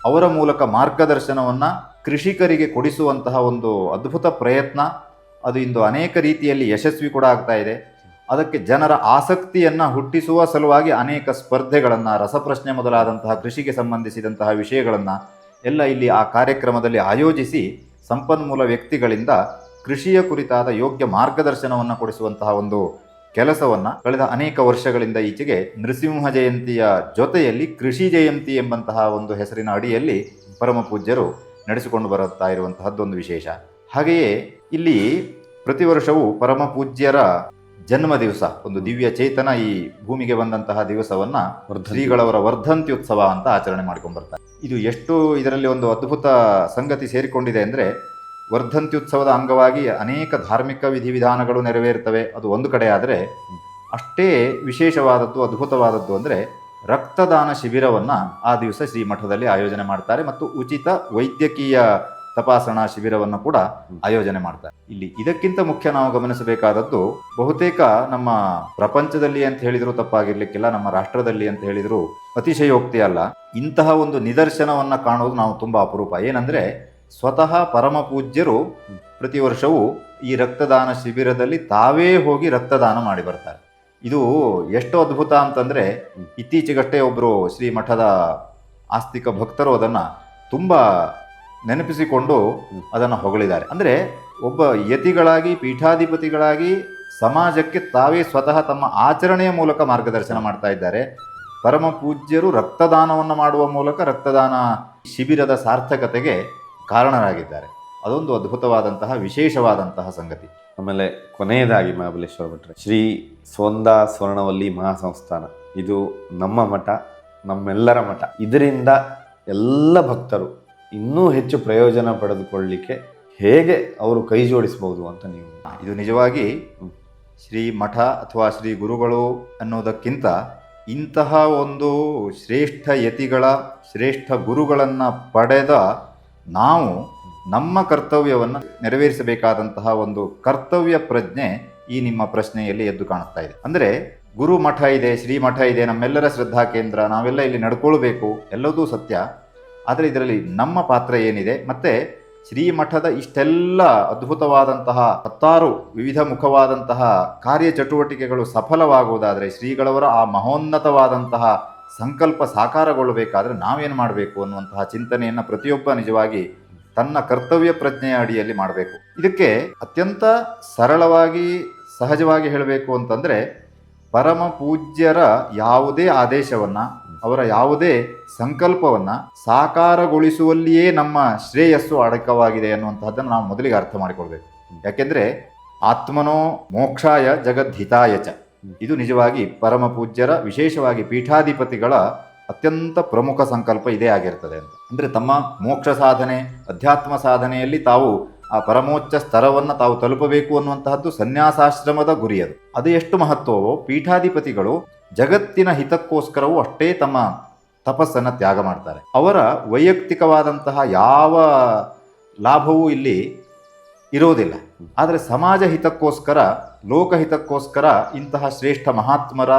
ಅವರ ಮೂಲಕ ಮಾರ್ಗದರ್ಶನವನ್ನು ಕೃಷಿಕರಿಗೆ ಕೊಡಿಸುವಂತಹ ಒಂದು ಅದ್ಭುತ ಪ್ರಯತ್ನ ಅದು ಇಂದು ಅನೇಕ ರೀತಿಯಲ್ಲಿ ಯಶಸ್ವಿ ಕೂಡ ಆಗ್ತಾ ಇದೆ. ಅದಕ್ಕೆ ಜನರ ಆಸಕ್ತಿಯನ್ನು ಹುಟ್ಟಿಸುವ ಸಲುವಾಗಿ ಅನೇಕ ಸ್ಪರ್ಧೆಗಳನ್ನು, ರಸಪ್ರಶ್ನೆ ಮೊದಲಾದಂತಹ ಕೃಷಿಗೆ ಸಂಬಂಧಿಸಿದಂತಹ ವಿಷಯಗಳನ್ನು ಎಲ್ಲ ಇಲ್ಲಿ ಆ ಕಾರ್ಯಕ್ರಮದಲ್ಲಿ ಆಯೋಜಿಸಿ ಸಂಪನ್ಮೂಲ ವ್ಯಕ್ತಿಗಳಿಂದ ಕೃಷಿಯ ಕುರಿತಾದ ಯೋಗ್ಯ ಮಾರ್ಗದರ್ಶನವನ್ನು ಕೊಡಿಸುವಂತಹ ಒಂದು ಕೆಲಸವನ್ನು ಕಳೆದ ಅನೇಕ ವರ್ಷಗಳಿಂದ ಈಚೆಗೆ ನೃಸಿಂಹ ಜಯಂತಿಯ ಜೊತೆಯಲ್ಲಿ ಕೃಷಿ ಜಯಂತಿ ಎಂಬಂತಹ ಒಂದು ಹೆಸರಿನ ಅಡಿಯಲ್ಲಿ ಪರಮ ಪೂಜ್ಯರು ನಡೆಸಿಕೊಂಡು ಬರುತ್ತಾ ಇರುವಂತಹದ್ದೊಂದು ವಿಶೇಷ. ಹಾಗೆಯೇ ಇಲ್ಲಿ ಪ್ರತಿ ವರ್ಷವೂ ಪರಮ ಪೂಜ್ಯರ ಜನ್ಮ ದಿವಸ, ಒಂದು ದಿವ್ಯ ಚೇತನ ಈ ಭೂಮಿಗೆ ಬಂದಂತಹ ದಿವಸವನ್ನು ಶ್ರೀಗಳವರ ವರ್ಧಂತ್ಯುತ್ಸವ ಅಂತ ಆಚರಣೆ ಮಾಡ್ಕೊಂಡು ಬರ್ತಾರೆ. ಇದು ಎಷ್ಟು ಇದರಲ್ಲಿ ಒಂದು ಅದ್ಭುತ ಸಂಗತಿ ಸೇರಿಕೊಂಡಿದೆ ಅಂದರೆ, ವರ್ಧಂತ್ಯುತ್ಸವದ ಅಂಗವಾಗಿ ಅನೇಕ ಧಾರ್ಮಿಕ ವಿಧಿವಿಧಾನಗಳು ನೆರವೇರ್ತವೆ, ಅದು ಒಂದು ಕಡೆ. ಆದರೆ ಅಷ್ಟೇ ವಿಶೇಷವಾದದ್ದು, ಅದ್ಭುತವಾದದ್ದು ಅಂದರೆ ರಕ್ತದಾನ ಶಿಬಿರವನ್ನು ಆ ದಿವಸ ಶ್ರೀಮಠದಲ್ಲಿ ಆಯೋಜನೆ ಮಾಡ್ತಾರೆ ಮತ್ತು ಉಚಿತ ವೈದ್ಯಕೀಯ ತಪಾಸಣಾ ಶಿಬಿರವನ್ನು ಕೂಡ ಆಯೋಜನೆ ಮಾಡ್ತಾರೆ. ಇಲ್ಲಿ ಇದಕ್ಕಿಂತ ಮುಖ್ಯ ನಾವು ಗಮನಿಸಬೇಕಾದದ್ದು, ಬಹುತೇಕ ನಮ್ಮ ಪ್ರಪಂಚದಲ್ಲಿ ಅಂತ ಹೇಳಿದ್ರು ತಪ್ಪಾಗಿರ್ಲಿಕ್ಕಿಲ್ಲ, ನಮ್ಮ ರಾಷ್ಟ್ರದಲ್ಲಿ ಅಂತ ಹೇಳಿದ್ರು ಅತಿಶಯೋಕ್ತಿ ಅಲ್ಲ, ಇಂತಹ ಒಂದು ನಿದರ್ಶನವನ್ನು ಕಾಣೋದು ನಾವು ತುಂಬ ಅಪರೂಪ. ಏನಂದರೆ, ಸ್ವತಃ ಪರಮ ಪೂಜ್ಯರು ಪ್ರತಿ ವರ್ಷವೂ ಈ ರಕ್ತದಾನ ಶಿಬಿರದಲ್ಲಿ ತಾವೇ ಹೋಗಿ ರಕ್ತದಾನ ಮಾಡಿ ಬರ್ತಾರೆ. ಇದು ಎಷ್ಟು ಅದ್ಭುತ ಅಂತಂದರೆ, ಇತ್ತೀಚೆಗಷ್ಟೇ ಒಬ್ಬರು ಶ್ರೀಮಠದ ಆಸ್ತಿಕ ಭಕ್ತರು ಅದನ್ನು ತುಂಬ ನೆನಪಿಸಿಕೊಂಡು ಅದನ್ನು ಹೊಗಳಿದ್ದಾರೆ. ಅಂದರೆ ಒಬ್ಬ ಯತಿಗಳಾಗಿ, ಪೀಠಾಧಿಪತಿಗಳಾಗಿ ಸಮಾಜಕ್ಕೆ ತಾವೇ ಸ್ವತಃ ತಮ್ಮ ಆಚರಣೆಯ ಮೂಲಕ ಮಾರ್ಗದರ್ಶನ ಮಾಡ್ತಾ ಇದ್ದಾರೆ. ಪರಮ ಪೂಜ್ಯರು ರಕ್ತದಾನವನ್ನು ಮಾಡುವ ಮೂಲಕ ರಕ್ತದಾನ ಶಿಬಿರದ ಸಾರ್ಥಕತೆಗೆ ಕಾರಣರಾಗಿದ್ದಾರೆ. ಅದೊಂದು ಅದ್ಭುತವಾದಂತಹ ವಿಶೇಷವಾದಂತಹ ಸಂಗತಿ. ಆಮೇಲೆ ಕೊನೆಯದಾಗಿ ಮಹಾಬಲೇಶ್ವರ ಭಟ್ರೆ, ಶ್ರೀ ಸೋಂದಾ ಸ್ವರ್ಣವಲ್ಲಿ ಮಹಾಸಂಸ್ಥಾನ, ಇದು ನಮ್ಮ ಮಠ, ನಮ್ಮೆಲ್ಲರ ಮಠ. ಇದರಿಂದ ಎಲ್ಲ ಭಕ್ತರು ಇನ್ನೂ ಹೆಚ್ಚು ಪ್ರಯೋಜನ ಪಡೆದುಕೊಳ್ಳಲಿಕ್ಕೆ ಹೇಗೆ ಅವರು ಕೈ ಜೋಡಿಸಬಹುದು ಅಂತ ನೀವು? ಇದು ನಿಜವಾಗಿ ಶ್ರೀ ಮಠ ಅಥವಾ ಶ್ರೀ ಗುರುಗಳು ಅನ್ನೋದಕ್ಕಿಂತ ಇಂತಹ ಒಂದು ಶ್ರೇಷ್ಠ ಯತಿಗಳ, ಶ್ರೇಷ್ಠ ಗುರುಗಳನ್ನು ಪಡೆದ ನಾವು ನಮ್ಮ ಕರ್ತವ್ಯವನ್ನು ನೆರವೇರಿಸಬೇಕಾದಂತಹ ಒಂದು ಕರ್ತವ್ಯ ಪ್ರಜ್ಞೆ ಈ ನಿಮ್ಮ ಪ್ರಶ್ನೆಯಲ್ಲಿ ಎದ್ದು ಕಾಣಿಸ್ತಾ ಇದೆ. ಅಂದರೆ ಗುರು ಮಠ ಇದೆ, ಶ್ರೀಮಠ ಇದೆ, ನಮ್ಮೆಲ್ಲರ ಶ್ರದ್ಧಾ ಕೇಂದ್ರ, ನಾವೆಲ್ಲ ಇಲ್ಲಿ ನಡ್ಕೊಳ್ಬೇಕು, ಎಲ್ಲದೂ ಸತ್ಯ. ಆದರೆ ಇದರಲ್ಲಿ ನಮ್ಮ ಪಾತ್ರ ಏನಿದೆ, ಮತ್ತು ಶ್ರೀಮಠದ ಇಷ್ಟೆಲ್ಲ ಅದ್ಭುತವಾದಂತಹ 10 ವಿವಿಧ ಮುಖವಾದಂತಹ ಕಾರ್ಯಚಟುವಟಿಕೆಗಳು ಸಫಲವಾಗುವುದಾದರೆ, ಶ್ರೀಗಳವರ ಆ ಮಹೋನ್ನತವಾದಂತಹ ಸಂಕಲ್ಪ ಸಾಕಾರಗೊಳ್ಳಬೇಕಾದ್ರೆ ನಾವೇನು ಮಾಡಬೇಕು ಅನ್ನುವಂತಹ ಚಿಂತನೆಯನ್ನು ಪ್ರತಿಯೊಬ್ಬ ನಿಜವಾಗಿ ತನ್ನ ಕರ್ತವ್ಯ ಪ್ರಜ್ಞೆಯ ಅಡಿಯಲ್ಲಿ ಮಾಡಬೇಕು. ಇದಕ್ಕೆ ಅತ್ಯಂತ ಸರಳವಾಗಿ, ಸಹಜವಾಗಿ ಹೇಳಬೇಕು ಅಂತಂದರೆ, ಪರಮ ಪೂಜ್ಯರ ಯಾವುದೇ ಆದೇಶವನ್ನು, ಅವರ ಯಾವುದೇ ಸಂಕಲ್ಪವನ್ನು ಸಾಕಾರಗೊಳಿಸುವಲ್ಲಿಯೇ ನಮ್ಮ ಶ್ರೇಯಸ್ಸು ಅಡಕವಾಗಿದೆ ಅನ್ನುವಂಥದ್ದನ್ನು ನಾವು ಮೊದಲಿಗೆ ಅರ್ಥ ಮಾಡಿಕೊಳ್ಬೇಕು. ಯಾಕೆಂದರೆ ಆತ್ಮನೋ ಮೋಕ್ಷಾಯ ಜಗದ್ಹಿತಾಯ ಚ, ಇದು ನಿಜವಾಗಿ ಪರಮ ಪೂಜ್ಯರ, ವಿಶೇಷವಾಗಿ ಪೀಠಾಧಿಪತಿಗಳ ಅತ್ಯಂತ ಪ್ರಮುಖ ಸಂಕಲ್ಪ ಇದೇ ಆಗಿರ್ತದೆ ಅಂತ. ಅಂದರೆ ತಮ್ಮ ಮೋಕ್ಷ ಸಾಧನೆ, ಅಧ್ಯಾತ್ಮ ಸಾಧನೆಯಲ್ಲಿ ತಾವು ಆ ಪರಮೋಚ್ಚ ಸ್ತರವನ್ನು ತಾವು ತಲುಪಬೇಕು ಅನ್ನುವಂತಹದ್ದು ಸನ್ಯಾಸಾಶ್ರಮದ ಗುರಿಯದು. ಅದು ಎಷ್ಟು ಮಹತ್ವವೋ, ಪೀಠಾಧಿಪತಿಗಳು ಜಗತ್ತಿನ ಹಿತಕ್ಕೋಸ್ಕರವೂ ಅಷ್ಟೇ ತಮ್ಮ ತಪಸ್ಸನ್ನು ತ್ಯಾಗ ಮಾಡ್ತಾರೆ. ಅವರ ವೈಯಕ್ತಿಕವಾದಂತಹ ಯಾವ ಲಾಭವೂ ಇಲ್ಲಿ ಇರೋದಿಲ್ಲ. ಆದರೆ ಸಮಾಜ ಹಿತಕ್ಕೋಸ್ಕರ, ಲೋಕಹಿತಕ್ಕೋಸ್ಕರ ಇಂತಹ ಶ್ರೇಷ್ಠ ಮಹಾತ್ಮರ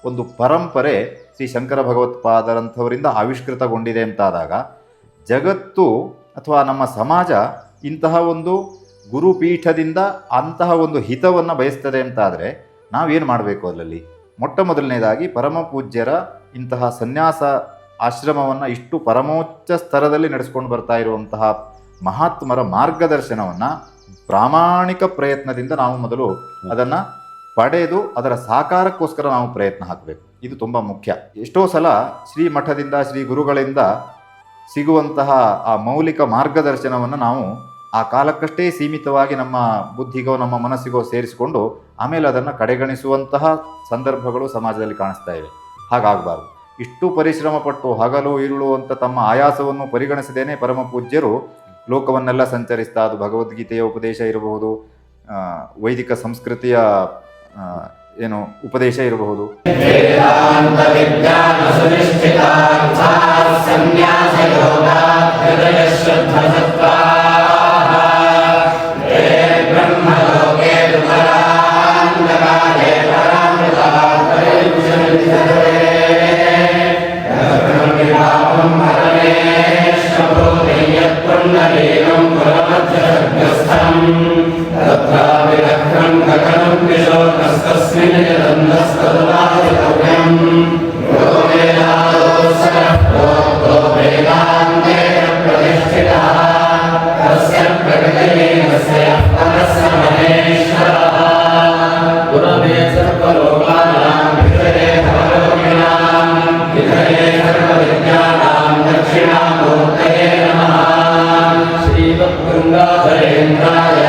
ಒಂದು ಪರಂಪರೆ ಶ್ರೀ ಶಂಕರ ಭಗವತ್ಪಾದರಂಥವರಿಂದ ಆವಿಷ್ಕೃತಗೊಂಡಿದೆ ಅಂತಾದಾಗ, ಜಗತ್ತು ಅಥವಾ ನಮ್ಮ ಸಮಾಜ ಇಂತಹ ಒಂದು ಗುರುಪೀಠದಿಂದ ಅಂತಹ ಒಂದು ಹಿತವನ್ನು ಬಯಸ್ತದೆ ಅಂತಾದರೆ ನಾವೇನು ಮಾಡಬೇಕು? ಅದರಲ್ಲಿ ಮೊಟ್ಟ ಮೊದಲನೇದಾಗಿ ಪರಮ ಪೂಜ್ಯರ ಇಂತಹ ಸನ್ಯಾಸ ಆಶ್ರಮವನ್ನು ಇಷ್ಟು ಪರಮೋಚ್ಚ ಸ್ತರದಲ್ಲಿ ನಡೆಸ್ಕೊಂಡು ಬರ್ತಾ ಇರುವಂತಹ ಮಹಾತ್ಮರ ಮಾರ್ಗದರ್ಶನವನ್ನು ಪ್ರಾಮಾಣಿಕ ಪ್ರಯತ್ನದಿಂದ ನಾವು ಮೊದಲು ಅದನ್ನು ಪಡೆದು ಅದರ ಸಾಕಾರಕ್ಕೋಸ್ಕರ ನಾವು ಪ್ರಯತ್ನ ಹಾಕಬೇಕು. ಇದು ತುಂಬ ಮುಖ್ಯ. ಎಷ್ಟೋ ಸಲ ಶ್ರೀ ಮಠದಿಂದ, ಶ್ರೀ ಗುರುಗಳಿಂದ ಸಿಗುವಂತಹ ಆ ಮೌಲಿಕ ಮಾರ್ಗದರ್ಶನವನ್ನು ನಾವು ಆ ಕಾಲಕ್ಕಷ್ಟೇ ಸೀಮಿತವಾಗಿ ನಮ್ಮ ಬುದ್ಧಿಗೋ ನಮ್ಮ ಮನಸ್ಸಿಗೋ ಸೇರಿಸಿಕೊಂಡು ಆಮೇಲೆ ಅದನ್ನು ಕಡೆಗಣಿಸುವಂತಹ ಸಂದರ್ಭಗಳು ಸಮಾಜದಲ್ಲಿ ಕಾಣಿಸ್ತಾ ಇವೆ. ಹಾಗಾಗಬಾರ್ದು. ಇಷ್ಟು ಪರಿಶ್ರಮ ಪಟ್ಟು ಹಗಲು ಇರುಳು ಅಂತ ತಮ್ಮ ಆಯಾಸವನ್ನು ಪರಿಗಣಿಸದೇನೆ ಪರಮ ಪೂಜ್ಯರು ಲೋಕವನ್ನೆಲ್ಲ ಸಂಚರಿಸ್ತಾ, ಅದು ಭಗವದ್ಗೀತೆಯ ಉಪದೇಶ ಇರಬಹುದು, ವೈದಿಕ ಸಂಸ್ಕೃತಿಯ ಏನು ಉಪದೇಶ ಇರಬಹುದು, ಶ್ರೀಮದ್ ಗಂಗಾಧರೇಂದ್ರಾಯ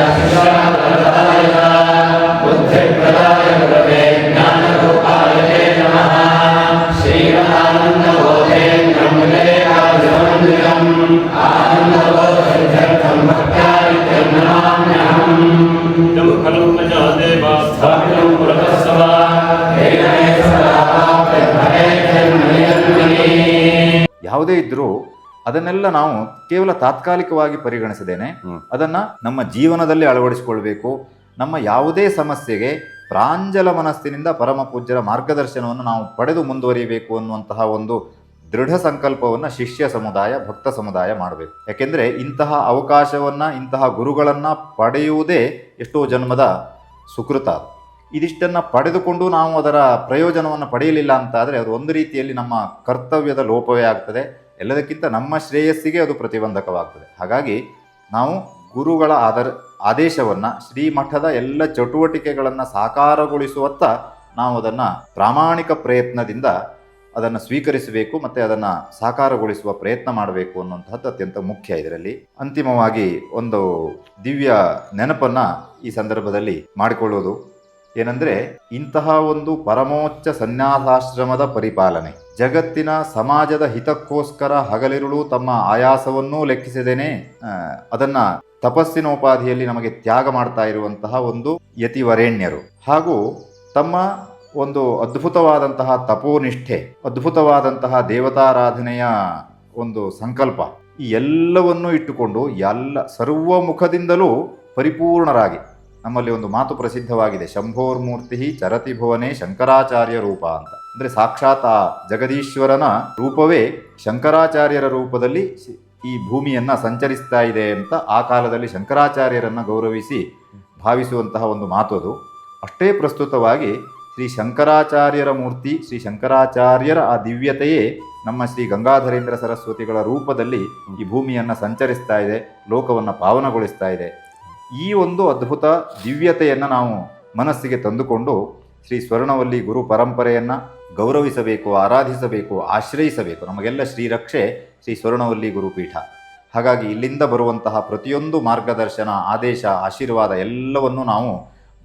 ಯಾವುದೇ ಇದ್ದರೂ ಅದನ್ನೆಲ್ಲ ನಾವು ಕೇವಲ ತಾತ್ಕಾಲಿಕವಾಗಿ ಪರಿಗಣಿಸದೇನೆ ಅದನ್ನು ನಮ್ಮ ಜೀವನದಲ್ಲಿ ಅಳವಡಿಸಿಕೊಳ್ಬೇಕು. ನಮ್ಮ ಯಾವುದೇ ಸಮಸ್ಯೆಗೆ ಪ್ರಾಂಜಲ ಮನಸ್ಸಿನಿಂದ ಪರಮ ಪೂಜ್ಯರ ಮಾರ್ಗದರ್ಶನವನ್ನು ನಾವು ಪಡೆದು ಮುಂದುವರಿಯಬೇಕು ಅನ್ನುವಂತಹ ಒಂದು ದೃಢ ಸಂಕಲ್ಪವನ್ನು ಶಿಷ್ಯ ಸಮುದಾಯ, ಭಕ್ತ ಸಮುದಾಯ ಮಾಡಬೇಕು. ಯಾಕೆಂದರೆ ಇಂತಹ ಅವಕಾಶವನ್ನು, ಇಂತಹ ಗುರುಗಳನ್ನು ಪಡೆಯುವುದೇ ಎಷ್ಟೋ ಜನ್ಮದ ಸುಕೃತ. ಇದಿಷ್ಟನ್ನು ಪಡೆದುಕೊಂಡು ನಾವು ಅದರ ಪ್ರಯೋಜನವನ್ನು ಪಡೆಯಲಿಲ್ಲ ಅಂತಾದರೆ ಅದು ಒಂದು ರೀತಿಯಲ್ಲಿ ನಮ್ಮ ಕರ್ತವ್ಯದ ಲೋಪವೇ ಆಗ್ತದೆ. ಎಲ್ಲದಕ್ಕಿಂತ ನಮ್ಮ ಶ್ರೇಯಸ್ಸಿಗೆ ಅದು ಪ್ರತಿಬಂಧಕವಾಗ್ತದೆ. ಹಾಗಾಗಿ ನಾವು ಗುರುಗಳ ಆದೇಶವನ್ನು, ಶ್ರೀಮಠದ ಎಲ್ಲ ಚಟುವಟಿಕೆಗಳನ್ನು ಸಾಕಾರಗೊಳಿಸುವತ್ತ ನಾವು ಅದನ್ನು ಪ್ರಾಮಾಣಿಕ ಪ್ರಯತ್ನದಿಂದ ಅದನ್ನು ಸ್ವೀಕರಿಸಬೇಕು ಮತ್ತು ಅದನ್ನು ಸಾಕಾರಗೊಳಿಸುವ ಪ್ರಯತ್ನ ಮಾಡಬೇಕು ಅನ್ನುವಂಥದ್ದು ಅತ್ಯಂತ ಮುಖ್ಯ. ಇದರಲ್ಲಿ ಅಂತಿಮವಾಗಿ ಒಂದು ದಿವ್ಯ ನೆನಪನ್ನು ಈ ಸಂದರ್ಭದಲ್ಲಿ ಮಾಡಿಕೊಳ್ಳೋದು ಏನಂದರೆ, ಇಂತಹ ಒಂದು ಪರಮೋಚ್ಚ ಸನ್ಯಾಸಾಶ್ರಮದ ಪರಿಪಾಲನೆ, ಜಗತ್ತಿನ ಸಮಾಜದ ಹಿತಕ್ಕೋಸ್ಕರ ಹಗಲಿರುಳು ತಮ್ಮ ಆಯಾಸವನ್ನೂ ಲೆಕ್ಕಿಸದೇನೆ ಅದನ್ನು ತಪಸ್ಸಿನೋಪಾಧಿಯಲ್ಲಿ ನಮಗೆ ತ್ಯಾಗ ಮಾಡ್ತಾ ಇರುವಂತಹ ಒಂದು ಯತಿವರೇಣ್ಯರು, ಹಾಗೂ ತಮ್ಮ ಒಂದು ಅದ್ಭುತವಾದಂತಹ ತಪೋನಿಷ್ಠೆ, ಅದ್ಭುತವಾದಂತಹ ದೇವತಾರಾಧನೆಯ ಒಂದು ಸಂಕಲ್ಪ, ಈ ಎಲ್ಲವನ್ನೂ ಇಟ್ಟುಕೊಂಡು ಸರ್ವಮುಖದಿಂದಲೂ ಪರಿಪೂರ್ಣರಾಗಿ, ನಮ್ಮಲ್ಲಿ ಒಂದು ಮಾತು ಪ್ರಸಿದ್ಧವಾಗಿದೆ, ಶಂಭೋರ್ಮೂರ್ತಿ ಚರತಿ ಭುವನೆ ಶಂಕರಾಚಾರ್ಯ ರೂಪ ಅಂತ. ಅಂದರೆ ಸಾಕ್ಷಾತ್ ಆ ಜಗದೀಶ್ವರನ ರೂಪವೇ ಶಂಕರಾಚಾರ್ಯರ ರೂಪದಲ್ಲಿ ಈ ಭೂಮಿಯನ್ನು ಸಂಚರಿಸ್ತಾ ಇದೆ ಅಂತ ಆ ಕಾಲದಲ್ಲಿ ಶಂಕರಾಚಾರ್ಯರನ್ನು ಗೌರವಿಸಿ ಭಾವಿಸುವಂತಹ ಒಂದು ಮಾತು ಅದು. ಅಷ್ಟೇ ಪ್ರಸ್ತುತವಾಗಿ ಶ್ರೀ ಶಂಕರಾಚಾರ್ಯರ ಮೂರ್ತಿ, ಶ್ರೀ ಶಂಕರಾಚಾರ್ಯರ ಆ ದಿವ್ಯತೆಯೇ ನಮ್ಮ ಶ್ರೀ ಗಂಗಾಧರೇಂದ್ರ ಸರಸ್ವತಿಗಳ ರೂಪದಲ್ಲಿ ಈ ಭೂಮಿಯನ್ನು ಸಂಚರಿಸ್ತಾ ಇದೆ, ಲೋಕವನ್ನು ಪಾವನಗೊಳಿಸ್ತಾ ಇದೆ. ಈ ಒಂದು ಅದ್ಭುತ ದಿವ್ಯತೆಯನ್ನು ನಾವು ಮನಸ್ಸಿಗೆ ತಂದುಕೊಂಡು ಶ್ರೀ ಸ್ವರ್ಣವಲ್ಲಿ ಗುರು ಪರಂಪರೆಯನ್ನು ಗೌರವಿಸಬೇಕು, ಆರಾಧಿಸಬೇಕು, ಆಶ್ರಯಿಸಬೇಕು. ನಮಗೆಲ್ಲ ಶ್ರೀರಕ್ಷೆ ಶ್ರೀ ಸ್ವರ್ಣವಲ್ಲಿ ಗುರುಪೀಠ. ಹಾಗಾಗಿ ಇಲ್ಲಿಂದ ಬರುವಂತಹ ಪ್ರತಿಯೊಂದು ಮಾರ್ಗದರ್ಶನ, ಆದೇಶ, ಆಶೀರ್ವಾದ ಎಲ್ಲವನ್ನೂ ನಾವು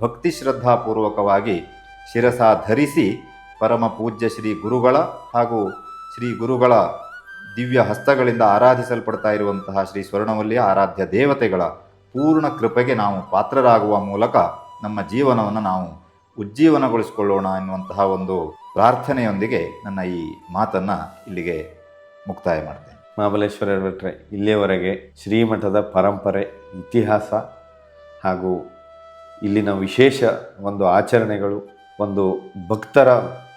ಭಕ್ತಿ ಶ್ರದ್ಧಾಪೂರ್ವಕವಾಗಿ ಶಿರಸ ಧರಿಸಿ ಪರಮ ಪೂಜ್ಯ ಶ್ರೀ ಗುರುಗಳ ಹಾಗೂ ಶ್ರೀ ಗುರುಗಳ ದಿವ್ಯ ಹಸ್ತಗಳಿಂದ ಆರಾಧಿಸಲ್ಪಡ್ತಾ ಇರುವಂತಹ ಶ್ರೀ ಸ್ವರ್ಣವಲ್ಲಿಯ ಆರಾಧ್ಯ ದೇವತೆಗಳ ಪೂರ್ಣ ಕೃಪೆಗೆ ನಾವು ಪಾತ್ರರಾಗುವ ಮೂಲಕ ನಮ್ಮ ಜೀವನವನ್ನು ನಾವು ಉಜ್ಜೀವನಗೊಳಿಸಿಕೊಳ್ಳೋಣ ಎನ್ನುವಂತಹ ಒಂದು ಪ್ರಾರ್ಥನೆಯೊಂದಿಗೆ ನನ್ನ ಈ ಮಾತನ್ನು ಇಲ್ಲಿಗೆ ಮುಕ್ತಾಯ ಮಾಡ್ತೇನೆ. ಮಹಾಬಲೇಶ್ವರ ಭಟ್ರೆ, ಇಲ್ಲಿಯವರೆಗೆ ಶ್ರೀಮಠದ ಪರಂಪರೆ, ಇತಿಹಾಸ ಹಾಗೂ ಇಲ್ಲಿನ ವಿಶೇಷ ಒಂದು ಆಚರಣೆಗಳು, ಒಂದು ಭಕ್ತರ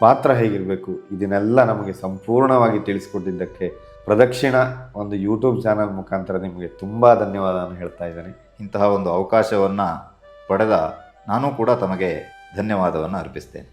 ಪಾತ್ರ ಹೇಗಿರಬೇಕು, ಇದನ್ನೆಲ್ಲ ನಮಗೆ ಸಂಪೂರ್ಣವಾಗಿ ತಿಳಿಸ್ಕೊಟ್ಟಿದ್ದಕ್ಕೆ ಪ್ರದಕ್ಷಿಣ ಒಂದು ಯೂಟ್ಯೂಬ್ ಚಾನಲ್ ಮುಖಾಂತರ ನಿಮಗೆ ತುಂಬ ಧನ್ಯವಾದವನ್ನು ಹೇಳ್ತಾ ಇದ್ದೇನೆ. ಇಂತಹ ಒಂದು ಅವಕಾಶವನ್ನು ಪಡೆದ ನಾನು ಕೂಡ ತಮಗೆ ಧನ್ಯವಾದವನ್ನು ಅರ್ಪಿಸ್ತೇನೆ.